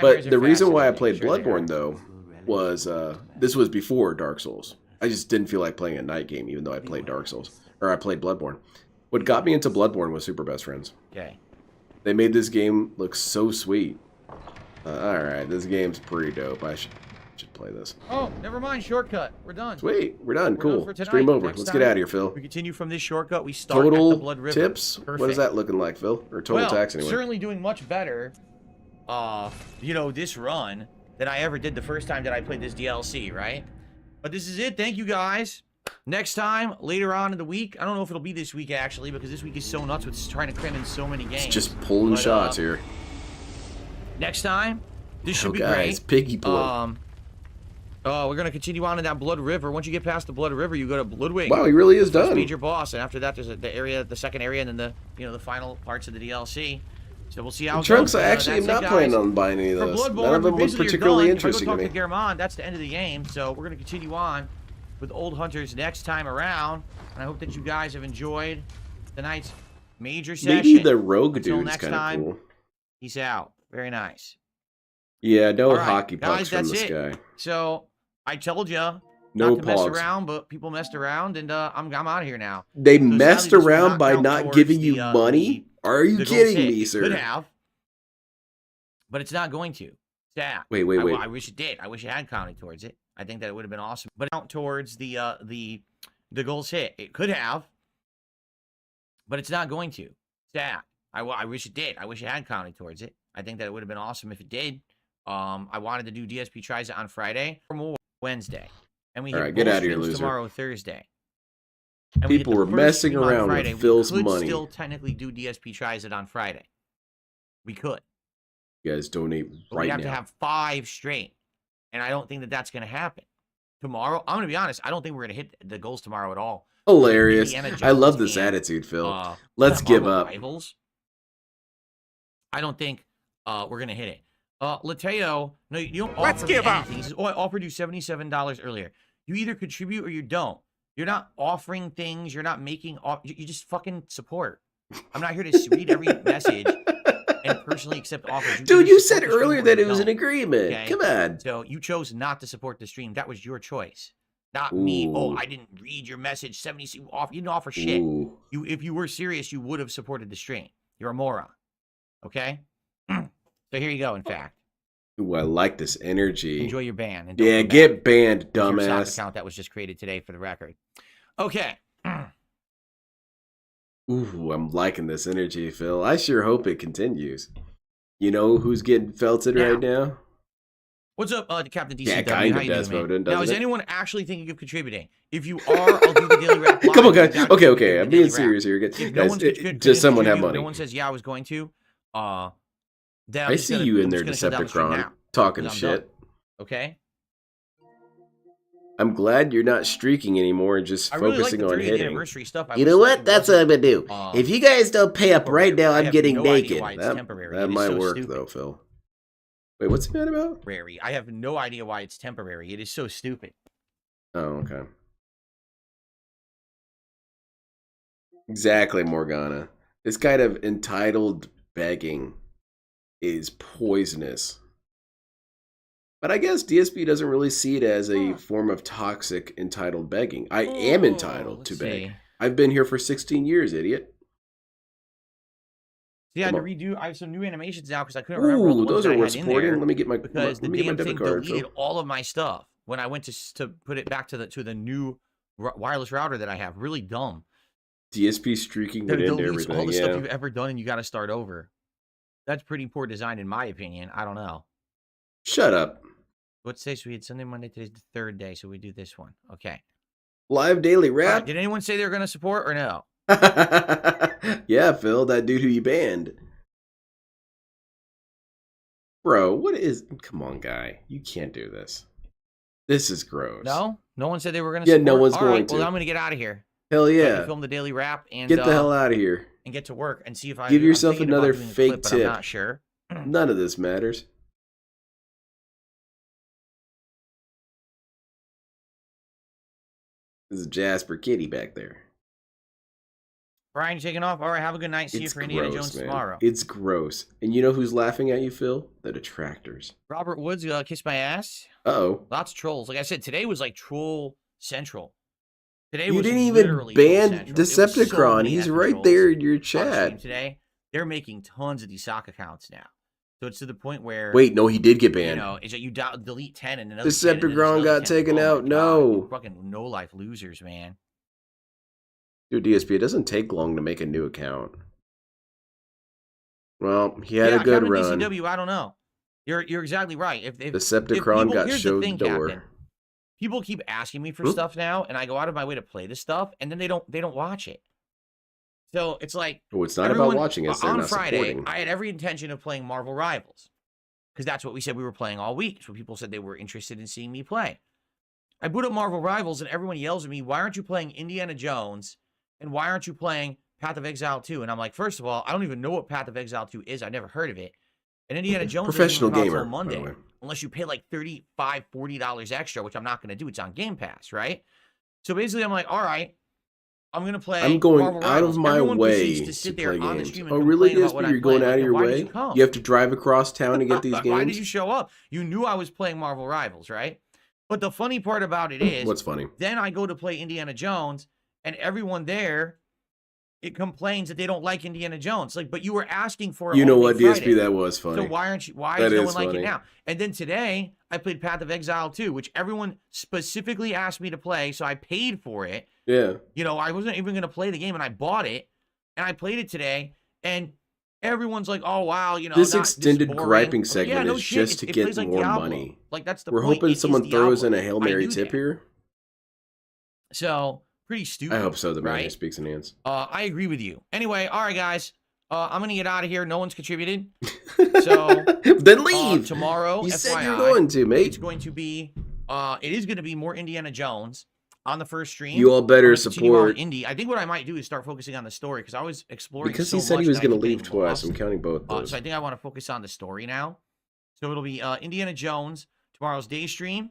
But the reason why I played Bloodborne, though, was this was before Dark Souls. I just didn't feel like playing a night game, even though I played Dark Souls. Or I played Bloodborne. What got me into Bloodborne was Super Best Friends. Okay. They made this game look so sweet. Alright, this game's pretty dope. I should play this. Oh, never mind. Shortcut. We're done. Sweet. We're done. Cool. Stream over. Let's get out of here, Phil. We continue from this shortcut. We start at the Blood River. Total tips? Perfect. What is that looking like, Phil? Or total tax anyway? Certainly doing much better, this run than I ever did the first time that I played this DLC, right? But this is it. Thank you, guys. Next time, later on in the week, I don't know if it'll be this week, actually, because this week is so nuts with trying to cram in so many games. It's just pulling shots here. Next time, this should be great. Piggy pulling. We're going to continue on in that Blood River. Once you get past the Blood River, you go to Bloodwing. Wow, he really is done. Major boss, and after that, there's the second area, and then the final parts of the DLC. So we'll see how it goes. Trunks, I actually am not planning on buying any of those. None of them look particularly interesting to me. If I go talk to German, that's the end of the game. So we're going to continue on with Old Hunters next time around. And I hope that you guys have enjoyed tonight's major session. Maybe the rogue dude's kind of cool. Peace out. Very nice. Yeah, no hockey pucks from this guy. So I told you no not to mess around, but people messed around, and I'm out of here now. They messed around by not giving you money? Are you kidding me, sir? Could have, but it's not going to. Sad. Wait. I wish it did. I wish it had counted towards it. I think that it would have been awesome. But count towards the goals hit. It could have, but it's not going to. Sad. I wish it did. I wish it had counted towards it. I think that it would have been awesome if it did. I wanted to do DSP Tries It on Friday or more Wednesday. And we hit get out of here, loser. Tomorrow, Thursday. And people were messing around with Phil's money. We could still technically do DSP Tries It on Friday. We could. You guys donate but we have to have 5 straight. And I don't think that that's going to happen. Tomorrow, I'm going to be honest, I don't think we're going to hit the goals tomorrow at all. Hilarious. I love this attitude, Phil. Let's give up. Rivals. I don't think we're going to hit it. Lateo, no, you don't offer me anything. He says, I offered you $77 earlier. You either contribute or you don't. You're not offering things. You're not making. You just fucking support. I'm not here to read every message and personally accept offers. Dude, you said earlier that it was an agreement. Okay? Come on. So you chose not to support the stream. That was your choice. Not me. Oh, I didn't read your message. 70 you didn't offer shit. If you were serious, you would have supported the stream. You're a moron. Okay? So here you go, in fact. Ooh, I like this energy. Enjoy your ban. And yeah, get banned, dumbass. Your account that was just created today for the record. Okay. Ooh, I'm liking this energy, Phil. I sure hope it continues. You know who's getting felted right now? What's up, Captain DCW? Yeah, kind of Desmond. Now, is anyone actually thinking of contributing? If you are, I'll do the daily rap. Come on, guys. Okay. I'm being serious here. Guys, does someone have money? No one says, yeah, I was going to. Then I see you in there, Decepticon, talking shit. Okay. I'm glad you're not streaking anymore and just focusing on hitting. You know what? That's what I'm gonna do. If you guys don't pay up right now, I'm getting naked. That might work, though, Phil. Wait, what's that about? I have no idea why it's temporary. It is so stupid. Oh, okay. Exactly, Morgana. This kind of entitled begging is poisonous. But I guess DSP doesn't really see it as a form of toxic entitled begging. I am entitled to beg. I've been here for 16 years, idiot. Yeah, to redo. I have some new animations now because I couldn't remember all the ones those are worth supporting. Let me get my because the damn thing card, deleted all of my stuff when I went to put it back to the new wireless router that I have. Really dumb. DSP streaking would end everything. All the stuff you've ever done, and you got to start over. That's pretty poor design, in my opinion. I don't know. Shut up. What day? So we had Sunday, Monday. Today's the third day, so we do this one. Okay. Live daily rap. Right, did anyone say they were going to support or no? Yeah, Phil, that dude who you banned. Bro, what is... Come on, guy. You can't do this. This is gross. No? No one said they were going to support? Yeah, no one's going to. Well, I'm going to get out of here. Hell yeah. Film the daily rap and... Get the hell out of here. And get to work and see if I... Give yourself another fake tip. tip. I'm not sure. None of this matters. This is Jasper Kitty back there. Brian, you taking off? All right, have a good night. See you for Indiana Jones tomorrow. It's gross. And you know who's laughing at you, Phil? The detractors. Robert Woods, kiss my ass. Uh-oh. Lots of trolls. Like I said, today was like troll central. Today you didn't even ban Decepticon. So he's right there in your chat. Today, they're making tons of these sock accounts now. So it's to the point where... Wait, no, he did get banned. You know, is that you delete 10 and another Decepticon got taken out. No. Fucking no-life losers, man. Dude, DSP, it doesn't take long to make a new account. Well, he had a good run. DCW, I don't know. You're exactly right. If Decepticon got showed the door. Captain, people keep asking me for stuff now, and I go out of my way to play this stuff, and then they don't watch it. So it's like... Oh, it's not about watching it. On Friday, I had every intention of playing Marvel Rivals. Because that's what we said we were playing all week. So people said they were interested in seeing me play. I boot up Marvel Rivals, and everyone yells at me, why aren't you playing Indiana Jones? And why aren't you playing Path of Exile 2? And I'm like, first of all, I don't even know what Path of Exile 2 is. I've never heard of it. And Indiana Jones professional gamer on Monday, unless you pay like $35, $40 extra, which I'm not going to do. It's on Game Pass, right? So basically, I'm like, all right, I'm going to play. I'm going Marvel out Rivals. of my Everyone way to play games. Oh, really, DSP? You're going out of your way? You have to drive across town to get these games? Why did you show up? You knew I was playing Marvel Rivals, right? But the funny part about it is... What's funny? Then I go to play Indiana Jones, and everyone there... It complains that they don't like Indiana Jones. Like, but you were asking for it. You know what, DSP? That was funny. So why is no one like it now? And then today, I played Path of Exile 2, which everyone specifically asked me to play, so I paid for it. Yeah. You know, I wasn't even going to play the game, and I bought it, and I played it today, and everyone's like, "Oh wow, you know." This extended griping segment is just to get more money. Like that's the point. We're hoping someone throws in a Hail Mary tip here. So. Pretty stupid. I hope so. The man right? who speaks in hands. I agree with you. Anyway, all right, guys. I'm gonna get out of here. No one's contributed, so then leave tomorrow. You FYI, said you're going to, mate. It's going to be. It is going to be more Indiana Jones on the first stream. You all better support Indie. I think what I might do is start focusing on the story because I was exploring. Because he said he was going to leave twice. I'm counting both those. So I think I want to focus on the story now. So it'll be Indiana Jones tomorrow's day stream.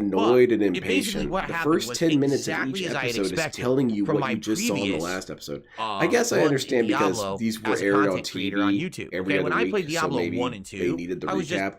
annoyed and it basically impatient. what The happened first was 10 minutes of exactly each as I had episode is expected telling you from what my you just saw in the previous, last episode. I guess I run understand in because Diablo these were as a aired on content creator on TV YouTube. every Okay, other when I week, played Diablo so maybe 1 and 2, they needed the I was just recap.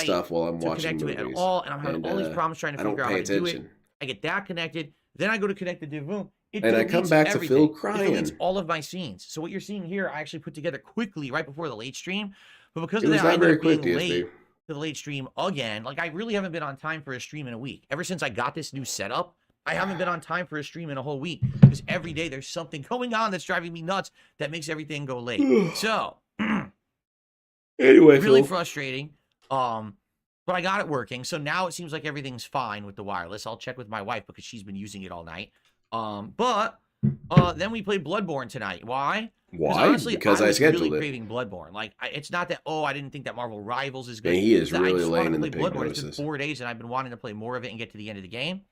site stuff while I'm to watching connect to it movies. at all, and I'm having all these problems trying to I don't figure out pay how to do it. attention. I get that connected, then I go to connect the DivVoom. It And I come deletes back to everything. Phil It crying. deletes all of my scenes. So what you're seeing here, I actually put together quickly right before the late stream, but because It of was that, I not ended very up being quick, late DSP. to the late stream again. Like, I really haven't been on time for a stream in a week. Ever since I got this new setup, I haven't been on time for a stream in a whole week because every day there's something going on that's driving me nuts that makes everything go late. So, anyway, really Phil. frustrating. But I got it working. So now it seems like everything's fine with the wireless. I'll check with my wife because she's been using it all night. But then we played Bloodborne tonight. Why? Why? Honestly, Because I I was scheduled really it. craving Bloodborne. Like, it's not that, I didn't think that Marvel Rivals is good. Yeah, he is I really just laying wanted in to the play big Bloodborne. It's been doses. 4 days, and I've been wanting to play more of it and get to the end of the game.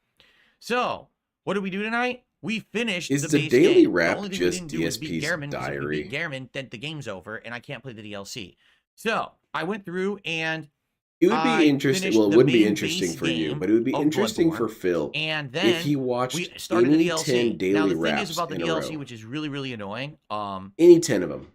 So, what did we do tonight? We finished Is the the base daily game. wrap The only thing just we didn't do was beat DSP's Gehrman, 'cause if we diary? beat Gehrman, then the game's over, and I can't play the DLC. So, I went through and It would I be interesting. finished Well, it the wouldn't be main interesting base for you, game but it would be of interesting Bloodborne, for Phil and then if he watched we started any the DLC. 10 daily Now, the thing wraps is about the in a DLC, row. which is really, really annoying. Any 10 of them.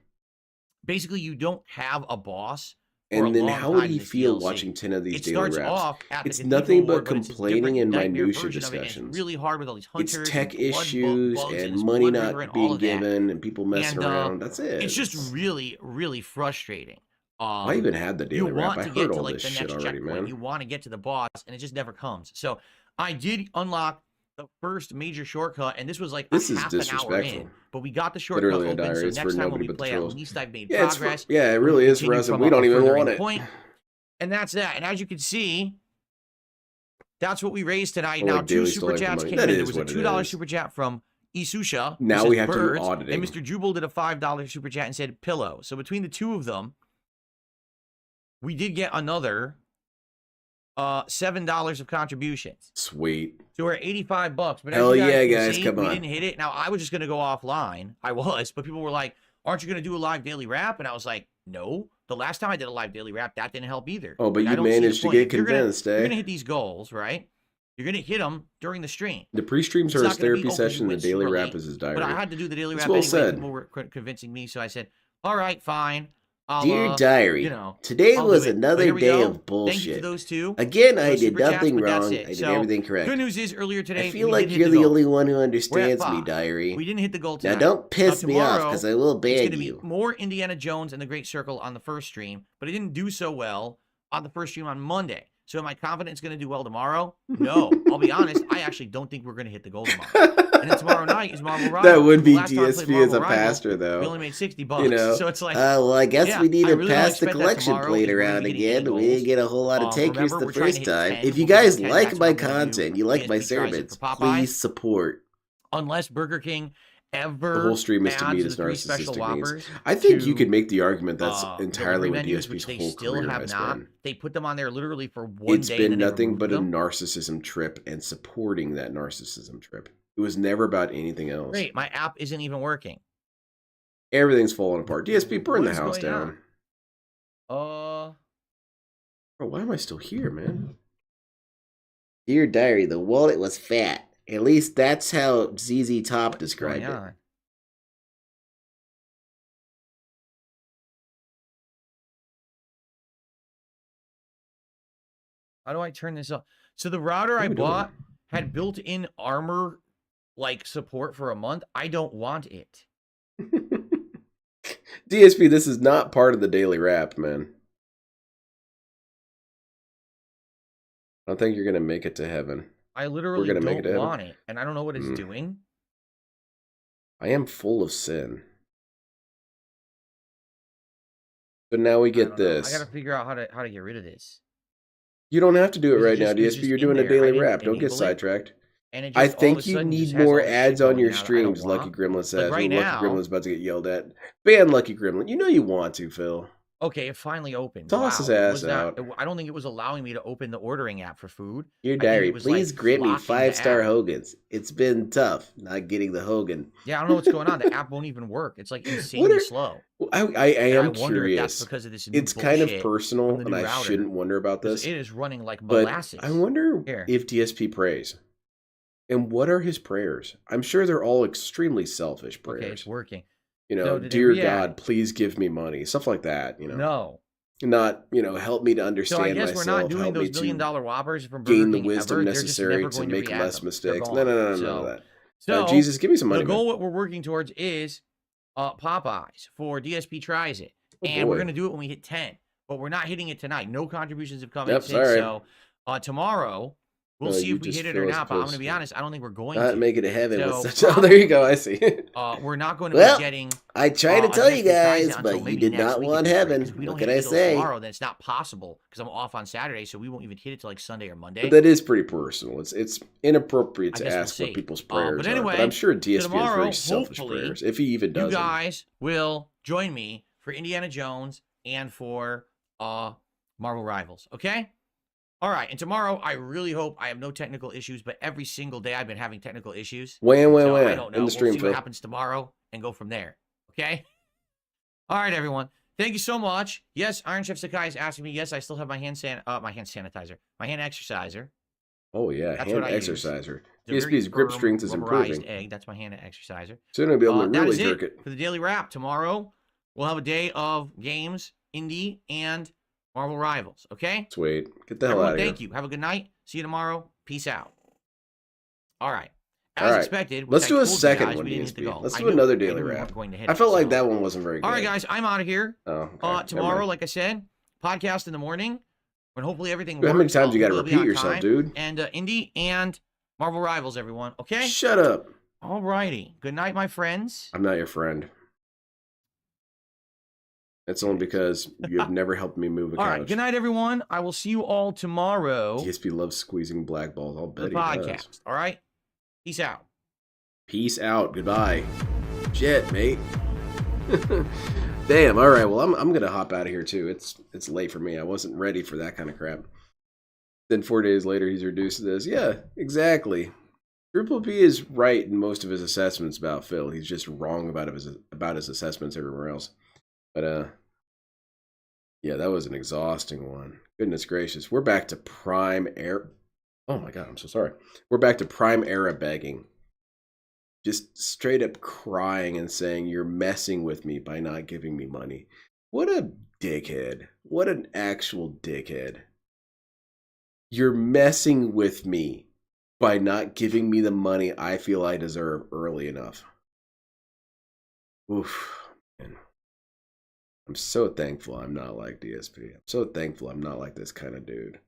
Basically, you don't have a boss. For And a then long how would time he in this feel DLC. watching 10 of these It daily starts wraps? off at the It's Cathedral nothing but Ward, but it's a complaining different and nightmare minutia version of it, and discussions. It's really hard with all these It's hunters. tech and blood issues bugs and this money blood river not and all being of that. given and people messing And, around. That's it. It's just really, really frustrating. I even had the daily You wrap. want I to heard get to all like this the shit next already, checkpoint. man. You want to get to the boss, and it just never comes. So I did unlock the first major shortcut, and this was like This a is half an hour disrespectful. in. But we got the shortcut Literally a open, diary. so It's for next time when nobody we but the play, at trolls. least I've made Yeah, it's for, progress. yeah, it We really is for continue us, and from we a don't even further want end it. point. And that's that. And as you can see, that's what we raised tonight. Or Now, like 2 daily super stolen chats money. came That in. There is was a what it $2 is. super chat from Isusha. who Now says we have to do birds, auditing. And Mr. Jubal did a $5 super chat and said pillow. So between the two of them, we did get another $7 of contributions. Sweet. So we're at $85. But Hell as you guys yeah, can guys, see, come we on. didn't hit it. Now, I was just going to go offline. I was, but people were like, aren't you going to do a live daily wrap? And I was like, no. The last time I did a live daily wrap, that didn't help either. Oh, but Like, I you don't see the managed to point. get If you're convinced, You're eh? going to hit these goals, right? You're going to hit them during the stream. The pre-streams It's are not his gonna be therapy open session. The super daily wrap late, is his diary. But I had to do the daily It's wrap well anyway. said. People were convincing me, so I said, all right, fine. I'll, Dear diary, you know, today I'll do was it. But another here we day go. of bullshit. Thank you for those two. Again, I Those did super chats, nothing but that's wrong. it. I did So, everything correct. Good news is earlier today, I feel we like did hit you're the the goal. only one who We're at understands me, 5. diary. We didn't hit the goal tonight. Now don't piss me off, tomorrow, because I will it's ban going to be you. more Indiana Jones and the Great Circle on the first stream, but it didn't do so well on the first stream on Monday. So am I confident it's going to do well tomorrow? No. I'll be honest, I actually don't think we're going to hit the goal tomorrow. And then tomorrow night is Marvel Rivals. That would The be last time I played DSP as Marvel a Rivals, pastor, though. We only made $60. You know? So it's like, Well, I guess yeah, we need I to really wanna pass the expect that collection tomorrow plate is where around we get again. into We didn't goals. get a whole lot of takers Remember, the we're trying to first hit time. 10. If you We'll get guys to 10. like That's my what we're gonna do. content, you like my DSP tries it sermons, for Popeye. please support. Unless Burger King ever The whole stream is to adds meet the his 3 special narcissistic Whoppers needs. I think you to, could make the argument that's the entirely what menus, DSP's which they whole still career have has not. been. They put them on there literally for one It's day. been and then they nothing but a removed them. narcissism trip and supporting that narcissism trip. It was never about anything else. Great, my app isn't even working. Everything's falling apart. DSP, burn What the is house going down. on? Oh, why am I still here, man? Dear diary, the wallet was fat. At least that's how ZZ Top What is described going it. on? How do I turn this up? So the router I bought had built-in armor like support for a month. I don't want it. DSP, this is not part of the daily wrap, man. I don't think you're going to make it to heaven. I literally gonna make it to don't heaven. want it, and I don't know what it's doing. I am full of sin. So now we get this. I gotta figure out how to get rid of this. You don't have to do it Is it right now, just- it's DSP. just You're in doing a there. I daily didn't wrap. Don't get enable it, sidetracked. and it I just all of think a you sudden need just has all more this shit ads on going your out I don't streams, Lucky want. Gremlin Like says. right Lucky now, Gremlin's about to get yelled at. Ban Lucky Gremlin. You know you want to, Phil. okay, it finally opened. Toss his Wow, it ass was not- out. I don't think it was allowing me to open the ordering app for food. Dear I think diary, it was, please like, grant me blocking the 5-star app. Hogans. It's been tough not getting the Hogan. Yeah, I don't know what's going on. The app won't even work. It's like insanely slow. I And am wonder if that's curious. because of this new It's kind of bullshit personal, from the and new I router. shouldn't wonder about 'Cause this. it is running like But molasses. I wonder Here. if DSP prays. And what are his prayers? I'm sure they're all extremely selfish prayers. Okay, it's working. You know, So did it dear react? God, please give me money. Stuff like that, you know. No. Not, you know, help me to understand So I guess myself. we're not doing help me those $1 million to Whoppers from Burger gain the King wisdom ever. They're just necessary never to going make re-add less them. They're mistakes. No, gone. no, no, none So- of that. So Jesus, give me some money, the goal man. what we're working towards is Popeyes for DSP Tries It. Oh, And we're boy. going to do it when we hit 10. But we're not hitting it tonight. No contributions have come Yep, in since. sorry. So tomorrow, We'll No, see you if we just hit it feel or as not, but I'm close going to be to- honest, I don't think we're going Not to. make it a heaven So, with such. Oh, there you go. I see. We're not going to Well, be getting. I tried to tell you DSP Tries It guys, until but you maybe did next not week want at this rate, heaven. 'cause if we What don't can hit I it till say? tomorrow, then it's not possible because I'm off on Saturday, so we won't even hit it till like Sunday or Monday. But that is pretty personal. It's inappropriate I to guess we'll ask what see. people's prayers But are. anyway, But I'm sure DSP has tomorrow, very selfish hopefully, prayers, if he even does you them. guys will join me for Indiana Jones and for Marvel Rivals. Okay. All right, and tomorrow I really hope I have no technical issues, but every single day I've been having technical issues. Wham, wham, So wham. I don't know. In the stream, we'll see Phil. what happens tomorrow and go from there. Okay? All right, everyone. Thank you so much. Yes, Iron Chef Sakai is asking me. Yes, I still have my hand sanitizer, my hand exerciser. Oh, yeah, That's hand what I use. exerciser. It's a very DSP's grip firm, strength is rubberized improving. egg. That's my hand exerciser. Soon I'll be able to That really is jerk it. for the daily wrap. Tomorrow we'll have a day of games, indie, and Marvel Rivals. Okay? Sweet. Get the hell Everyone, out of here. thank you. Have a good night. See you tomorrow. Peace out. All right. All As right. expected, Let's which do I a told you second guys, one, we didn't hit the DSP. goal. Let's I do knew- another I knew daily we wrap. weren't going to hit I it, felt like so- that one wasn't very good. All right, guys, I'm out of here. Oh, okay. Tomorrow, Never mind. like I said, podcast in the morning when hopefully everything How many works. times you gotta We'll be repeat on yourself, time. dude? And indie and Marvel Rivals, everyone. Okay? Shut up. All righty. Good night, my friends. I'm not your friend. That's only because you have never helped me move a All couch. right. Good night, everyone. I will see you all tomorrow DSP loves squeezing black balls. I'll for bet the he does. podcast. All right? Peace out. Peace out. Goodbye. Shit, mate. Damn. All right. Well, I'm gonna hop out of here too. It's late for me. I wasn't ready for that kind of crap. Then 4 days later, he's reduced to this. Yeah, exactly. Triple P is right in most of his assessments about Phil. He's just wrong about his assessments everywhere else. But yeah, that was an exhausting one. Goodness gracious, we're back to prime era. Oh my god, I'm so sorry. We're back to prime era begging. Just straight up crying and saying, you're messing with me by not giving me money. What a dickhead. What an actual dickhead. You're messing with me by not giving me the money I feel I deserve early enough. Oof. Man. I'm so thankful I'm not like DSP. I'm so thankful I'm not like this kind of dude.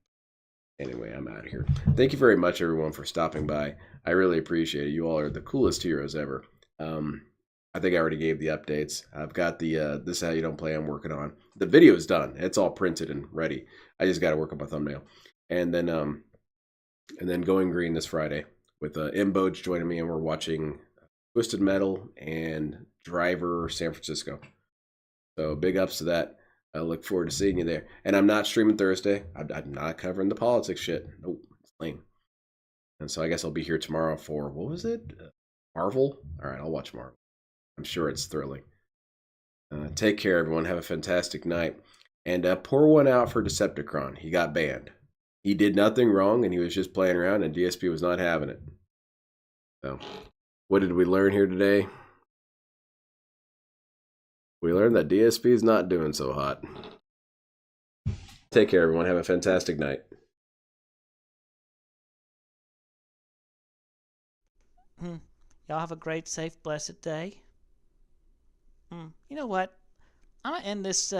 Anyway, I'm out of here. Thank you very much, everyone, for stopping by. I really appreciate it. You all are the coolest heroes ever. I think I already gave the updates. I've got the This Is How You Don't Play I'm working on. The video's done. It's all printed and ready. I just got to work on my thumbnail. And then Going Green this Friday with Mboj joining me, and we're watching Twisted Metal and Driver San Francisco. So big ups to that. I look forward to seeing you there. And I'm not streaming Thursday. I'm not covering the politics shit. Nope, it's lame. And so I guess I'll be here tomorrow for, what was it? Marvel? All right, I'll watch Marvel. I'm sure it's thrilling. Take care, everyone. Have a fantastic night. And pour one out for Decepticon. He got banned. He did nothing wrong, and he was just playing around, and DSP was not having it. So, what did we learn here today? We learned that DSP is not doing so hot. Take care, everyone. Have a fantastic night. Y'all have a great, safe, blessed day. You know what? I'm going to end this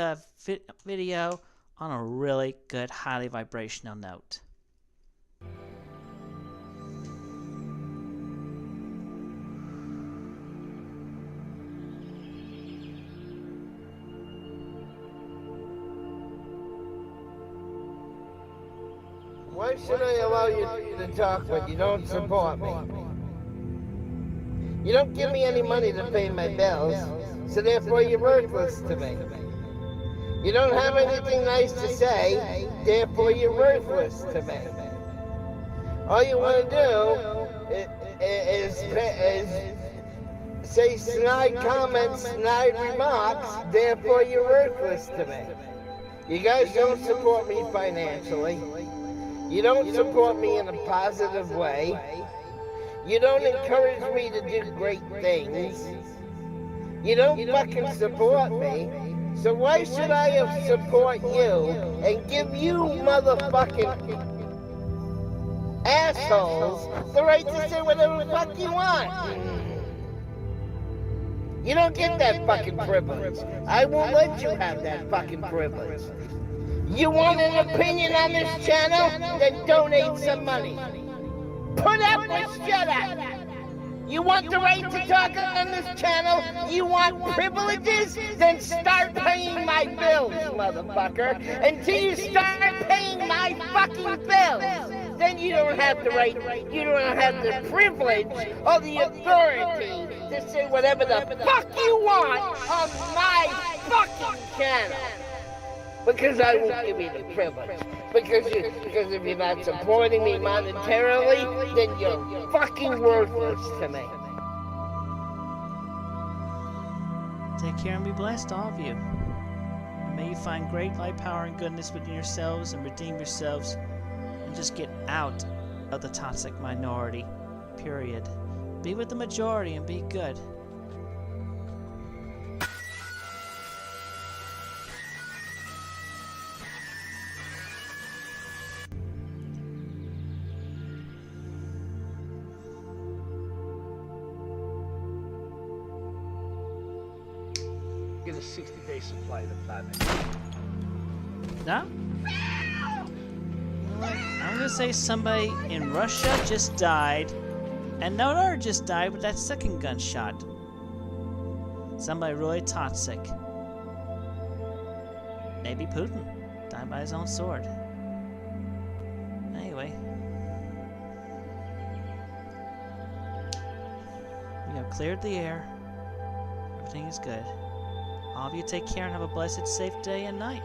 video on a really good, highly vibrational note. Why should I allow you to talk when you don't support me? You don't give me any money to pay my bills, so therefore you're worthless to me. You don't have anything nice to say, therefore you're worthless to me. All you want to do is say snide comments, snide remarks, therefore you're worthless to me. You guys don't support me financially. You don't support me in a positive way. You don't encourage me to do great things. You don't fucking support me. So why should I support you and give you motherfucking assholes the right to say whatever the fuck you want? You don't get that fucking privilege. I won't let you have that fucking privilege. You want an opinion on this channel? Then donate some money. Put up or shut up. You want the right to talk on this channel? You want privileges? Then start paying my bills, motherfucker. Until you start paying my fucking bills, then you don't have the right, you don't have the privilege or the authority to say whatever the fuck you want on my fucking channel. Because I won't give you the privilege. Because if you're not supporting me monetarily, then you're fucking worthless to me. Take care and be blessed, all of you. And may you find great light, power, and goodness within yourselves and redeem yourselves and just get out of the toxic minority. Period. Be with the majority and be good. Get a 60-day supply of the planet. No? You know what? I'm gonna say somebody in Russia just died, and no other just died with that second gunshot. Somebody really toxic. Maybe Putin died by his own sword. Anyway, we have cleared the air. Everything is good. All of you take care and have a blessed, safe day and night.